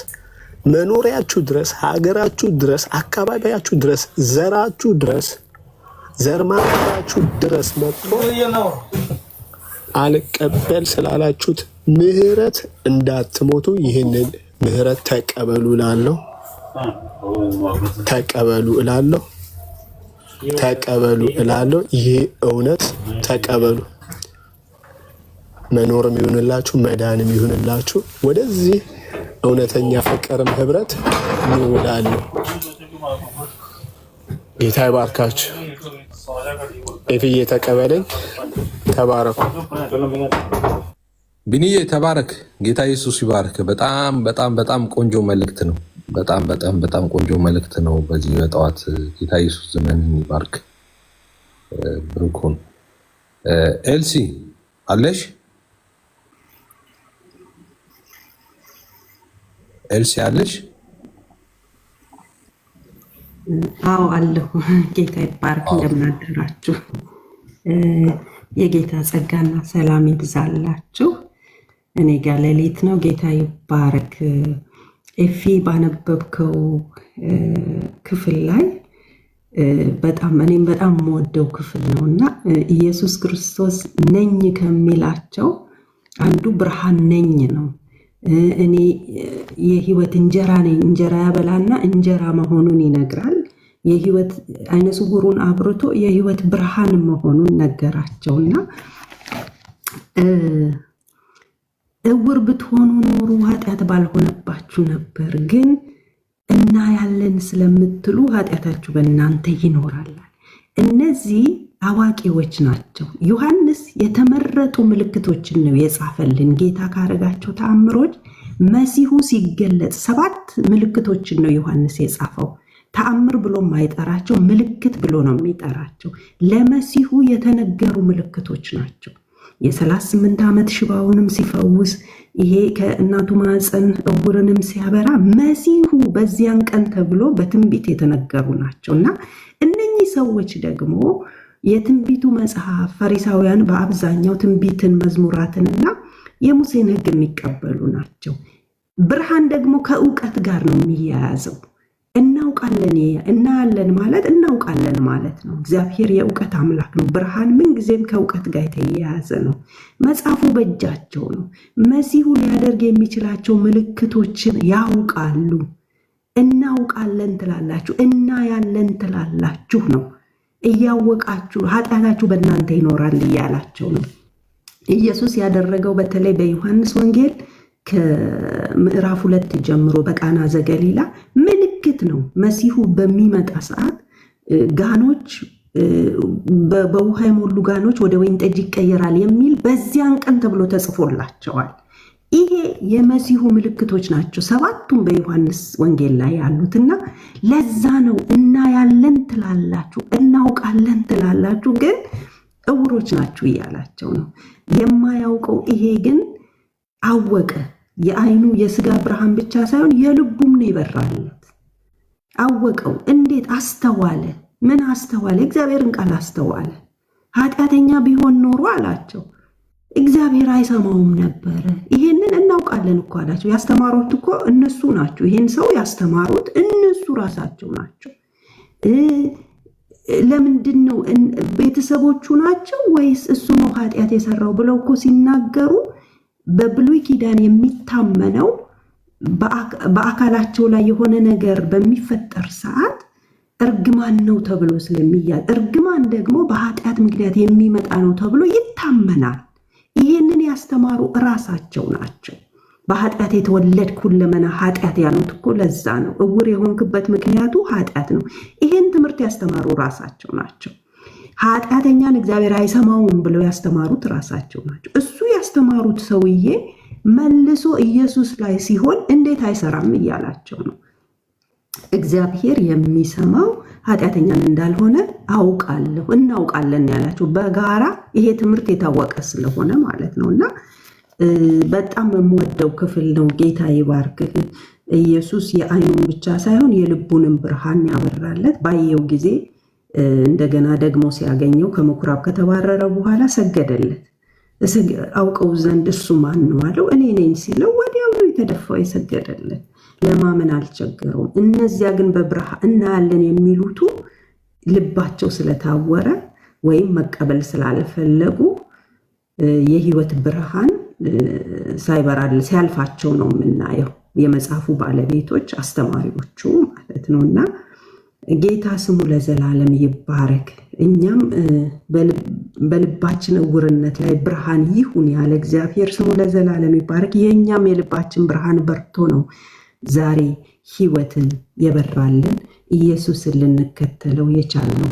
መኖሪያችሁ ድረስ ሀገራችሁ ድረስ አካባቢያችሁ ድረስ ዘራችሁ ድረስ ዘርማችሁ ድረስ መጥቶ አልቀበል ስላላችሁት ምህረት እንዳትሞቱ ይህንን ምህረት ተቀበሉ እላለሁ። ተቀበሉ እላለሁ። ይህ እውነት ተቀበሉ። መኖርም ይሁንላችሁ፣ መዳንም ይሁንላችሁ። ወደዚህ እውነተኛ ፍቅርም ህብረት ይውላሉ። ጌታ ይባርካችሁ። ኤፍዬ ተቀበለኝ። ተባረኩ። ቢኒዬ ተባረክ። ጌታ ኢየሱስ ይባርክ። በጣም በጣም በጣም ቆንጆ መልእክት ነው። በጣም በጣም በጣም ቆንጆ መልእክት ነው። በዚህ በጠዋት ጌታ ኢየሱስ ዘመን ይባርክ። ብሩኩን ኤልሲ አለሽ? ኤልሲ አለሽ? አዎ አለሁ። ጌታ ይባርክ። እንደምን አደራችሁ? የጌታ ጸጋና ሰላም ይብዛላችሁ። እኔ ጋር ሌሊት ነው። ጌታ ይባረክ። ኤፊ ባነበብከው ክፍል ላይ እኔም በጣም የምወደው ክፍል ነው እና ኢየሱስ ክርስቶስ ነኝ ከሚላቸው አንዱ ብርሃን ነኝ ነው። እኔ የህይወት እንጀራ ነኝ፣ እንጀራ ያበላና እንጀራ መሆኑን ይነግራል። የህይወት አይነ ስውሩን አብርቶ የህይወት ብርሃን መሆኑን ነገራቸውና እውር ብትሆኑ ኖሮ ኃጢአት ባልሆነባችሁ ነበር፣ ግን እናያለን ስለምትሉ ኃጢአታችሁ በእናንተ ይኖራል። እነዚህ አዋቂዎች ናቸው። ዮሐንስ የተመረጡ ምልክቶችን ነው የጻፈልን። ጌታ ካረጋቸው ተአምሮች መሲሁ ሲገለጽ 7 ምልክቶችን ነው ዮሐንስ የጻፈው። ተአምር ብሎ የማይጠራቸው ምልክት ብሎ ነው የሚጠራቸው። ለመሲሁ የተነገሩ ምልክቶች ናቸው። የ38 ዓመት ሽባውንም ሲፈውስ፣ ይሄ ከእናቱ ማፀን እውርንም ሲያበራ መሲሁ በዚያን ቀን ተብሎ በትንቢት የተነገሩ ናቸው እና እነኚህ ሰዎች ደግሞ የትንቢቱ መጽሐፍ ፈሪሳውያን በአብዛኛው ትንቢትን መዝሙራትንና የሙሴን ሕግ የሚቀበሉ ናቸው። ብርሃን ደግሞ ከእውቀት ጋር ነው የሚያያዘው። እናያለን ማለት እናውቃለን ማለት ነው። እግዚአብሔር የእውቀት አምላክ ነው። ብርሃን ምንጊዜም ከእውቀት ጋር የተያያዘ ነው። መጽሐፉ በእጃቸው ነው። መሲሁ ሊያደርግ የሚችላቸው ምልክቶችን ያውቃሉ። እናውቃለን ትላላችሁ፣ እናያለን ትላላችሁ ነው። እያወቃችሁ ኃጢአታችሁ በእናንተ ይኖራል እያላቸው ነው። ኢየሱስ ያደረገው በተለይ በዮሐንስ ወንጌል ከምዕራፍ 2 ጀምሮ በቃና ዘገሊላ ምልክት ነው። መሲሁ በሚመጣ ሰዓት ጋኖች በውሃ የሞሉ ጋኖች ወደ ወይን ጠጅ ይቀየራል የሚል በዚያን ቀን ተብሎ ተጽፎላቸዋል። ይሄ የመሲሁ ምልክቶች ናቸው፣ ሰባቱም በዮሐንስ ወንጌል ላይ ያሉትና ለዛ ነው እናያለን ትላላችሁ፣ እናውቃለን ትላላችሁ፣ ግን እውሮች ናችሁ እያላቸው ነው። የማያውቀው ይሄ ግን አወቀ። የአይኑ የስጋ ብርሃን ብቻ ሳይሆን የልቡም ነው ይበራለት። አወቀው። እንዴት አስተዋለ? ምን አስተዋለ? እግዚአብሔርን ቃል አስተዋለ። ኃጢአተኛ ቢሆን ኖሮ አላቸው እግዚአብሔር አይሰማውም ነበረ። ይሄንን እናውቃለን እኮ አላቸው። ያስተማሩት እኮ እነሱ ናቸው። ይሄን ሰው ያስተማሩት እነሱ ራሳቸው ናቸው። ለምንድን ነው ቤተሰቦቹ ናቸው ወይስ እሱ ነው ኃጢአት የሰራው ብለው እኮ ሲናገሩ በብሉይ ኪዳን የሚታመነው በአካላቸው ላይ የሆነ ነገር በሚፈጠር ሰዓት እርግማን ነው ተብሎ ስለሚያዝ፣ እርግማን ደግሞ በኃጢአት ምክንያት የሚመጣ ነው ተብሎ ይታመናል። ይህንን ያስተማሩ እራሳቸው ናቸው። በኃጢአት የተወለድክ ሁለመና ኃጢአት ያሉት እኮ ለዛ ነው። እውር የሆንክበት ምክንያቱ ኃጢአት ነው። ይህን ትምህርት ያስተማሩ ራሳቸው ናቸው። ኃጢአተኛን እግዚአብሔር አይሰማውም ብለው ያስተማሩት ራሳቸው ናቸው። እሱ ያስተማሩት ሰውዬ መልሶ ኢየሱስ ላይ ሲሆን እንዴት አይሰራም እያላቸው ነው። እግዚአብሔር የሚሰማው ኃጢአተኛን እንዳልሆነ አውቃለሁ፣ እናውቃለን ያላቸው በጋራ ይሄ ትምህርት የታወቀ ስለሆነ ማለት ነው። እና በጣም የምወደው ክፍል ነው። ጌታ ይባርክህ። ኢየሱስ የአይኑን ብቻ ሳይሆን የልቡንም ብርሃን ያበራለት። ባየው ጊዜ እንደገና ደግሞ ሲያገኘው ከምኩራብ ከተባረረ በኋላ ሰገደለት። አውቀው ዘንድ እሱ ማን ነው አለው። እኔ ነኝ ሲለው ወዲያው ነው የተደፋው የሰገደለት። ለማመን አልቸገረውም። እነዚያ ግን በብርሃን እናያለን የሚሉቱ ልባቸው ስለታወረ ወይም መቀበል ስላልፈለጉ የህይወት ብርሃን ሳይበራል ሲያልፋቸው ነው የምናየው። የመጽሐፉ ባለቤቶች አስተማሪዎቹ ማለት ነውና ጌታ ስሙ ለዘላለም ይባረክ። እኛም በልባችን እውርነት ላይ ብርሃን ይሁን ያለ እግዚአብሔር ስሙ ለዘላለም ይባረክ። የእኛም የልባችን ብርሃን በርቶ ነው ዛሬ ህይወትን የበራልን ኢየሱስን ልንከተለው የቻልነው።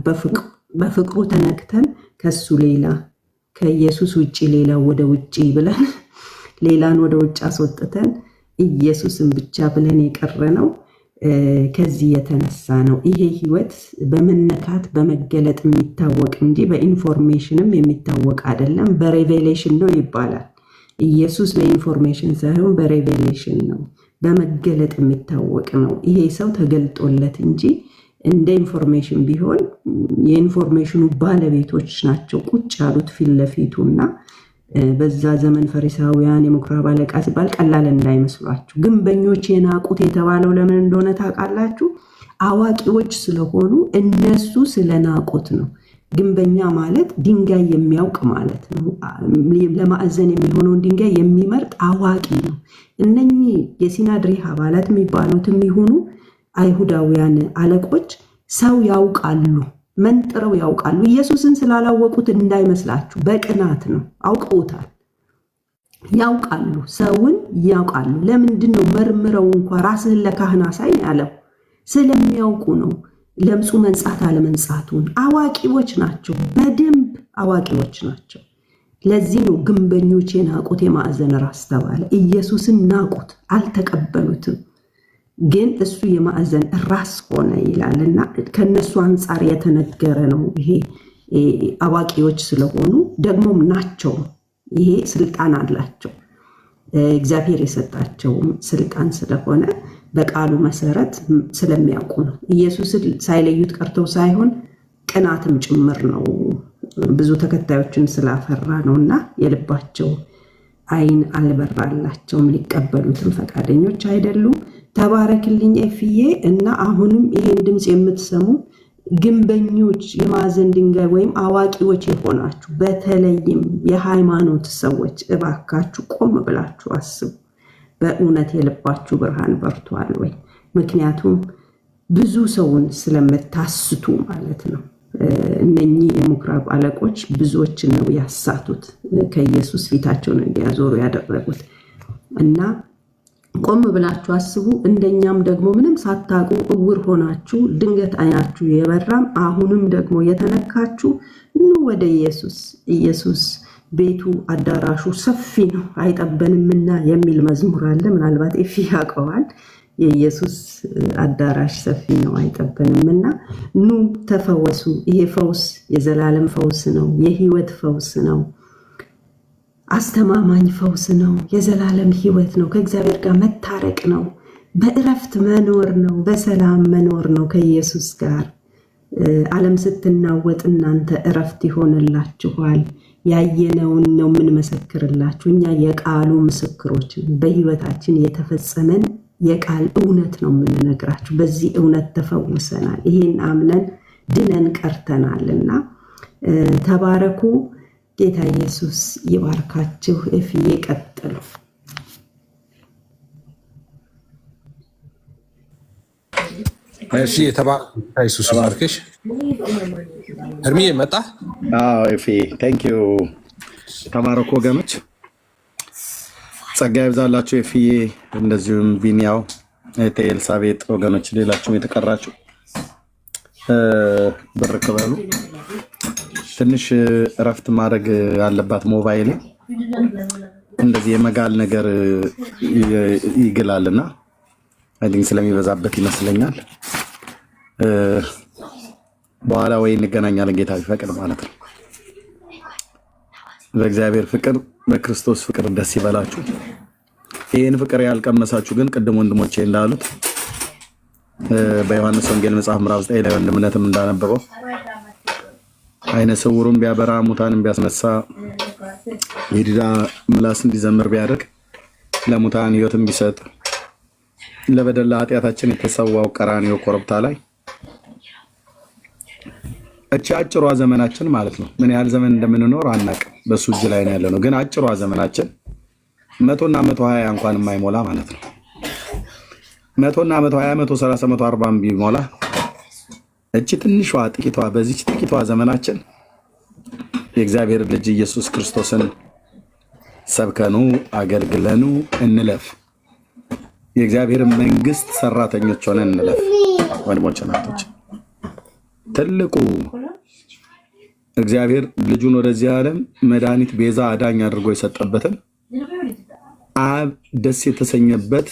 በፍቅሩ ተነክተን ከሱ ሌላ ከኢየሱስ ውጪ ሌላ ወደ ውጪ ብለን ሌላን ወደ ውጭ አስወጥተን ኢየሱስን ብቻ ብለን የቀረነው ከዚህ የተነሳ ነው። ይሄ ህይወት በመነካት በመገለጥ የሚታወቅ እንጂ በኢንፎርሜሽንም የሚታወቅ አይደለም። በሬቬሌሽን ነው ይባላል። ኢየሱስ በኢንፎርሜሽን ሳይሆን በሬቬሌሽን ነው፣ በመገለጥ የሚታወቅ ነው። ይሄ ሰው ተገልጦለት እንጂ እንደ ኢንፎርሜሽን ቢሆን የኢንፎርሜሽኑ ባለቤቶች ናቸው ቁጭ ያሉት ፊት ለፊቱና በዛ ዘመን ፈሪሳውያን የምኩራብ አለቃ ሲባል ቀላል እንዳይመስሏችሁ። ግንበኞች የናቁት የተባለው ለምን እንደሆነ ታውቃላችሁ? አዋቂዎች ስለሆኑ እነሱ ስለናቁት ነው። ግንበኛ ማለት ድንጋይ የሚያውቅ ማለት ነው። ለማዕዘን የሚሆነውን ድንጋይ የሚመርጥ አዋቂ ነው። እነኚህ የሲናድሪህ አባላት የሚባሉትም ይሁኑ አይሁዳውያን አለቆች ሰው ያውቃሉ፣ መንጥረው ያውቃሉ። ኢየሱስን ስላላወቁት እንዳይመስላችሁ፣ በቅናት ነው። አውቀውታል፣ ያውቃሉ፣ ሰውን ያውቃሉ። ለምንድን ነው መርምረው እንኳ ራስህን ለካህን አሳይ ያለው? ስለሚያውቁ ነው። ለምጹ መንጻት አለመንጻቱን አዋቂዎች ናቸው፣ በደንብ አዋቂዎች ናቸው። ለዚህ ነው ግንበኞች የናቁት የማዕዘን ራስ ተባለ። ኢየሱስን ናቁት፣ አልተቀበሉትም። ግን እሱ የማዕዘን ራስ ሆነ ይላልና ከነሱ አንጻር የተነገረ ነው። ይሄ አዋቂዎች ስለሆኑ ደግሞም ናቸው። ይሄ ስልጣን አላቸው፣ እግዚአብሔር የሰጣቸውም ስልጣን ስለሆነ በቃሉ መሰረት ስለሚያውቁ ነው። ኢየሱስን ሳይለዩት ቀርተው ሳይሆን ቅናትም ጭምር ነው። ብዙ ተከታዮችን ስላፈራ ነውና የልባቸው አይን አልበራላቸውም፣ ሊቀበሉትም ፈቃደኞች አይደሉም። ተባረክልኝ ኤፍዬ። እና አሁንም ይሄን ድምፅ የምትሰሙ ግንበኞች፣ የማዕዘን ድንጋይ ወይም አዋቂዎች የሆናችሁ በተለይም የሃይማኖት ሰዎች እባካችሁ ቆም ብላችሁ አስቡ። በእውነት የልባችሁ ብርሃን በርቷል ወይ? ምክንያቱም ብዙ ሰውን ስለምታስቱ ማለት ነው። እነኚህ የምኩራብ አለቆች ብዙዎችን ነው ያሳቱት፣ ከኢየሱስ ፊታቸውን እንዲያዞሩ ያደረጉት። እና ቆም ብላችሁ አስቡ። እንደኛም ደግሞ ምንም ሳታውቁ እውር ሆናችሁ ድንገት አይናችሁ የበራም አሁንም ደግሞ የተነካችሁ ኑ ወደ ኢየሱስ። ኢየሱስ ቤቱ አዳራሹ ሰፊ ነው አይጠበንምና የሚል መዝሙር አለ። ምናልባት ኤፊ ያውቀዋል። የኢየሱስ አዳራሽ ሰፊ ነው አይጠበንምና ኑ ተፈወሱ። ይሄ ፈውስ የዘላለም ፈውስ ነው፣ የህይወት ፈውስ ነው፣ አስተማማኝ ፈውስ ነው፣ የዘላለም ህይወት ነው፣ ከእግዚአብሔር ጋር መታረቅ ነው፣ በእረፍት መኖር ነው፣ በሰላም መኖር ነው ከኢየሱስ ጋር። ዓለም ስትናወጥ እናንተ እረፍት ይሆንላችኋል። ያየነውን ነው የምንመሰክርላችሁ። እኛ የቃሉ ምስክሮች፣ በህይወታችን የተፈጸመን የቃል እውነት ነው የምንነግራችሁ። በዚህ እውነት ተፈውሰናል። ይሄን አምነን ድነን ቀርተናልና ተባረኩ። ጌታ ኢየሱስ ይባርካችሁ። እፍዬ ቀጥሉ። እሺ የተባረከ ኢየሱስ ይባርክሽ። እርሚዬ መጣ። አዎ እፍዬ ቴንክ ዩ። ተባረኩ ወገኖች፣ ጸጋ ይብዛላችሁ። እፍዬ እንደዚሁም ቢኒያው፣ እህቴ ኤልሳቤጥ፣ ወገኖች ሌላችሁም የተቀራችሁ ብርክ በሉ። ትንሽ እረፍት ማድረግ አለባት ሞባይል እንደዚህ የመጋል ነገር ይግላልና አይ ቲንክ ስለሚበዛበት ይመስለኛል። በኋላ ወይ እንገናኛለን ጌታ ቢፈቅድ ማለት ነው። በእግዚአብሔር ፍቅር በክርስቶስ ፍቅር ደስ ይበላችሁ። ይህን ፍቅር ያልቀመሳችሁ ግን ቅድም ወንድሞቼ እንዳሉት በዮሐንስ ወንጌል መጽሐፍ ምዕራፍ 9 ላይ ወንድምነትም እንዳነበበው አይነ ስውሩን ቢያበራ ሙታንን ቢያስነሳ የዲዳ ምላስ እንዲዘምር ቢያደርግ ለሙታን ሕይወትን ቢሰጥ ለበደል ኃጢአታችን የተሰዋው ቀራንዮ ኮረብታ ላይ እቺ አጭሯ ዘመናችን ማለት ነው። ምን ያህል ዘመን እንደምንኖር አናውቅም፣ በሱ እጅ ላይ ነው ያለነው። ግን አጭሯ ዘመናችን 100 እና 120 እንኳን የማይሞላ ማለት ነው። 100 እና 120 130 140 ቢሞላ እቺ ትንሿ ጥቂቷ በዚች ጥቂቷ ዘመናችን የእግዚአብሔር ልጅ ኢየሱስ ክርስቶስን ሰብከኑ አገልግለኑ እንለፍ። የእግዚአብሔር መንግስት ሰራተኞች ሆነን እንለፍ። ወንድሞች እናቶች፣ ትልቁ እግዚአብሔር ልጁን ወደዚህ ዓለም መድኃኒት ቤዛ አዳኝ አድርጎ የሰጠበትን አብ ደስ የተሰኘበት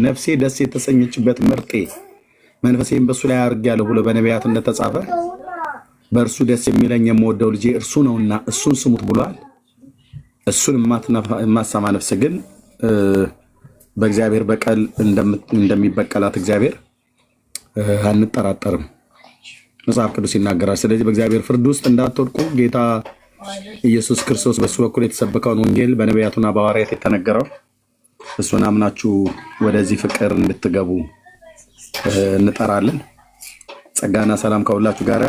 ነፍሴ ደስ የተሰኘችበት ምርጤ መንፈሴን በሱ ላይ አድርጌያለሁ ብሎ በነቢያት እንደተጻፈ በእርሱ ደስ የሚለኝ የምወደው ልጄ እርሱ ነውና እሱን ስሙት ብሏል። እሱን የማትሰማ ነፍስ ግን በእግዚአብሔር በቀል እንደሚበቀላት እግዚአብሔር አንጠራጠርም፣ መጽሐፍ ቅዱስ ይናገራል። ስለዚህ በእግዚአብሔር ፍርድ ውስጥ እንዳትወድቁ ጌታ ኢየሱስ ክርስቶስ በሱ በኩል የተሰበከውን ወንጌል በነቢያቱና በሐዋርያት የተነገረው እሱን አምናችሁ ወደዚህ ፍቅር እንድትገቡ እንጠራለን። ጸጋና ሰላም ከሁላችሁ ጋር።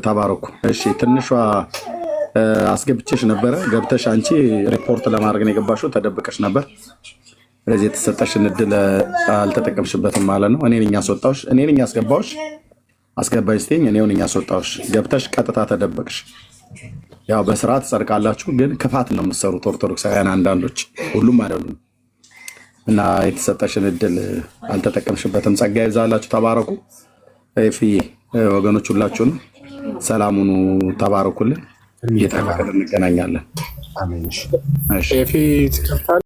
ተባረኩ። እሺ ትንሿ አስገብቼሽ ነበረ፣ ገብተሽ አንቺ ሪፖርት ለማድረግ ነው የገባሽው፣ ተደብቀሽ ነበር። ስለዚህ የተሰጠሽን እድል አልተጠቀምሽበትም ማለት ነው። እኔ ነኝ ያስወጣሁሽ፣ እኔ ነኝ ያስገባሁሽ። አስገባሽ ስትይኝ እኔው ነኝ ያስወጣሁሽ። ገብተሽ ቀጥታ ተደበቅሽ። ያው በስርዓት ትጸድቃላችሁ፣ ግን ክፋት ነው የምትሰሩት ኦርቶዶክሳውያን፣ አንዳንዶች፣ ሁሉም አይደሉም። እና የተሰጠሽን እድል አልተጠቀምሽበትም። ጸጋ ይብዛላችሁ። ተባረኩ። እፍዬ ወገኖች ሁላችሁን ሰላሙኑ ተባረኩልን። እየተፈቀደ እንገናኛለን። ኤፊ